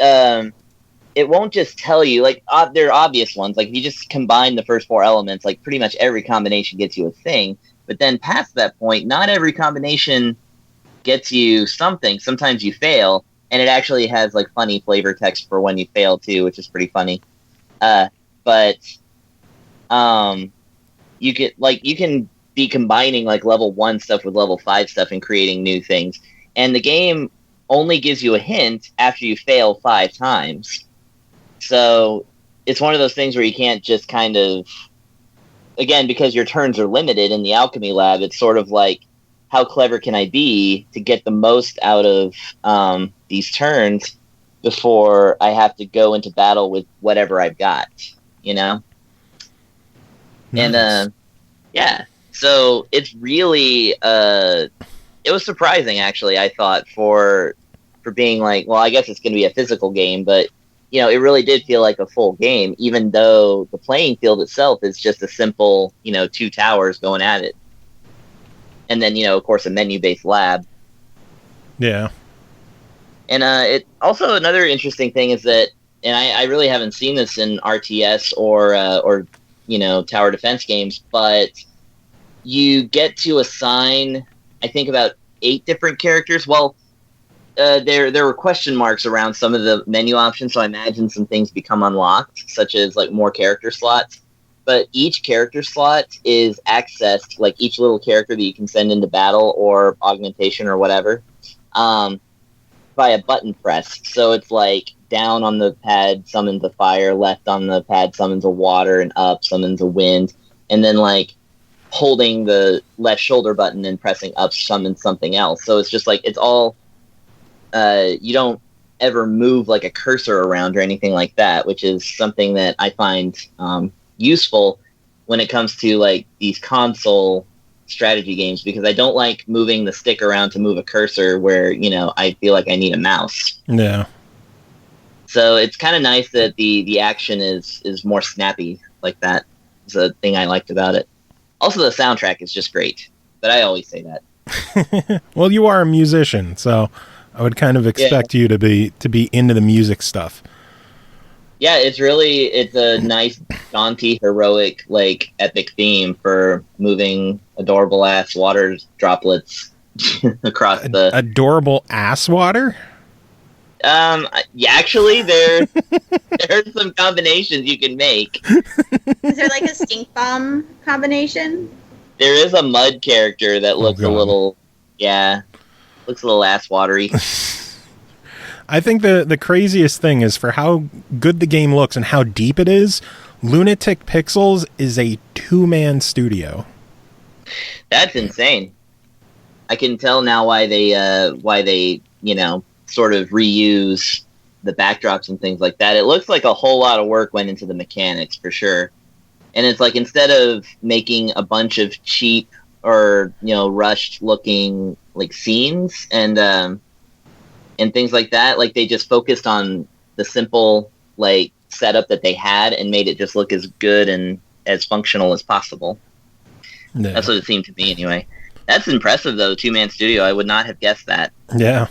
won't just tell you, like, there are obvious ones. Like, if you just combine the first 4 elements, like, pretty much every combination gets you a thing. But then past that point, not every combination gets you something. Sometimes you fail, and it actually has, like, funny flavor text for when you fail, too, which is pretty funny. But you can be combining, like, level 1 stuff with level 5 stuff and creating new things. And the game only gives you a hint after you fail 5 times. So it's one of those things where you can't just kind of, again, because your turns are limited in the alchemy lab, it's sort of like, how clever can I be to get the most out of these turns before I have to go into battle with whatever I've got, Nice. And yeah, so it's really it was surprising, actually, I thought, for being like, well, I guess it's going to be a physical game, but it really did feel like a full game, even though the playing field itself is just a simple, 2 towers going at it. And then, of course, a menu-based lab. Yeah. And it also, another interesting thing is that, and I really haven't seen this in RTS or tower defense games, but you get to assign, I think, about 8 different characters. Well, there were question marks around some of the menu options, so I imagine some things become unlocked, such as like more character slots. But each character slot is accessed, like each little character that you can send into battle or augmentation or whatever, by a button press. So it's like down on the pad summons a fire, left on the pad summons a water, and up summons a wind, and then like holding the left shoulder button and pressing up summons something else. So it's just like, it's all, you don't ever move like a cursor around or anything like that, which is something that I find useful when it comes to like these console strategy games, because I don't like moving the stick around to move a cursor where, I feel like I need a mouse. Yeah. So it's kind of nice that the action is more snappy like that. It's a thing I liked about it. Also, the soundtrack is just great, but I always say that. Well, you are a musician, so I would kind of expect you to be into the music stuff. Yeah, it's a nice, jaunty, heroic, like, epic theme for moving adorable ass water droplets across the... Adorable ass water? Yeah, actually, there's some combinations you can make. Is there like a stink bomb combination? There is a mud character that looks a little, looks a little ass watery. I think the craziest thing is for how good the game looks and how deep it is, Lunatic Pixels is a 2-man studio. That's insane. I can tell now why they sort of reuse the backdrops and things like that. It looks like a whole lot of work went into the mechanics for sure. And it's like instead of making a bunch of cheap or rushed looking like scenes and things like that, like they just focused on the simple like setup that they had and made it just look as good and as functional as possible. Yeah. That's what it seemed to me anyway. That's impressive though, 2-man studio. I would not have guessed that. Yeah.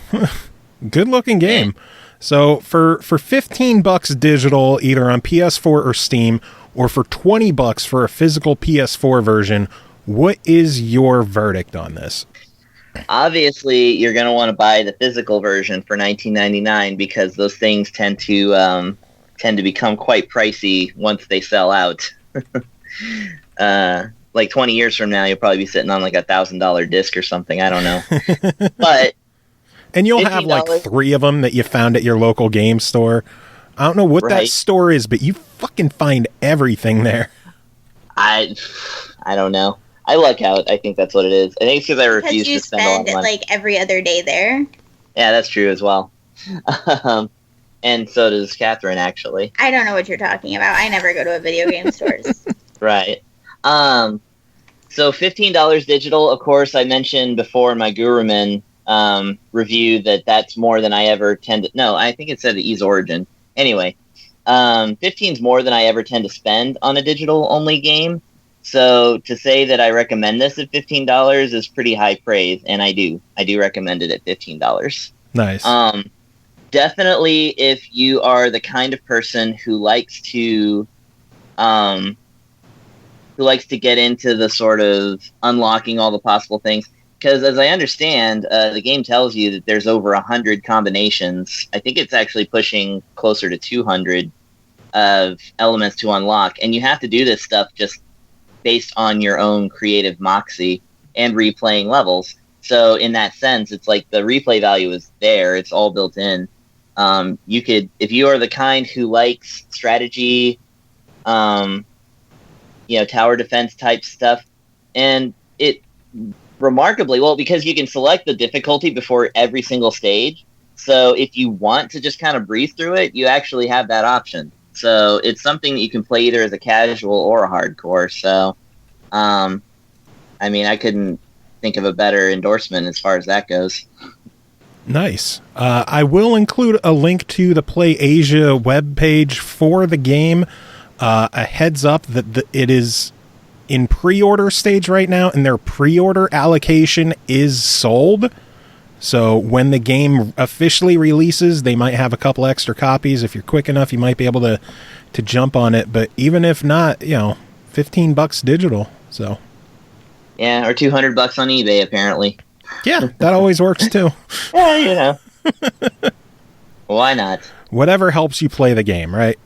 Good looking game. So for $15 digital, either on PS4 or Steam, or for $20 for a physical PS4 version, what is your verdict on this? Obviously, you're going to want to buy the physical version for $19.99 because those things tend to become quite pricey once they sell out. Like 20 years from now, you'll probably be sitting on like $1,000 disc or something. I don't know, but. And you'll have like 3 of them that you found at your local game store. I don't know what that store is, but you fucking find everything there. I don't know. I luck out. I think that's what it is. I think it's because I refuse to spend a lot of money. You spend like every other day there. Yeah, that's true as well. And so does Catherine, actually. I don't know what you're talking about. I never go to a video game stores. Right. So $15 digital, of course, I mentioned before in my Guruman review that's more than I ever tend to. No, I think it said Ease Origin. Anyway, 15 is more than I ever tend to spend on a digital only game. So to say that I recommend this at $15 is pretty high praise, and I do recommend it at $15. Nice. Definitely, if you are the kind of person who likes to get into the sort of unlocking all the possible things. Because as I understand, the game tells you that there's over 100 combinations. I think it's actually pushing closer to 200 of elements to unlock. And you have to do this stuff just based on your own creative moxie and replaying levels. So in that sense, it's like the replay value is there. It's all built in. You could, if you are the kind who likes strategy, tower defense type stuff, and it... remarkably well, because you can select the difficulty before every single stage. So if you want to just kind of breeze through it, you actually have that option. So it's something that you can play either as a casual or a hardcore. So, I couldn't think of a better endorsement as far as that goes. Nice. I will include a link to the Play Asia webpage for the game. A heads up that it is in pre-order stage right now, and their pre-order allocation is sold. So when the game officially releases, they might have a couple extra copies. If you're quick enough, you might be able to jump on it. But even if not, $15 digital. So yeah, or $200 on eBay apparently. Yeah, that always works too. Yeah, why not? Whatever helps you play the game, right?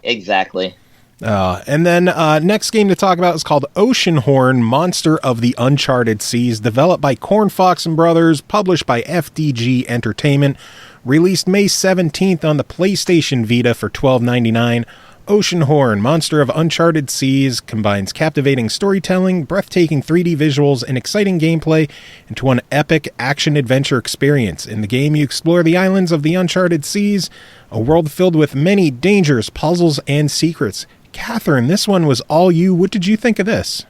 Exactly. And then next game to talk about is called Oceanhorn, Monster of the Uncharted Seas, developed by Corn Fox and Brothers, published by FDG Entertainment, released May 17th on the PlayStation Vita for $12.99. Oceanhorn, Monster of Uncharted Seas, combines captivating storytelling, breathtaking 3D visuals, and exciting gameplay into one epic action-adventure experience. In the game, you explore the islands of the Uncharted Seas, a world filled with many dangers, puzzles, and secrets. Catherine, this one was all you. What did you think of this?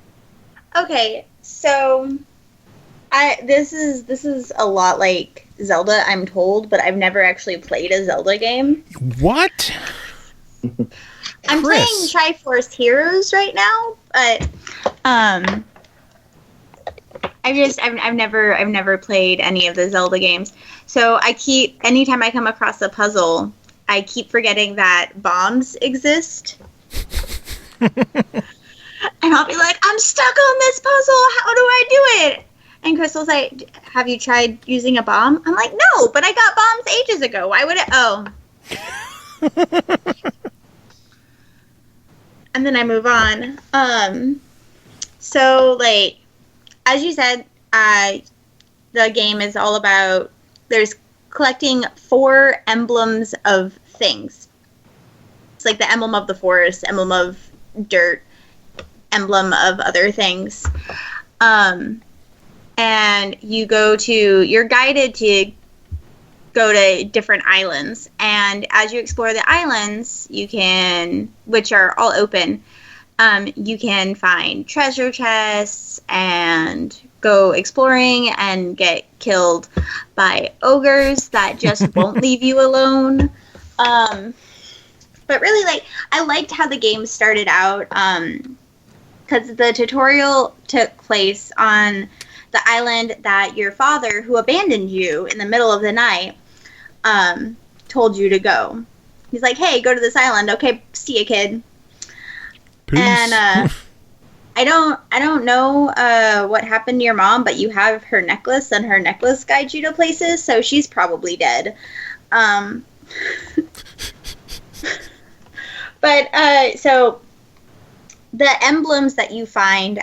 Okay, so this is a lot like Zelda, I'm told, but I've never actually played a Zelda game. What? I'm playing Triforce Heroes right now, but I've never played any of the Zelda games. So anytime I come across a puzzle, I keep forgetting that bombs exist. And I'll be like, I'm stuck on this puzzle. How do I do it? And Crystal's like, have you tried using a bomb? I'm like, no, but I got bombs ages ago. Why would it? Oh. And then I move on. So, like, as you said, the game is all about, there's collecting 4 emblems of things. It's like the emblem of the forest, emblem of dirt, emblem of other things. And you're guided to go to different islands. And as you explore the islands, which are all open, you can find treasure chests and go exploring and get killed by ogres that just won't leave you alone. But really, like, I liked how the game started out, because the tutorial took place on the island that your father, who abandoned you in the middle of the night, told you to go. He's like, hey, go to this island. Okay, see ya, kid. Peace. And I don't know what happened to your mom, but you have her necklace, and her necklace guides you to places, so she's probably dead. But so the emblems that you find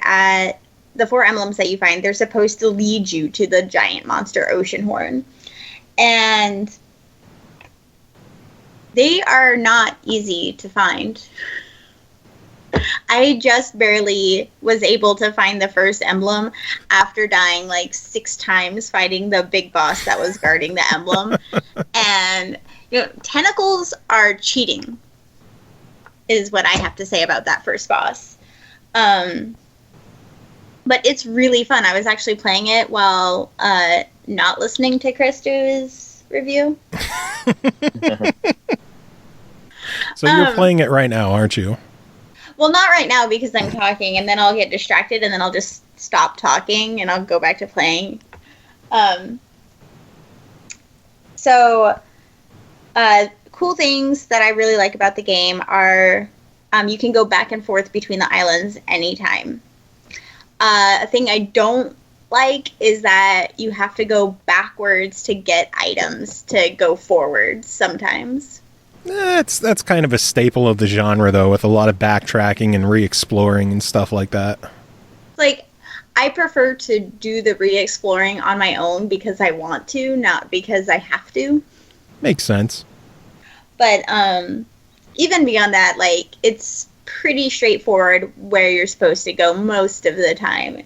the 4 emblems that you find, they're supposed to lead you to the giant monster Oceanhorn. And they are not easy to find. I just barely was able to find the first emblem after dying like 6 times fighting the big boss that was guarding the emblem. And, tentacles are cheating, is what I have to say about that first boss. But it's really fun. I was actually playing it while not listening to Chris do his review. So you're playing it right now, aren't you? Well, not right now because I'm talking, and then I'll get distracted, and then I'll just stop talking, and I'll go back to playing. Cool things that I really like about the game are you can go back and forth between the islands anytime. A thing I don't like is that you have to go backwards to get items to go forwards sometimes. That's kind of a staple of the genre, though, with a lot of backtracking and re-exploring and stuff like that. Like, I prefer to do the re-exploring on my own because I want to, not because I have to. Makes sense. But even beyond that, like, it's pretty straightforward where you're supposed to go most of the time.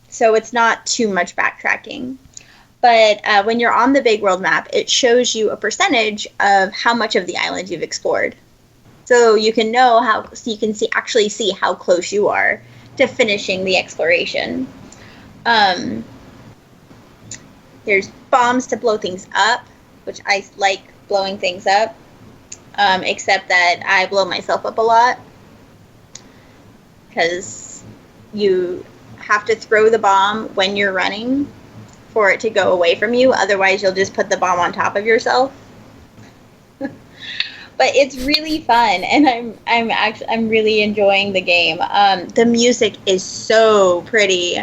So it's not too much backtracking. But when you're on the big world map, it shows you a percentage of how much of the island you've explored. So you can actually see how close you are to finishing the exploration. There's bombs to blow things up, which I like blowing things up. Except that I blow myself up a lot. Because you have to throw the bomb when you're running for it to go away from you. Otherwise, you'll just put the bomb on top of yourself. But it's really fun, and I'm really enjoying the game. The music is so pretty.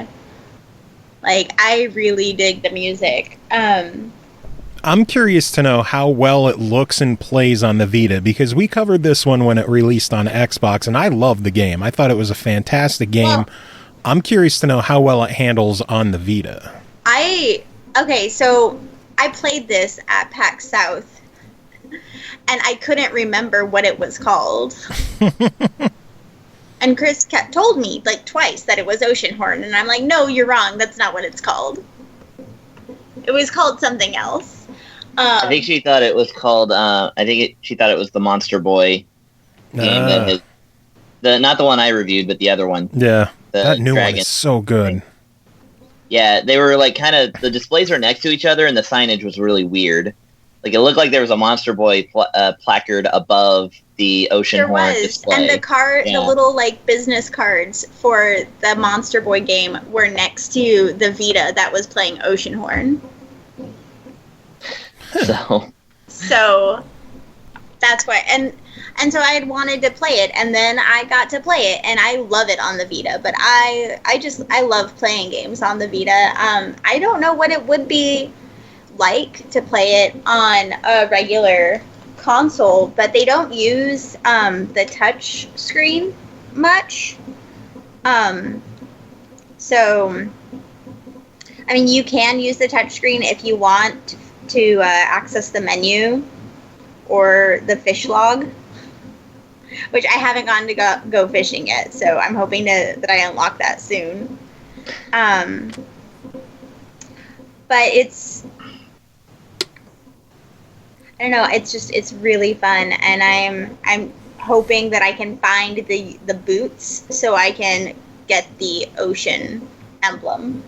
Like, I really dig the music. I'm curious to know how well it looks and plays on the Vita, because we covered this one when it released on Xbox, and I loved the game. I thought it was a fantastic game. Well, I'm curious to know how well it handles on the Vita. So I played this at PAX South, and I couldn't remember what it was called. And Chris told me, like, twice that it was Oceanhorn, and I'm like, no, you're wrong. That's not what it's called. It was called something else. I think she thought it was called. She thought it was the Monster Boy game. Not the one I reviewed, but the other one. Yeah, that new one is so good. Yeah, they were like the displays are next to each other, and the signage was really weird. Like, it looked like there was a Monster Boy placard above the Oceanhorn display. And the little like business cards for the Monster Boy game were next to the Vita that was playing Oceanhorn. So That's why, and so I had wanted to play it, and then I got to play it, and I love it on the Vita. But I love playing games on the Vita. I don't know what it would be like to play it on a regular console, but they don't use the touch screen much. So, I mean, you can use the touch screen if you want to access the menu or the fish log, which I haven't gotten to go fishing yet, so I'm hoping that I unlock that soon. But it's, I don't know, it's really fun, and I'm hoping that I can find the boots so I can get the ocean emblem.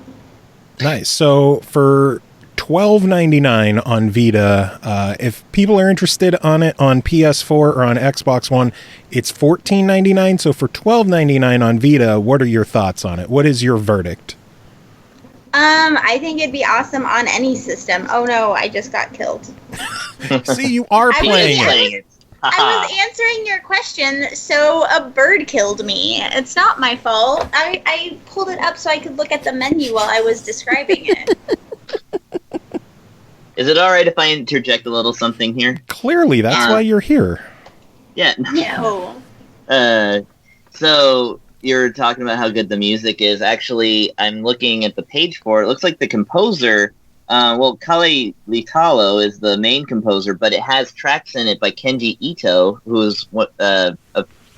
Nice. So for $12.99 on Vita. If people are interested on it on PS4 or on Xbox One, it's $14.99. So for $12.99 on Vita, what are your thoughts on it? What is your verdict? I think it'd be awesome on any system. Oh no, I just got killed. See, you are playing it. I was answering your question, so a bird killed me. It's not my fault. I pulled it up so I could look at the menu while I was describing it. Is it all right if I interject a little something here? Clearly, that's why you're here. Yeah. No. So you're talking about how good the music is. Actually, I'm looking at the page for it. It looks like the composer, Kale Litalo is the main composer, but it has tracks in it by Kenji Ito, who is a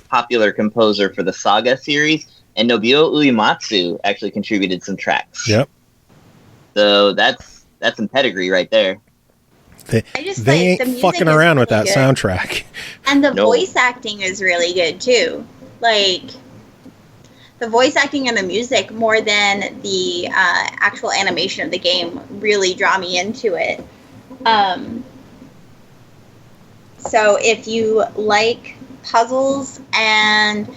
popular composer for the Saga series, and Nobuo Uematsu actually contributed some tracks. Yep. So that's some pedigree right there. They ain't fucking around with that soundtrack. And the voice acting is really good too. Like, the voice acting and the music, more than the actual animation of the game, really draw me into it. So if you like puzzles and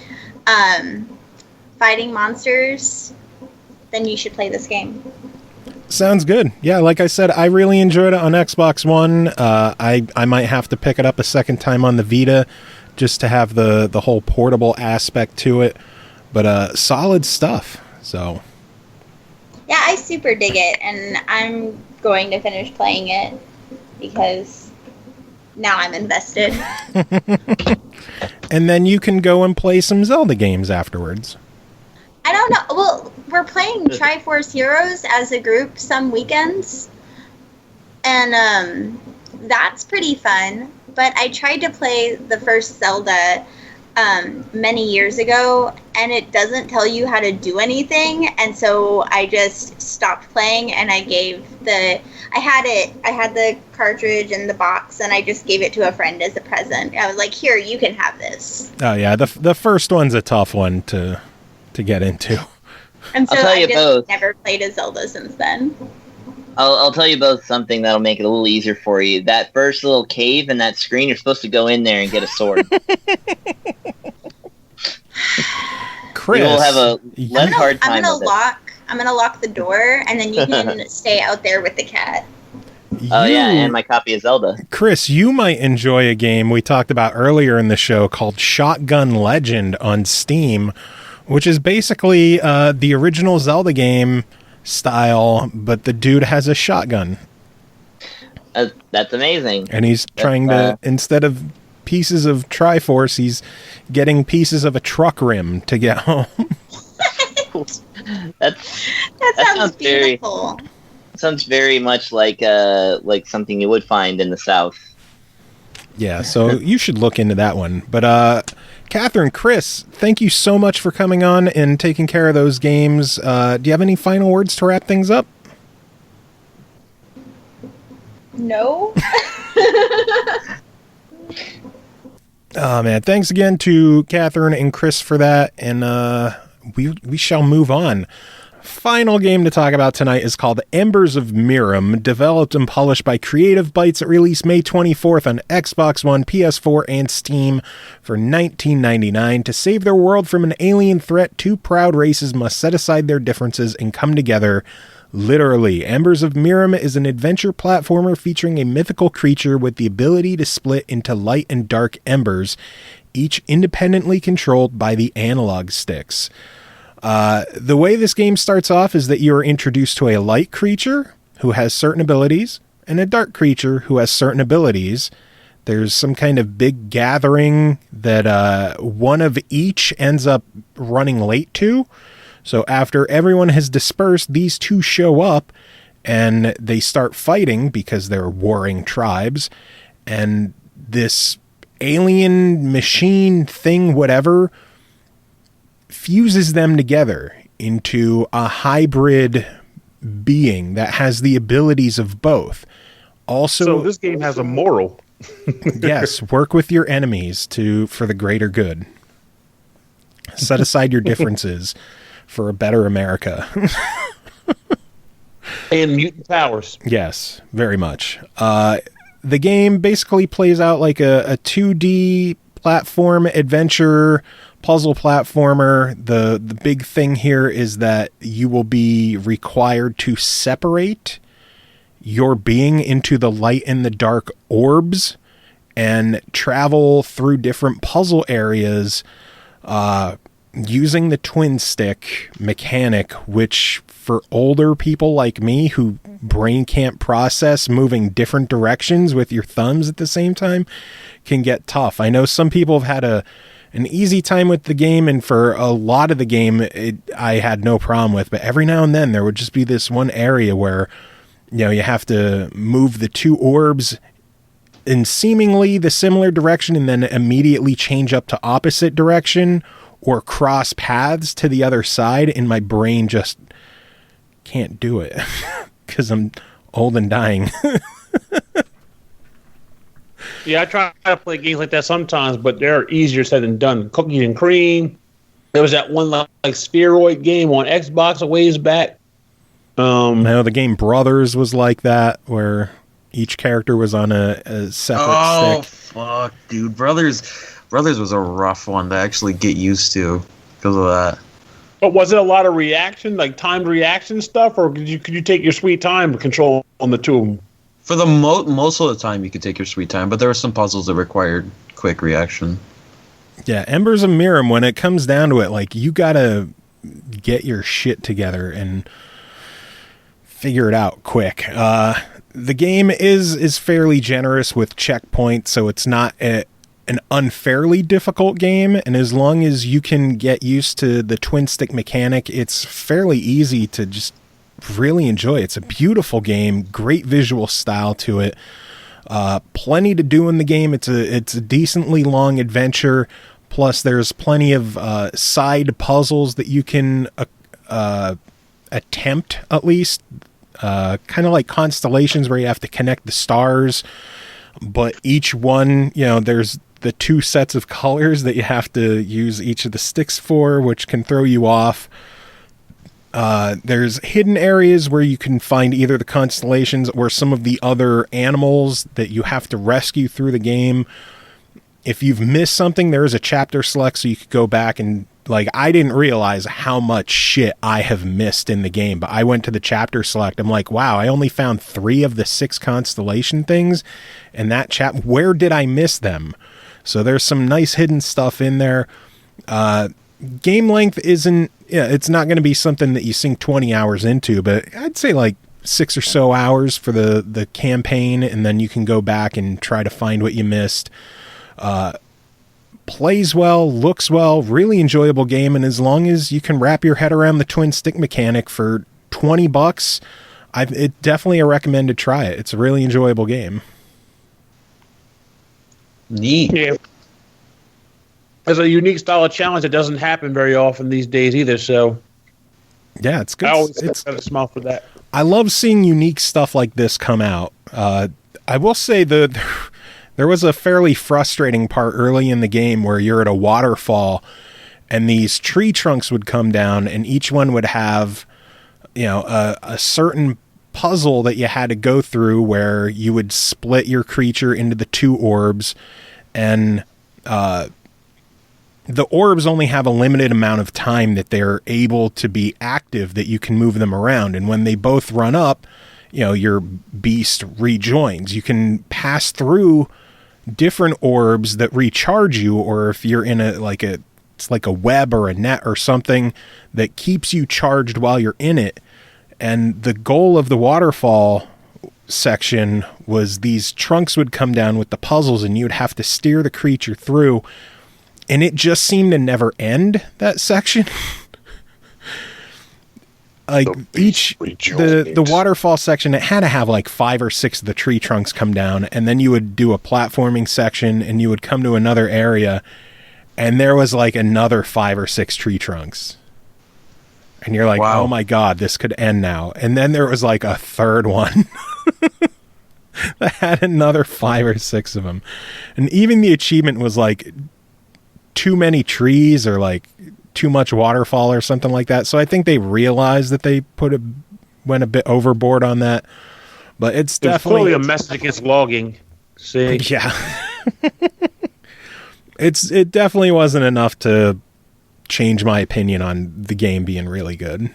fighting monsters, then you should play this game. Sounds good. Yeah, like I said, I really enjoyed it on Xbox One. I might have to pick it up a second time on the Vita just to have the whole portable aspect to it. But solid stuff. So yeah, I super dig it, and I'm going to finish playing it because now I'm invested. And then you can go and play some Zelda games afterwards. I don't know. Well, we're playing Triforce Heroes as a group some weekends, and that's pretty fun. But I tried to play the first Zelda many years ago, and it doesn't tell you how to do anything, and so I just stopped playing, and I had the cartridge in the box, and I just gave it to a friend as a present. I was like, here, you can have this. Oh yeah, the first one's a tough one to get into. And so I just never played a Zelda since then. I'll tell you both something that'll make it a little easier for you. That first little cave and that screen, you're supposed to go in there and get a sword. Chris, you will have a less hard time with it. I'm gonna lock the door, and then you can stay out there with the cat. Oh yeah, and my copy of Zelda. Chris, you might enjoy a game we talked about earlier in the show called Shotgun Legend on Steam, which is basically the original Zelda game style, but the dude has a shotgun. That's amazing. And he's trying to, instead of pieces of Triforce, he's getting pieces of a truck rim to get home. That sounds beautiful. Sounds very much like something you would find in the South. Yeah, so you should look into that one. But Catherine, Chris, thank you so much for coming on and taking care of those games. Do you have any final words to wrap things up? No. Oh, man. Thanks again to Catherine and Chris for that. And we shall move on. Final game to talk about tonight is called Embers of Miram, developed and published by Creative Bytes. It released May 24th on Xbox One, PS4, and Steam for $19.99. To save their world from an alien threat, two proud races must set aside their differences and come together, Literally, Embers of Miram is an adventure platformer featuring a mythical creature with the ability to split into light and dark embers, each independently controlled by the analog sticks. The way this game starts off is that you are introduced to a light creature who has certain abilities and a dark creature who has certain abilities. There's some kind of big gathering that one of each ends up running late to. So after everyone has dispersed, these two show up and they start fighting because they're warring tribes. And this alien machine thing, whatever, fuses them together into a hybrid being that has the abilities of both. Also, so this game has a moral. Yes, work with your enemies for the greater good. Set aside your differences for a better America. And mutant powers. Yes, very much. The game basically plays out like a 2D platform adventure puzzle platformer. The big thing here is that you will be required to separate your being into the light and the dark orbs and travel through different puzzle areas using the twin stick mechanic, which for older people like me who brain can't process moving different directions with your thumbs at the same time can get tough. I know some people have had an easy time with the game, and for a lot of the game I had no problem with, but every now and then there would just be this one area where you have to move the two orbs in seemingly the similar direction and then immediately change up to opposite direction or cross paths to the other side, and my brain just can't do it because I'm old and dying. Yeah, I try to play games like that sometimes, but they're easier said than done. Cookies and Cream. There was that one like spheroid game on Xbox a ways back. No, the game Brothers was like that, where each character was on a separate stick. Oh, fuck, dude. Brothers was a rough one to actually get used to because of that. But was it a lot of reaction, like timed reaction stuff, or could you take your sweet time to control on the two of them? For the most of the time, you could take your sweet time, but there were some puzzles that required quick reaction. Yeah, Embers of Miram, when it comes down to it, like, you gotta get your shit together and figure it out quick. The game is fairly generous with checkpoints, so it's not an unfairly difficult game, and as long as you can get used to the twin stick mechanic, it's fairly easy to just really enjoy. It's a beautiful game, great visual style to it, plenty to do in the game. It's a decently long adventure, plus there's plenty of side puzzles that you can attempt, at least, kind of like constellations where you have to connect the stars, but each one, there's the two sets of colors that you have to use each of the sticks for, which can throw you off. There's hidden areas where you can find either the constellations or some of the other animals that you have to rescue through the game. If you've missed something, there is a chapter select, so you could go back and, like, I didn't realize how much shit I have missed in the game, but I went to the chapter select. I'm like, wow, I only found 3 of the 6 constellation things, and where did I miss them? So there's some nice hidden stuff in there. Game length it's not going to be something that you sink 20 hours into, but I'd say like 6 or so hours for the campaign, and then you can go back and try to find what you missed. Plays well, looks well, really enjoyable game, and as long as you can wrap your head around the twin stick mechanic for $20, it's definitely a recommended try it. It's a really enjoyable game. Neat. Yeah. It's a unique style of challenge that doesn't happen very often these days either, so yeah, it's good. I always got a smile for that. I love seeing unique stuff like this come out. I will say there was a fairly frustrating part early in the game where you're at a waterfall and these tree trunks would come down, and each one would have, a certain puzzle that you had to go through where you would split your creature into the 2 orbs, and the orbs only have a limited amount of time that they're able to be active, that you can move them around. And when they both run up, your beast rejoins. You can pass through different orbs that recharge you, or if you're in it's like a web or a net or something that keeps you charged while you're in it. And the goal of the waterfall section was these trunks would come down with the puzzles and you'd have to steer the creature through. And it just seemed to never end, that section. Like the waterfall section, it had to have like 5 or 6 of the tree trunks come down, and then you would do a platforming section and you would come to another area and there was like another 5 or 6 tree trunks. And you're like, wow. Oh my God, this could end now. And then there was like a third one that had another 5 or 6 of them. And even the achievement was like too many trees or like too much waterfall or something like that. So I think they realized that they went a bit overboard on that. But it's definitely a message against logging. See? Yeah. It definitely wasn't enough to change my opinion on the game being really good.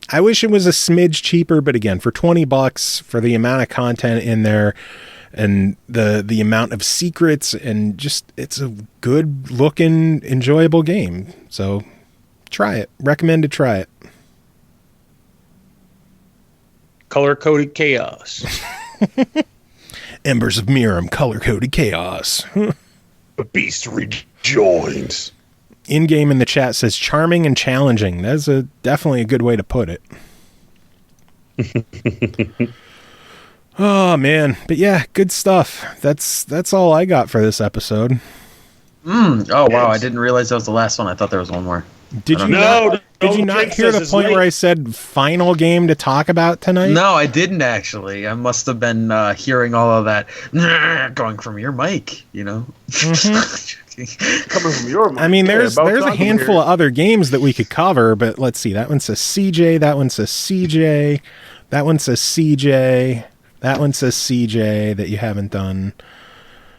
I wish it was a smidge cheaper, but again, for $20 for the amount of content in there and the amount of secrets, and just it's a good looking, enjoyable game. So try it. Recommend to try it. Color-coded chaos. Embers of Miram, color-coded chaos. The beast rejoins. In-game in the chat says charming and challenging. That's definitely a good way to put it. Oh man, but yeah, good stuff. That's all I got for this episode. Oh wow, I didn't realize that was the last one. I thought there was one more. Did you not hear the point where I said final game to talk about tonight? No, I didn't actually. I must have been hearing all of that going from your mic, Mm-hmm. Coming from your mic. I mean, there's a handful of other games that we could cover, but let's see. That one says CJ, that one says CJ, that one says CJ, that one says CJ that you haven't done.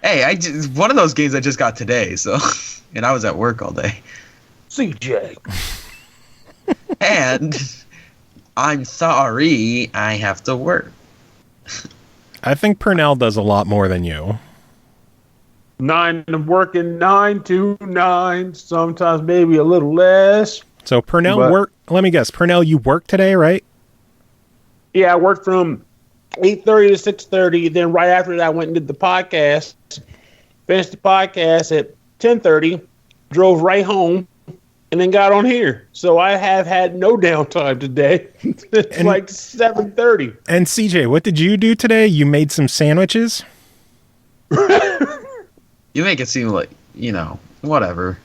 Hey, one of those games I just got today, so and I was at work all day. CJ. And I'm sorry, I have to work. I think Pernell does a lot more than you. I'm working 9 to 9, sometimes maybe a little less. So Pernell let me guess, Pernell, you work today, right? Yeah, I worked from 8:30 to 6:30. Then right after that, I went and did the podcast. Finished the podcast at 10:30. Drove right home, and then got on here. So I have had no downtime today. It's like 7:30. And CJ, what did you do today? You made some sandwiches? You make it seem like, whatever.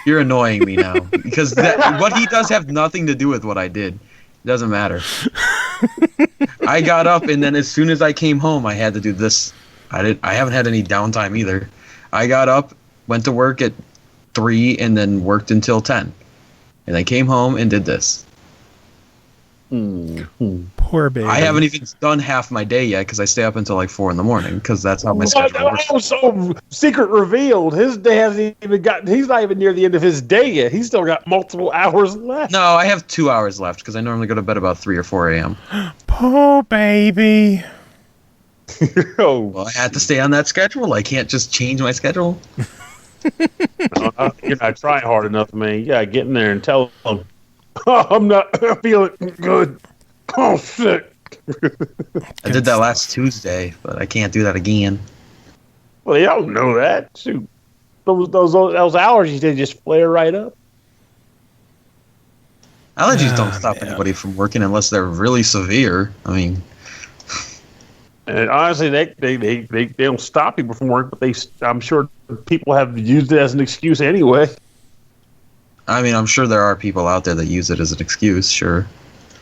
You're annoying me now. Because what he does have nothing to do with what I did. It doesn't matter. I got up, and then as soon as I came home, I had to do this. I haven't had any downtime either. I got up, went to work at 3, and then worked until 10. And I came home and did this. Poor baby. I haven't even done half my day yet because I stay up until like 4 in the morning because that's how my schedule works. So secret revealed. His day hasn't even gotten. He's not even near the end of his day yet. He's still got multiple hours left. No, I have 2 hours left because I normally go to bed about 3 or 4 a.m. Poor baby. Well, I had to stay on that schedule. I can't just change my schedule. You're not trying hard enough, man. You gotta get in there and tell them. Oh, I'm not feeling good. Oh, shit. I did that last Tuesday, but I can't do that again. Well, y'all know that. Shoot. Those allergies, they just flare right up. Allergies don't stop anybody from working unless they're really severe. I mean... And honestly, they don't stop people from work, but I'm sure people have used it as an excuse anyway. I mean, I'm sure there are people out there that use it as an excuse, sure.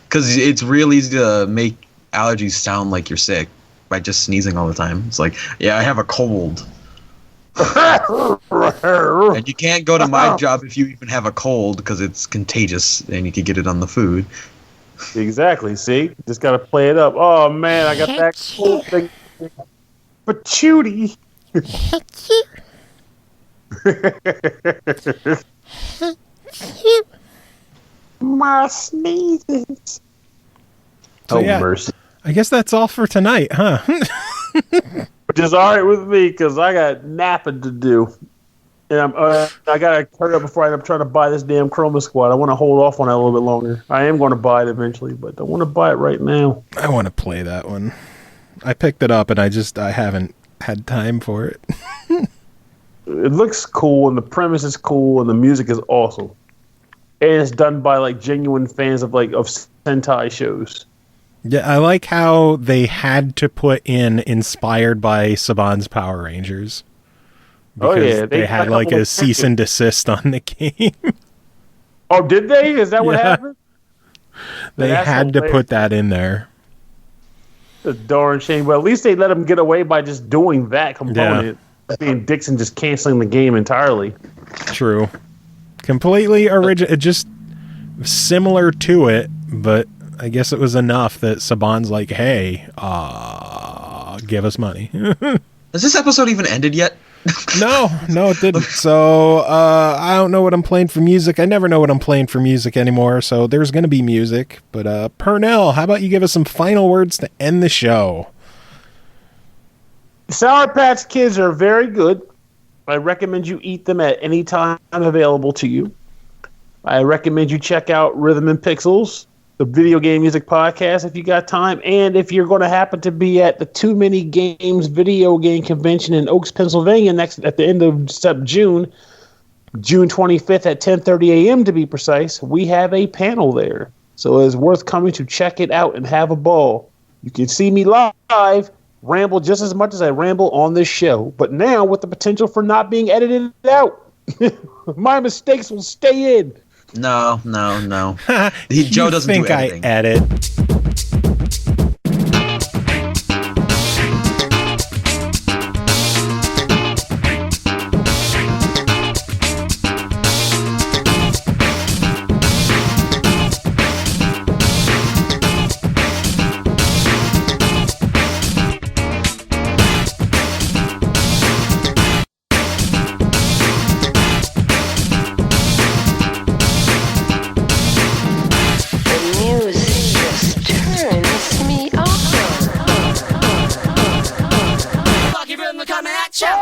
Because it's real easy to make allergies sound like you're sick by just sneezing all the time. It's like, yeah, I have a cold. And you can't go to my job if you even have a cold because it's contagious and you could get it on the food. Exactly, see? Just got to play it up. Oh, man, I got that cold thing. Patootie. My sneezes. So, yeah, mercy. I guess that's all for tonight, huh? Which is all right with me because I got napping to do. And I got to hurry up before I end up trying to buy this damn Chroma Squad. I want to hold off on that a little bit longer. I am going to buy it eventually, but I want to buy it right now. I want to play that one. I picked it up and I haven't had time for it. It looks cool and the premise is cool and the music is awesome. And it's done by like genuine fans of Sentai shows. Yeah, I like how they had to put in inspired by Saban's Power Rangers. Because they had like a cease and desist on the game. Oh, did they? Is that what happened? They had to put that in there. It's a darn shame. But at least they let them get away by just doing that component. Yeah. Being Dixon just canceling the game entirely. True. Completely original. Just similar to it, but I guess it was enough that Saban's like, hey, give us money. Has this episode even ended yet? No, it didn't. So I don't know what I'm playing for music. I never know what I'm playing for music anymore, so there's going to be music. But Pernell, how about you give us some final words to end the show? Sour Patch Kids are very good. I recommend you eat them at any time available to you. I recommend you check out Rhythm and Pixels, the video game music podcast, if you got time. And if you're going to happen to be at the Too Many Games video game convention in Oaks, Pennsylvania, at the end of June 25th at 10:30 a.m. to be precise, we have a panel there. So it's worth coming to check it out and have a ball. You can see me live, ramble just as much as I ramble on this show, but now with the potential for not being edited out. My mistakes will stay in. No. Joe doesn't do anything. I edit. The funky rhythm coming at ya.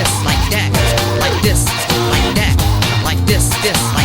this, like that, like this, like that, like this, like